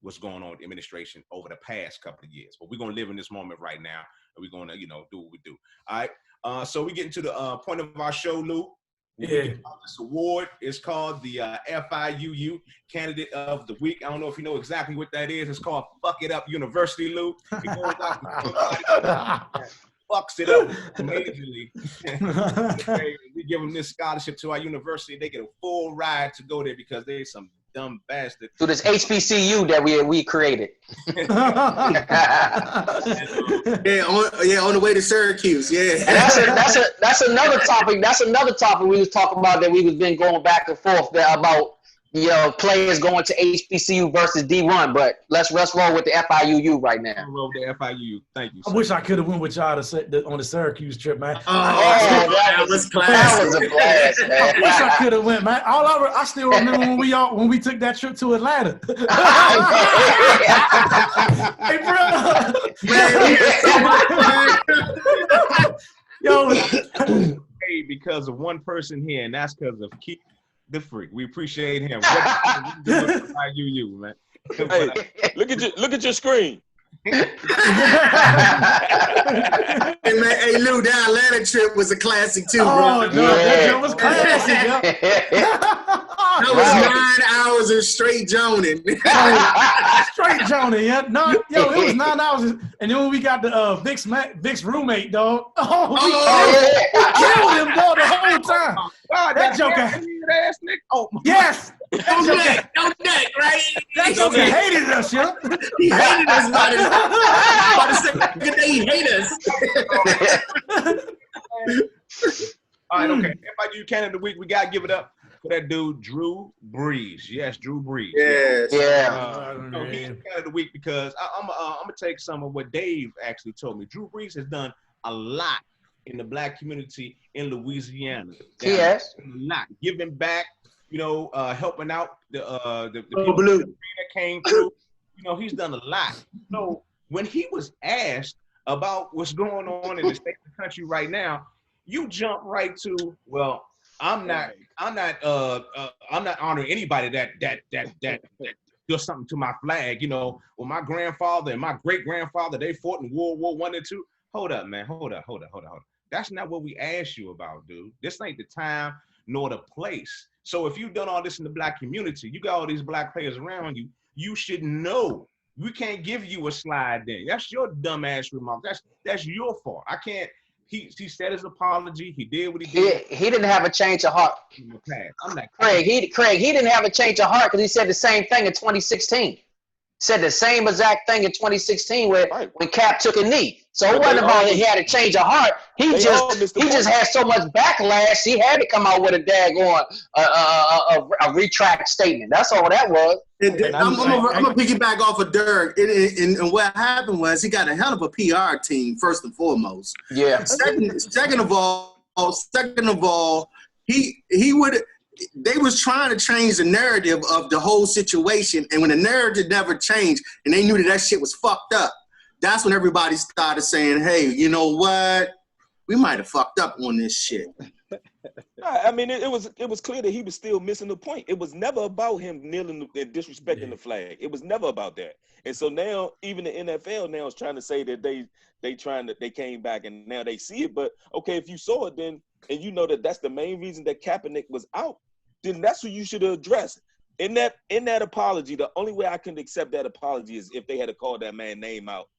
what's going on with the administration over the past couple of years. But we're gonna live in this moment right now, and we're gonna do what we do. All right. So we get into the point of our show, Lou. Yeah. This award is called the FIUU Candidate of the Week. I don't know if you know exactly what that is. It's called Fuck It Up University, Lou. It goes out to somebody fucks it up majorly. We give them this scholarship to our university. They get a full ride to go there because they're some dumb bastard. So this HBCU that we created. On the way to Syracuse. Yeah. And that's another topic. That's another topic we was talking about that we was been going back and forth there about players going to HBCU versus D1. But let's roll with the FIUU right now. Roll with the FIUU. Thank you. Sir. I wish I could have went with y'all on the Syracuse trip, man. That was classic. That was a blast, man. I wish I could have went, man. I still remember when we took that trip to Atlanta. Hey, bro. Yo. Hey, because of one person here, and that's because of Keith the Freak. We appreciate him. You, man. Hey, look at your screen. Hey, Lou, that Atlanta trip was a classic too, bro. Oh, no, that trip was classic, yo. That was 9 hours of straight joning. Straight joning, yeah. No, yo, it was 9 hours. And then when we got the Vic's roommate, dog. We killed him, dog, the whole time. That joker. Ass nigga. Oh, yes. Don't neck, right? That joker hated us, yo. He hated us about the second day he hated us. All right, okay. FIU Candidate of the Week, we got to give it up for that dude, Drew Brees. Yes, Drew Brees. Yes. He's Candidate of the Week because I'm going to take some of what Dave actually told me. Drew Brees has done a lot in the black community in Louisiana. Yes. A lot. Giving back, helping out the people that came through. He's done a lot. So when he was asked about what's going on in the state of the country right now, you jump right to, well, I'm not honoring anybody that does something to my flag. Well, my grandfather and my great grandfather, they fought in World War I and II. Hold up, man. Hold up. That's not what we asked you about, dude. This ain't the time nor the place. So if you've done all this in the black community, you got all these black players around you, you should know we can't give you a slide then. That's your dumb ass remark. That's your fault. I can't. He said his apology. He did what he did. He didn't have a change of heart. I'm not Craig, he didn't have a change of heart because he said the same thing in 2016. Said the same exact thing in 2016 when Cap took a knee. So it wasn't about that he had a change of heart. He just had so much backlash. He had to come out with a daggone a retract statement. That's all that was. I'm gonna piggyback off of Dirk. And what happened was he got a hell of a PR team first and foremost. Yeah. Second of all, they was trying to change the narrative of the whole situation, and when the narrative never changed, and they knew that shit was fucked up, that's when everybody started saying, "Hey, you know what? We might have fucked up on this shit." I mean, it was clear that he was still missing the point. It was never about him kneeling and disrespecting the flag. It was never about that. And so now, even the NFL now is trying to say that they came back and now they see it. But okay, if you saw it then, and you know that that's the main reason that Kaepernick was out, then that's what you should address. In that apology, the only way I can accept that apology is if they had to call that man's name out.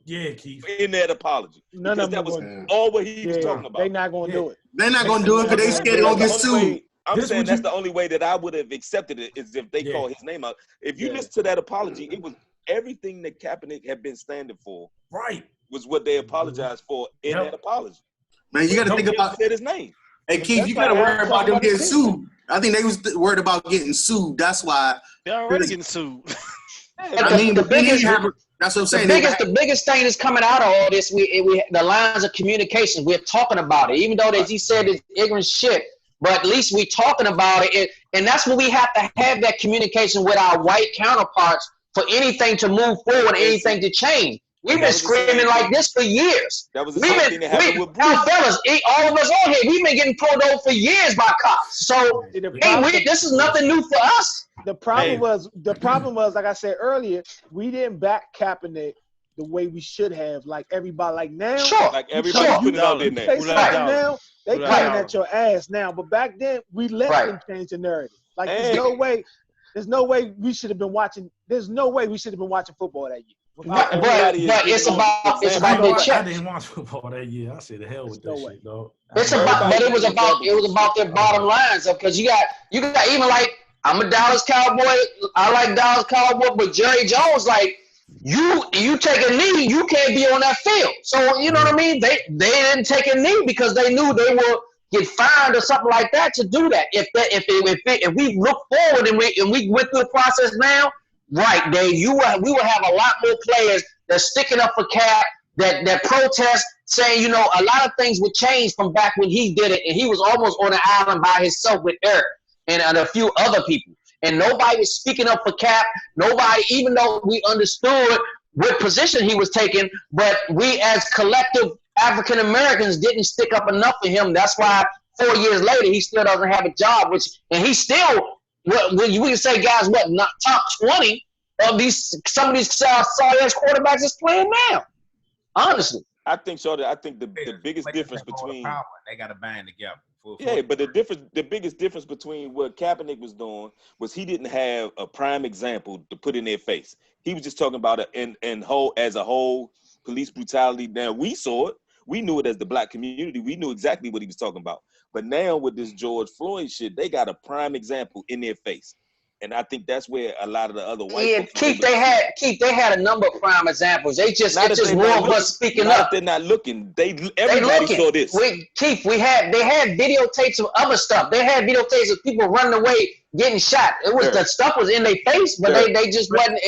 Keith. In that apology. None of them that was all what he was talking about. They're not going to do it. They're not going to do it because they scared they're going to get sued. I'm saying that's the only way that I would have accepted it is if they call his name out. If you listen to that apology, it was everything that Kaepernick had been standing for. Right. Was what they apologized for in that apology. Man, you got to think about said his name. Hey, Keith, you got to worry about them getting sued. I think they was worried about getting sued. That's why. They're already getting sued. I mean, that's what I'm saying. The biggest thing that's coming out of all this, we the lines of communication. We're talking about it, even though as he said it's ignorant shit. But at least we talking about it, and that's when we have to have that communication with our white counterparts for anything to move forward, anything to change. We've been screaming like this for years. That was the same thing that happened with Bruce. Now, fellas, all of us on here, we've been getting pulled over for years by cops. So this is nothing new for us. The problem was, like I said earlier, we didn't back Kaepernick the way we should have. Like everybody, like now, Sure. Like everybody put it out there say something now, they coming at your ass now. But back then, we let them change the narrative. Like there's no way we should have been watching. There's no way we should have been watching football that year. But it's about the check. I didn't watch football that year. I said the hell with that shit, dog. It was about their bottom lines, because you got even like, I'm a Dallas Cowboy. I like Dallas Cowboy, but Jerry Jones, like, you take a knee, you can't be on that field. So you know what I mean? They didn't take a knee because they knew they would get fined or something like that to do that. If we look forward and we went through the process now, right, Dave, we will have a lot more players that's sticking up for Cap, that protest, saying, you know, a lot of things would change from back when he did it, and he was almost on an island by himself with Eric and a few other people. And nobody was speaking up for Cap. Nobody, even though we understood what position he was taking, but we as collective African Americans didn't stick up enough for him. That's why 4 years later he still doesn't have a job, and he still, we can say, guys, not top 20 of some of these sorry-ass quarterbacks is playing now. Honestly. I think so. I think the biggest difference between they got to band together. But the biggest difference between what Kaepernick was doing was he didn't have a prime example to put in their face. He was just talking about it as a whole police brutality. Now we saw it. We knew it as the black community. We knew exactly what he was talking about. But now with this George Floyd shit, they got a prime example in their face. And I think that's where a lot of the other white folks they had a number of prime examples. It's just more of us speaking up. They're not looking. Everybody saw this. They had videotapes of other stuff. They had videotapes of people running away, getting shot. The stuff was in their face, but they just wasn't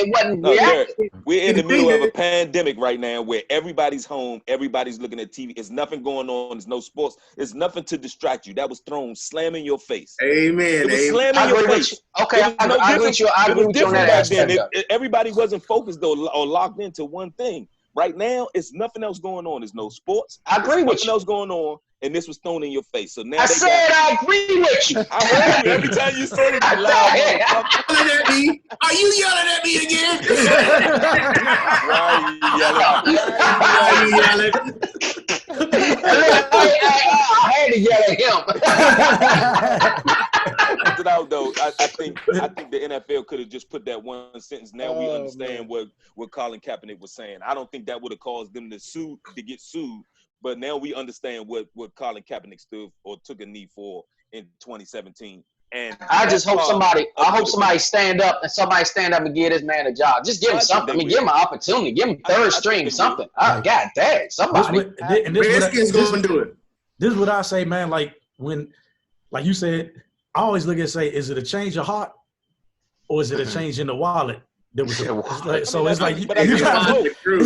reacting. We're in the middle of a pandemic right now where everybody's home, everybody's looking at TV. There's nothing going on. There's no sports. There's nothing to distract you. That was thrown slamming your face. Amen. It was slamming your face. Okay, I agree with you. I agree with you on that aspect. Everybody wasn't focused though or locked into one thing. Right now, it's nothing else going on. There's no sports. I agree with you. Nothing else going on, and this was thrown in your face. So now I agree with you. I heard you every time you said it. Are you yelling at me again? Why are you yelling? I had to yell at him. Out though, I think the NFL could have just put that one sentence. Now we understand what Colin Kaepernick was saying. I don't think that would have caused them to get sued. But now we understand what Colin Kaepernick stood or took a knee for in 2017. And I just hope somebody stand up and give this man a job. Just give him something. Give him an opportunity. Give him third string, something. God dang, somebody. Redskins going to do it. This is what I say, man. Like you said, I always look and say, is it a change of heart or is it a change in the wallet? It's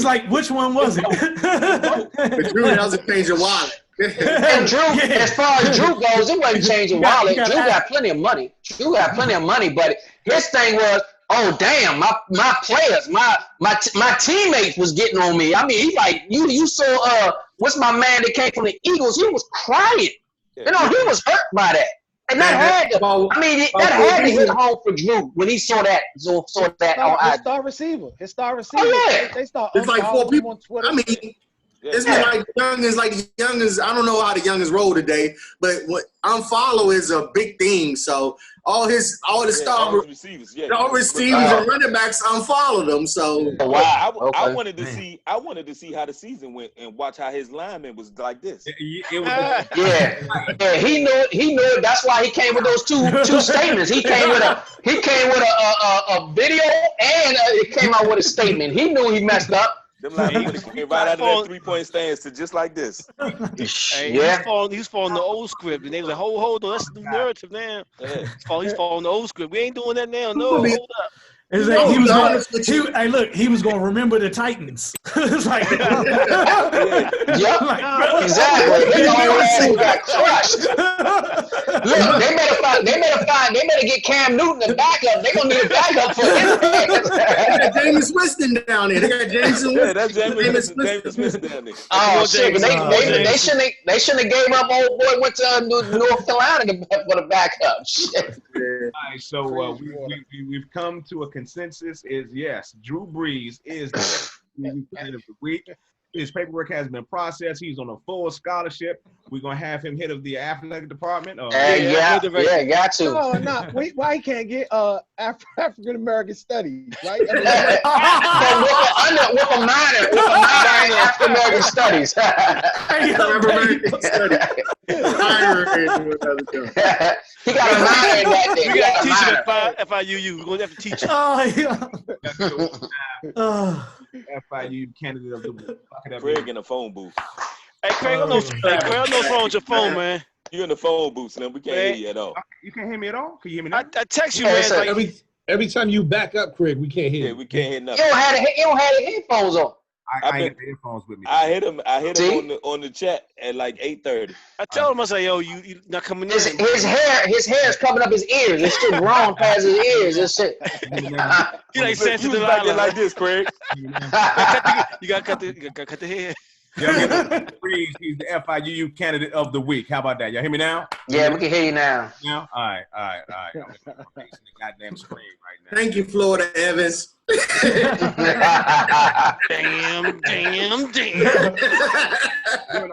like, which one was it? Drew, that was a change of wallet. And Drew, as far as Drew goes, it wasn't changing wallet. Drew got plenty of money. But his thing was, oh damn, my players, my teammates was getting on me. I mean, he like you saw what's my man that came from the Eagles? He was crying. You know, he was hurt by that. And that had to hit home for Drew when he saw that. His star receiver. Oh, yeah. They start. It's like 4 people. I mean, it's been like the youngest. I don't know how the youngest roll today, but what unfollow is a big thing. So all the receivers and running backs unfollowed them. So I wanted to see how the season went and watch how his lineman was like this. He knew it. That's why he came with those two statements. He came with a video and it came out with a statement. He knew he messed up. Them linemen came right out of that 3-point stance to just like this. He's following the old script, and they was like, hold on, that's the narrative now. Yeah. He's following the old script. We ain't doing that now. No, hold up. It's like he was going to remember the Titans. It's like, exactly. They got crushed. Look, they better get Cam Newton a backup. They're gonna need a backup for him. They got Jameis Winston down there. They got Jameis. Yeah, that's Jameis Winston down there. Oh shit! But they shouldn't have gave up. Old boy went to North Carolina for the backup. Shit. All right, so we've come to a consensus. Is yes, Drew Brees is Movie Candidate of the Week. His paperwork has been processed. He's on a full scholarship. We're gonna have him head of the athletic department. Yeah, got to. No. Why he can't get African American studies, right? I mean, with a minor in African American studies. He got a minor in that thing. We got to teach him at FIUU. We're going to have to teach him. FIU candidate of the week. Craig in the phone booth. Hey, Craig, I know what's wrong with your phone, man. You in the phone booth, Slim. We can't hear you at all. You can't hear me at all? Can you hear me now? I text you, man. Like, every time you back up, Craig, we can't hear. Yeah, we can't hear nothing. You don't have the headphones on. I ain't got the headphones with me. I hit him on the chat at like 8:30. I told him, I said, yo, you not coming in. His hair is coming up his ears. It's still grown past his ears. This shit. He like sensitive. You was back there like this, Craig. You got to cut the hair. He's the FIU candidate of the week. How about that? Y'all hear me now? Yeah, we can hear you now. All right. I'm facing the goddamn screen right now. Thank you, Florida Evans. Damn. During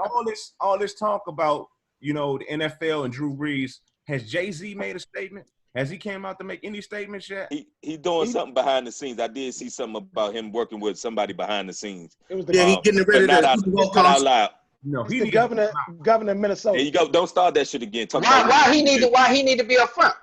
all this talk about, the NFL and Drew Brees, has Jay-Z made a statement? Has he came out to make any statements yet? He doing something behind the scenes. I did see something about him working with somebody behind the scenes. It was he's getting ready to not out loud. No, he's the governor of Minnesota. There you go. Don't start that shit again. Why he need to be up front?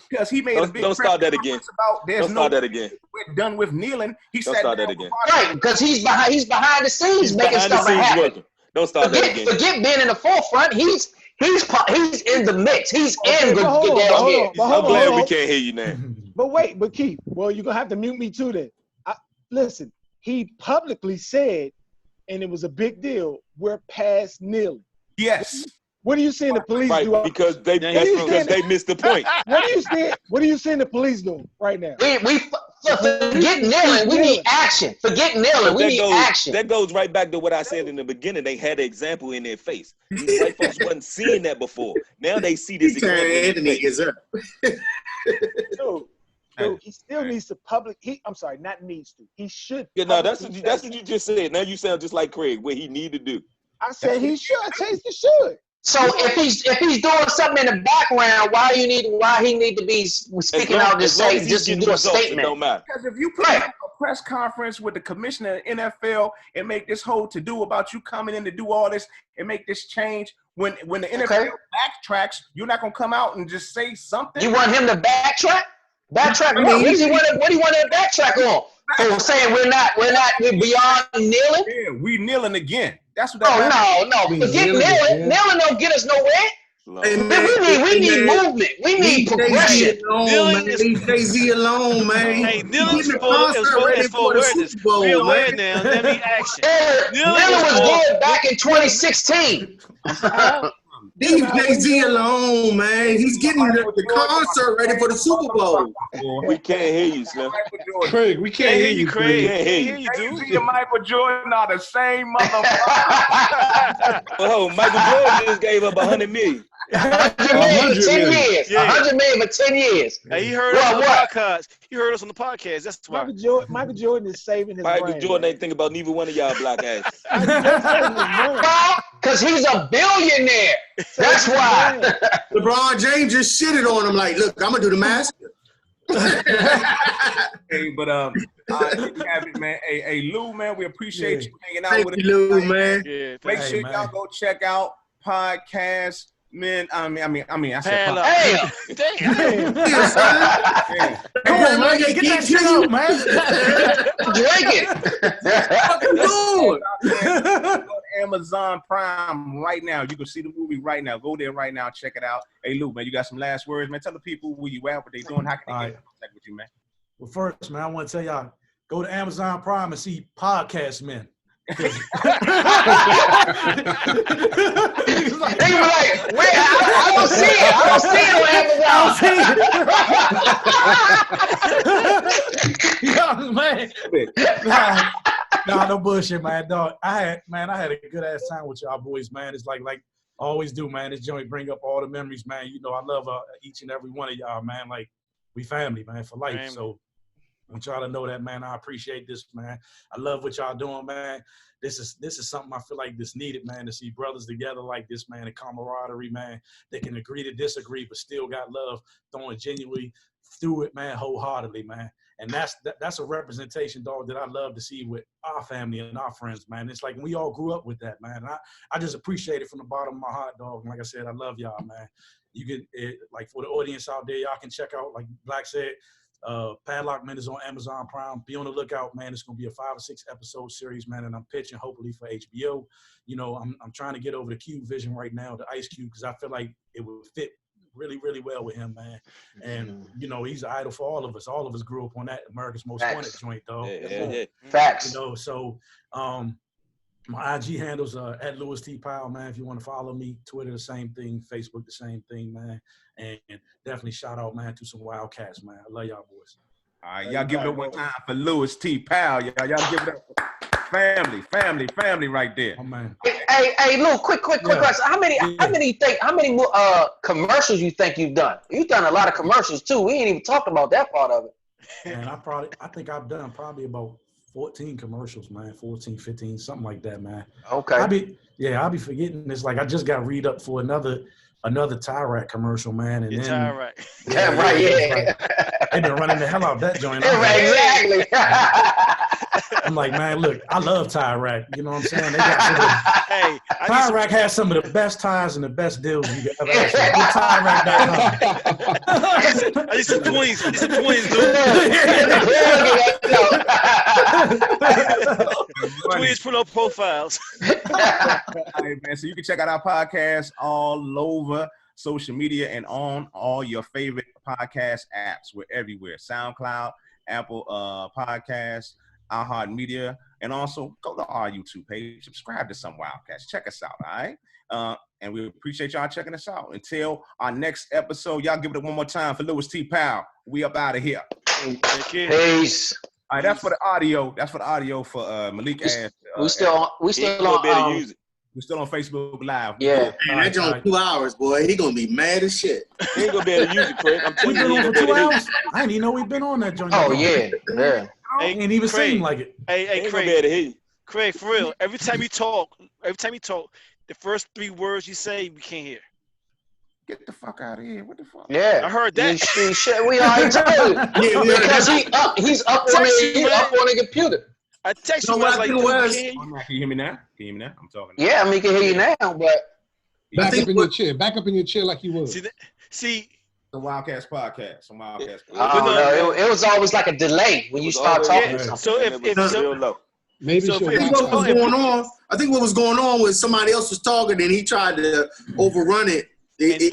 Because he made a big don't start that again. Start that again. We're done with kneeling. He don't said start that again. Right, because he's behind the scenes making stuff happen. Working. Don't start that again. Forget being in the forefront. He's in the mix. He's in the damn here. I'm glad we can't hear you now. But Keith, well, you're gonna have to mute me too then. Listen, he publicly said, and it was a big deal, we're past kneeling. Yes. What are you seeing the police do? Because they missed the point. What are you seeing the police do right now? Forget kneeling. We need action. Forget kneeling. We need action. That goes right back to what I said in the beginning. They had an example in their face. These white folks wasn't seeing that before. Now they see this example. Dude, he still needs to not needs to. He should. Yeah, no, that's what you just said. Now you sound just like Craig. What he need to do. I said he should. I said he should. So if he's doing something in the background, why he need to be speaking out to say just to do a statement? Don't matter. Because if you put a press conference with the commissioner of the NFL and make this whole to do about you coming in to do all this and make this change, when the NFL backtracks, you're not gonna come out and just say something. You want him to backtrack? Backtrack? What do you want to backtrack on? For saying we're beyond kneeling? Yeah, we kneeling again. That's what no. Forget kneeling. Kneeling don't get us nowhere. Hey, we need movement. We need progression. Leave Jay-Z alone, man. Hey, kneeling is for awareness. Be aware now. Let me action. Kneeling was good back in 2016. Leave Jay-Z alone, man. He's getting the concert ready for the Super Bowl. We can't hear you, Slim. Craig, we can't hear you, Craig. Can't hear you, Jay-Z and Michael Jordan are the same motherfucker. Oh, Michael Jordan just gave up $100 million. 100 million for 10 years. 100 million for 10 years. Hey, he heard us on the podcast. He heard us on the podcast. That's why. Michael Jordan is saving his Michael brand. Jordan ain't think about neither one of y'all black ass. Because he's a billionaire. That's why. LeBron James just shitted on him like, look, I'm going to do the master. Hey, but you have it, man. Hey, Lou, man, we appreciate you hanging out with us. Lou, man. Yeah, Make sure y'all go check out podcast. Man, I said podcast. Damn. Come on, man. Get that shit out, man. Drink it. Amazon Prime right now. You can see the movie right now. Go there right now. Check it out. Hey, Lou, man, you got some last words, man. Tell the people where you at, what they doing, how can they get in contact with you, man. Well, first, man, I want to tell y'all, go to Amazon Prime and see Podcast Men. They were like, wait, I don't see it. I don't see it on Amazon. Young man. Nah, no bullshit, man. Dog, I had a good ass time with y'all boys, man. It's like I always do, man. This joint bring up all the memories, man. You know, I love each and every one of y'all, man. Like, we family, man, for life. Family. So I want y'all to know that, man. I appreciate this, man. I love what y'all doing, man. This is something I feel like this needed, man, to see brothers together like this, man, and camaraderie, man. They can agree to disagree, but still got love, throwing genuinely through it, man, wholeheartedly, man. And that's a representation, dog, that I love to see with our family and our friends, man. It's like we all grew up with that, man. I just appreciate it from the bottom of my heart, dog. And like I said, I love y'all, man. You can, like for the audience out there, y'all can check out, like Black said, Padlock Men is on Amazon Prime. Be on the lookout, man. It's gonna be a 5 or 6 episode series, man, and I'm pitching hopefully for HBO. You know, I'm trying to get over the Cube vision right now, the Ice Cube, because I feel like it would fit really, really well with him, man. And you know, he's an idol for all of us. All of us grew up on that America's Most Wanted joint, though. Yeah. Facts. You know, so my IG handles are at Louis T. Powell, man. If you want to follow me, Twitter the same thing, Facebook the same thing, man. And definitely shout out, man, to some Wildcats, man. I love y'all boys. All right, y'all give it up one time for Louis T. Powell. Y'all give it up. Family right there. Oh, man. Hey, Lou, quick question. How many commercials you think you've done? You've done a lot of commercials too. We ain't even talked about that part of it. And I think I've done probably about 14 commercials, man. 14, 15, something like that, man. Okay. I'll be forgetting. It's like I just got read up for another Tyrac commercial, man. And then Right. They've been running the hell out of that joint. Exactly. I'm like, man, look, I love Tyrac. You know what I'm saying? They got Tyrac has some of the best ties and the best deals you could ever have. Tyrac.com. I need some twins. Dude. Twins put up profiles. All right, man. So you can check out our podcast all over social media and on all your favorite podcast apps. We're everywhere. SoundCloud, Apple Podcasts, iHeartMedia, and also go to our YouTube page. Subscribe to Some Wildcats. Check us out, all right? And we appreciate y'all checking us out. Until our next episode, y'all give it one more time for Louis T. Powell. We up out of here. Peace. All right, that's for the audio. That's for the audio for Malik Ash. We still on. We're still on Facebook Live. Yeah. Man, that's on 2 hours, boy. He gonna be mad as shit. He ain't gonna be able to use it, Craig. I'm We've telling been you, on for 2 hours. I didn't even know we've been on that joint. Oh yeah. Ain't even seem like it. Hey, Craig. Craig, for real. Every time you talk, the first 3 words you say, we can't hear. Get the fuck out of here. What the fuck? Yeah. I heard that. We already told you. Because he's up on the computer. I text you. I was like, can you hear me now? I'm talking now. Yeah, I mean, he can hear you now, but back up in your chair like you was. See, the Wildcats podcast. Some Wildcats podcast. I don't know. It was always like a delay when you start talking. So real low. I think what was going on was somebody else was talking and he tried to overrun it. He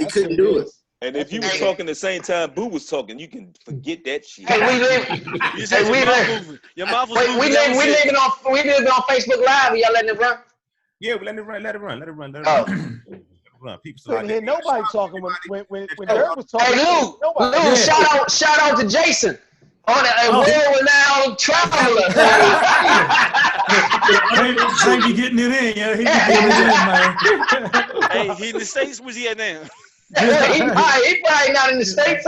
couldn't do it. And if you were talking the same time Boo was talking, you can forget that shit. Hey, your mouth was moving. We living on Facebook Live. Are y'all letting it run? Yeah, we let it run. Let it run. Couldn't hear nobody talking when Dirk was talking. Hey, Lou, shout out to Jason on a world-renowned traveler. He be getting it in, yeah. He be getting it in, man. Hey, he in the States? Where's he at now? He probably not in the States.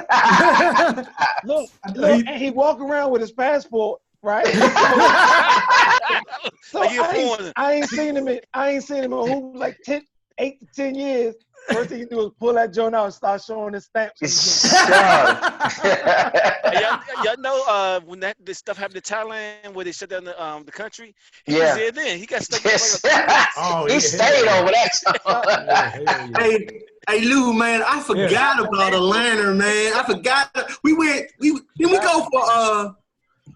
Look, and he walk around with his passport, right? So I ain't seen him in like 8 to 10 years. First thing you do is pull that joint out and start showing his stamps. Y'all know when this stuff happened to Thailand, where they shut down the country. He was there then. He got stuck. He stayed over that. Hey Lou, man, I forgot about Atlanta, man. I forgot. We go for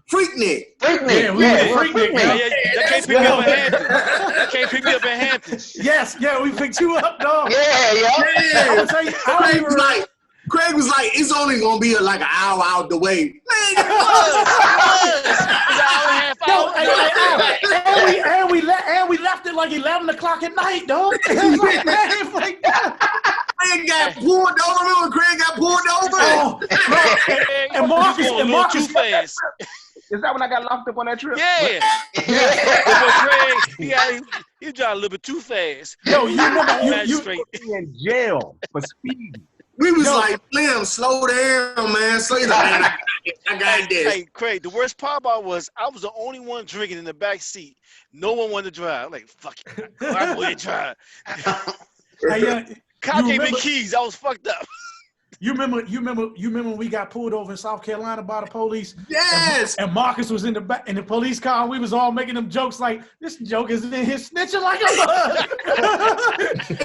Freaknik. Freaknik. That can't pick me up in Hampton. That can't pick me up in Hampton. Yes, we picked you up, dog. Yeah. Craig was like, it's only gonna be like an hour out the way. Man, it's an hour and a half out. And we left it like 11 o'clock at night, dog. Craig got pulled over. Craig got pulled over. And Marcus too fast. Is that when I got locked up on that trip? Yeah. Craig, he drive a little bit too fast. Yo, you in jail for speeding. We was like, Slim, slow down, man. So he's like, man, I got this. Hey, Craig, the worst part about was I was the only one drinking in the back seat. No one wanted to drive. I'm like, fuck it. I'm going to drive. Cop gave me keys. I was fucked up. You remember when we got pulled over in South Carolina by the police? Yes. And Marcus was in the back in the police car, and we was all making them jokes like, this joke is in here snitching like a bug.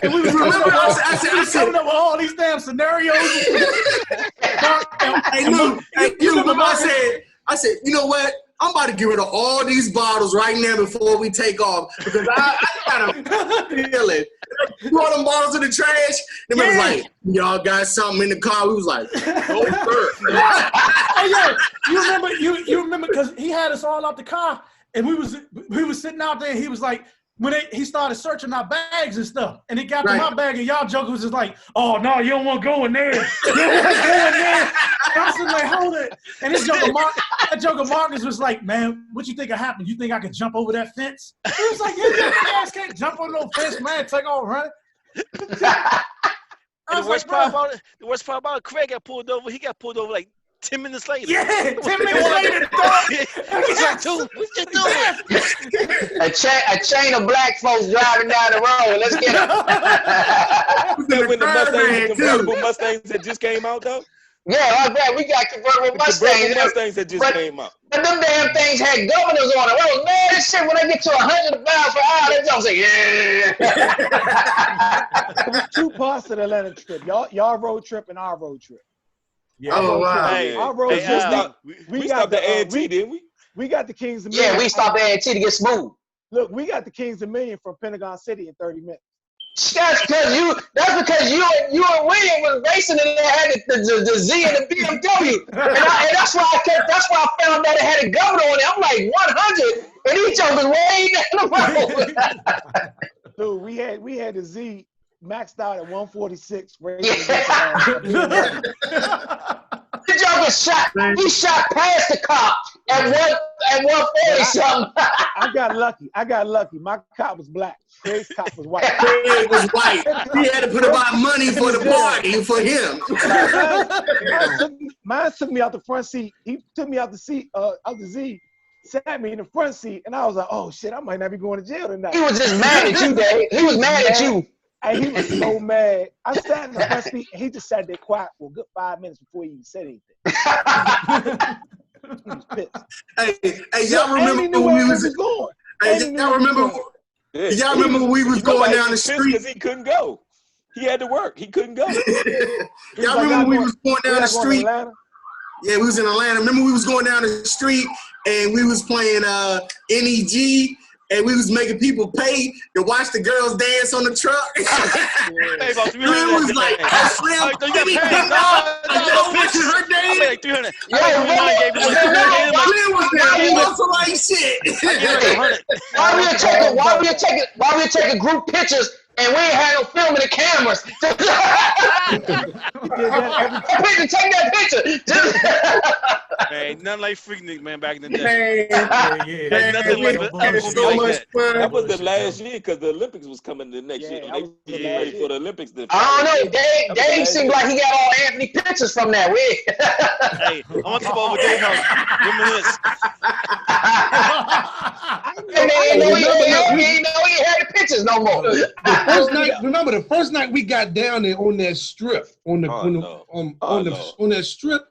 And we was I said, coming up with all these damn scenarios. I said, you know what? I'm about to get rid of all these bottles right now before we take off because I kind of feel it. Threw all them bottles in the trash. They was like, y'all got something in the car. We was like, oh, sir. Hey, yo, you remember because he had us all out the car and we was sitting out there and he was like, when he started searching our bags and stuff, and it got to my bag, and y'all joker was just like, "Oh no, you don't want to go in there. You don't want to go in there." And I was just like, "Hold it." And that joker Marcus was like, "Man, what you think will happen? You think I could jump over that fence?" He was like, "Yeah, your ass can't jump on no fence, man. Take off running." The worst part about it, Craig got pulled over. He got pulled over like 10 minutes later. Yeah, 10 minutes later, dog. He's like, dude, what you doing? A chain of black folks driving down the road. Let's get them. When the convertible Mustangs that just came out, though? Yeah, like that. We got convertible Mustangs. Mustangs that just came out. But them damn things had governors on it. Oh, man, this shit, when they get to 100 miles per hour, they just say, yeah. There was two parts to the Atlanta trip. Y'all road trip and our road trip. Yeah. Oh, wow. Our road trip. We stopped at A&T, didn't we? We got the Kings of Million. Yeah, we stopped at A&T to get smooth. Look, we got the Kings of Million from Pentagon City in 30 minutes. That's because you and William was racing and they had the Z and the BMW. And that's why I found that it had a governor on it. I'm like 100 and each of us way down the road. Dude, we had the Z maxed out at 146. The Joker shot past the cop at 140 something. I got lucky. My cop was black. Craig's cop was white. Craig was white. He had to put about money for the party for him. Mine took me out the front seat. He took me out the seat, out the Z, sat me in the front seat, and I was like, oh shit, I might not be going to jail tonight. He was just mad at you, Dave. He was mad at you. And he was so mad. I sat in the front seat, and he just sat there quiet for a good 5 minutes before he even said anything. He was pissed. Hey, y'all remember when we was going? Hey, y'all remember when we was going down the street? Because he couldn't go. He had to work. He couldn't go. Y'all remember we was going down the street? Yeah, we was in Atlanta. Remember we was going down the street and we was playing NEG. And we was making people pay to watch the girls dance on the truck. It was like, Slim, give me $10. Watching her dance. I made like 300. Slim was there. He wasn't like shit. Why we taking group pictures and we ain't had no film in the cameras? Take that picture. Man, nothing like Freaknik, man, back in the day. Nothing like that was the last year because the Olympics was coming the next year. They getting ready for the Olympics. I don't know. Dave seemed like he got all Anthony pictures from that. Hey, I want to come over Dave's house. He had the pictures no more. Remember the first night we got down there on that strip, on that strip,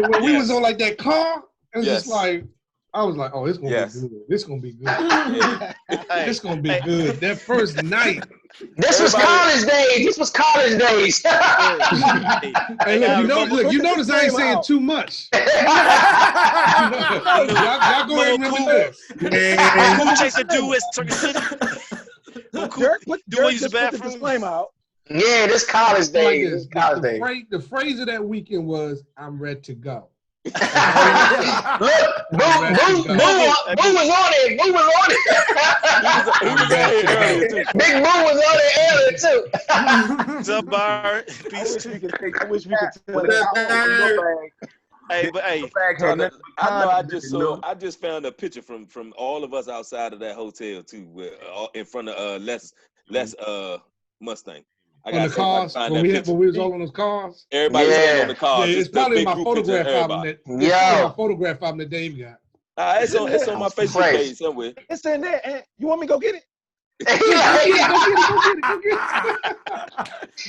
when we was on like that car, it was just like, I was like, oh, it's gonna be good. This gonna be good. This gonna be good. That first night. This was college days. Hey, look, you notice I ain't saying too much. Y'all go ahead and remember this. Who chased the dude Dirk put the disclaimer out. Yeah, this college days. The phrase of that weekend was, I'm ready to go. Look, Boo was on it. Big Boo was on it earlier too. What's up, Bar? I wish we could tell that. Hey, but hey, I just found a picture from all of us outside of that hotel too, in front of Les Mustang. On the cars, when we was all on those cars. Everybody was on the cars. Yeah, it's probably my photograph album that. My photograph album that Dave got. It's on my Facebook page somewhere. It's in there. And you want me to go get it? Go get it.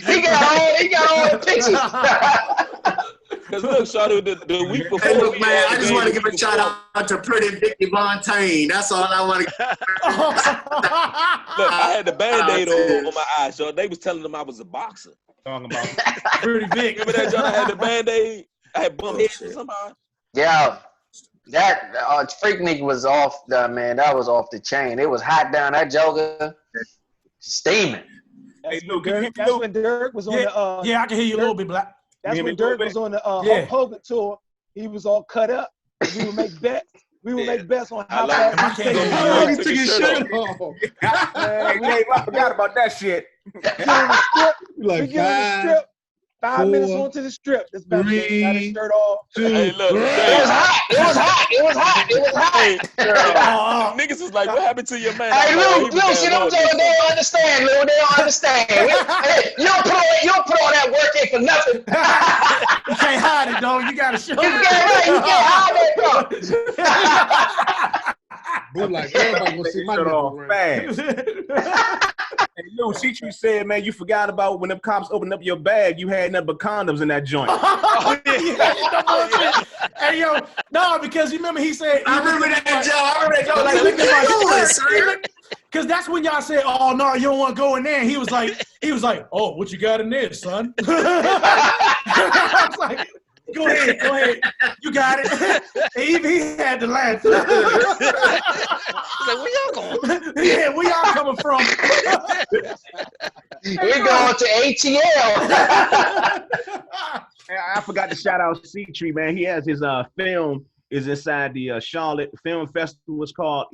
He got all the pictures. Because look, Shawty, the week before. Hey, look, man, I just want to give a shout out to Pretty Vicky Fontaine. That's all I want to. Look, I had the Band-Aid on my eye, so they was telling them I was a boxer. Talking about Pretty Vic. Remember that, John? I had the Band-Aid. I had bum heads or somebody. Yeah. That Freaknik was off the man. That was off the chain. It was hot down that Joker, steaming. Hey, Luke, that's when Dirk was on the. Yeah, I can hear you a little bit, Black. That's when Dirk was on the Hulk Hogan tour. He was all cut up. We would make bets. We would make bets on how fast he took his shirt off. I forgot about that shit. We get on the strip. 5 minutes onto the strip. This man got his shirt off. Hey, look. It was hot. Niggas was like, what happened to your man? Hey, Lou, see them they don't understand, Lou. They don't understand. You don't put all that work in for nothing. You can't hide it, dog. You gotta show it. You can't hide that, Boo, like everybody gonna see my nigga fast. Hey, yo, C-Tree said, man, you forgot about when them cops opened up your bag, you had nothing but condoms in that joint. Hey, yo, no, because you remember he said. I remember that, Joe. Like, look at my because that's when y'all said, "Oh no, you don't want to go in there." And he was like, "Oh, what you got in there, son?" I was like, Go ahead. You got it. Even he had to laugh. He's like, where y'all going? Yeah, where y'all coming from? We're going to ATL. I forgot to shout out C-Tree, man. He has his film is inside the Charlotte Film Festival. It's called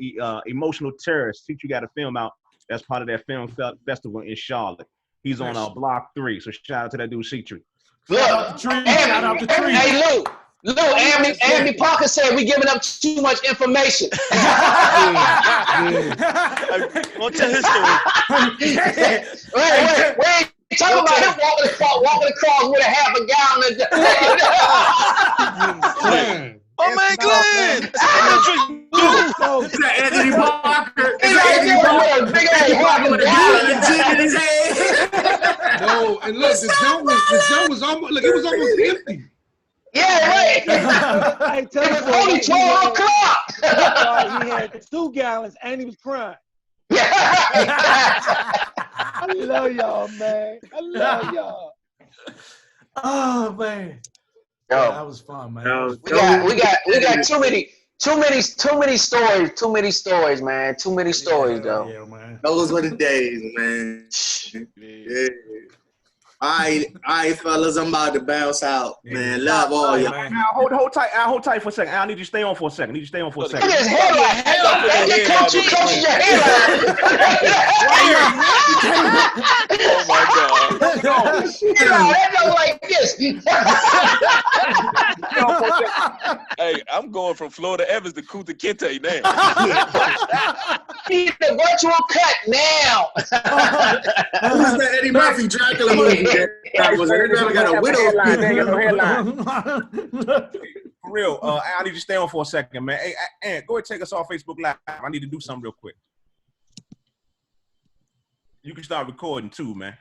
Emotional Terrorist. C-Tree got a film out that's part of that film festival in Charlotte. He's on Block 3. So shout out to that dude C-Tree. Look, hey, Lou, Andy Parker said we giving up too much information. What's the history? Wait. Talking about him walking across with a half a gallon. Oh man, Glenn! Is that Anthony Parker? Is that Anthony Parker? Big ass half a gallon of gin in his head. No, and look, the junk was almost it was almost empty. Yeah, right. I tell you, only 12 o'clock. He had 2 gallons and he was crying. I love y'all, man. I love y'all. Oh man. Yo, that was fun, man. We got too many stories, man. Too many stories, though. Yeah, man. Those were the days, man. Yeah. All right, fellas, I'm about to bounce out, man. Love all y'all. Now, hold tight for a second. I need you to stay on for a second. Look at his headline. Get coaching your headline. Oh my God. That look like this. Hey, I'm going from Florida Evans to Kunta Kinte now. Need the virtual cut now. Who's that Eddie Murphy Dracula movie? That was Eddie Murphy got a widow. For real, I need you to stay on for a second, man. Hey, Ant, go ahead and take us off Facebook Live. I need to do something real quick. You can start recording too, man.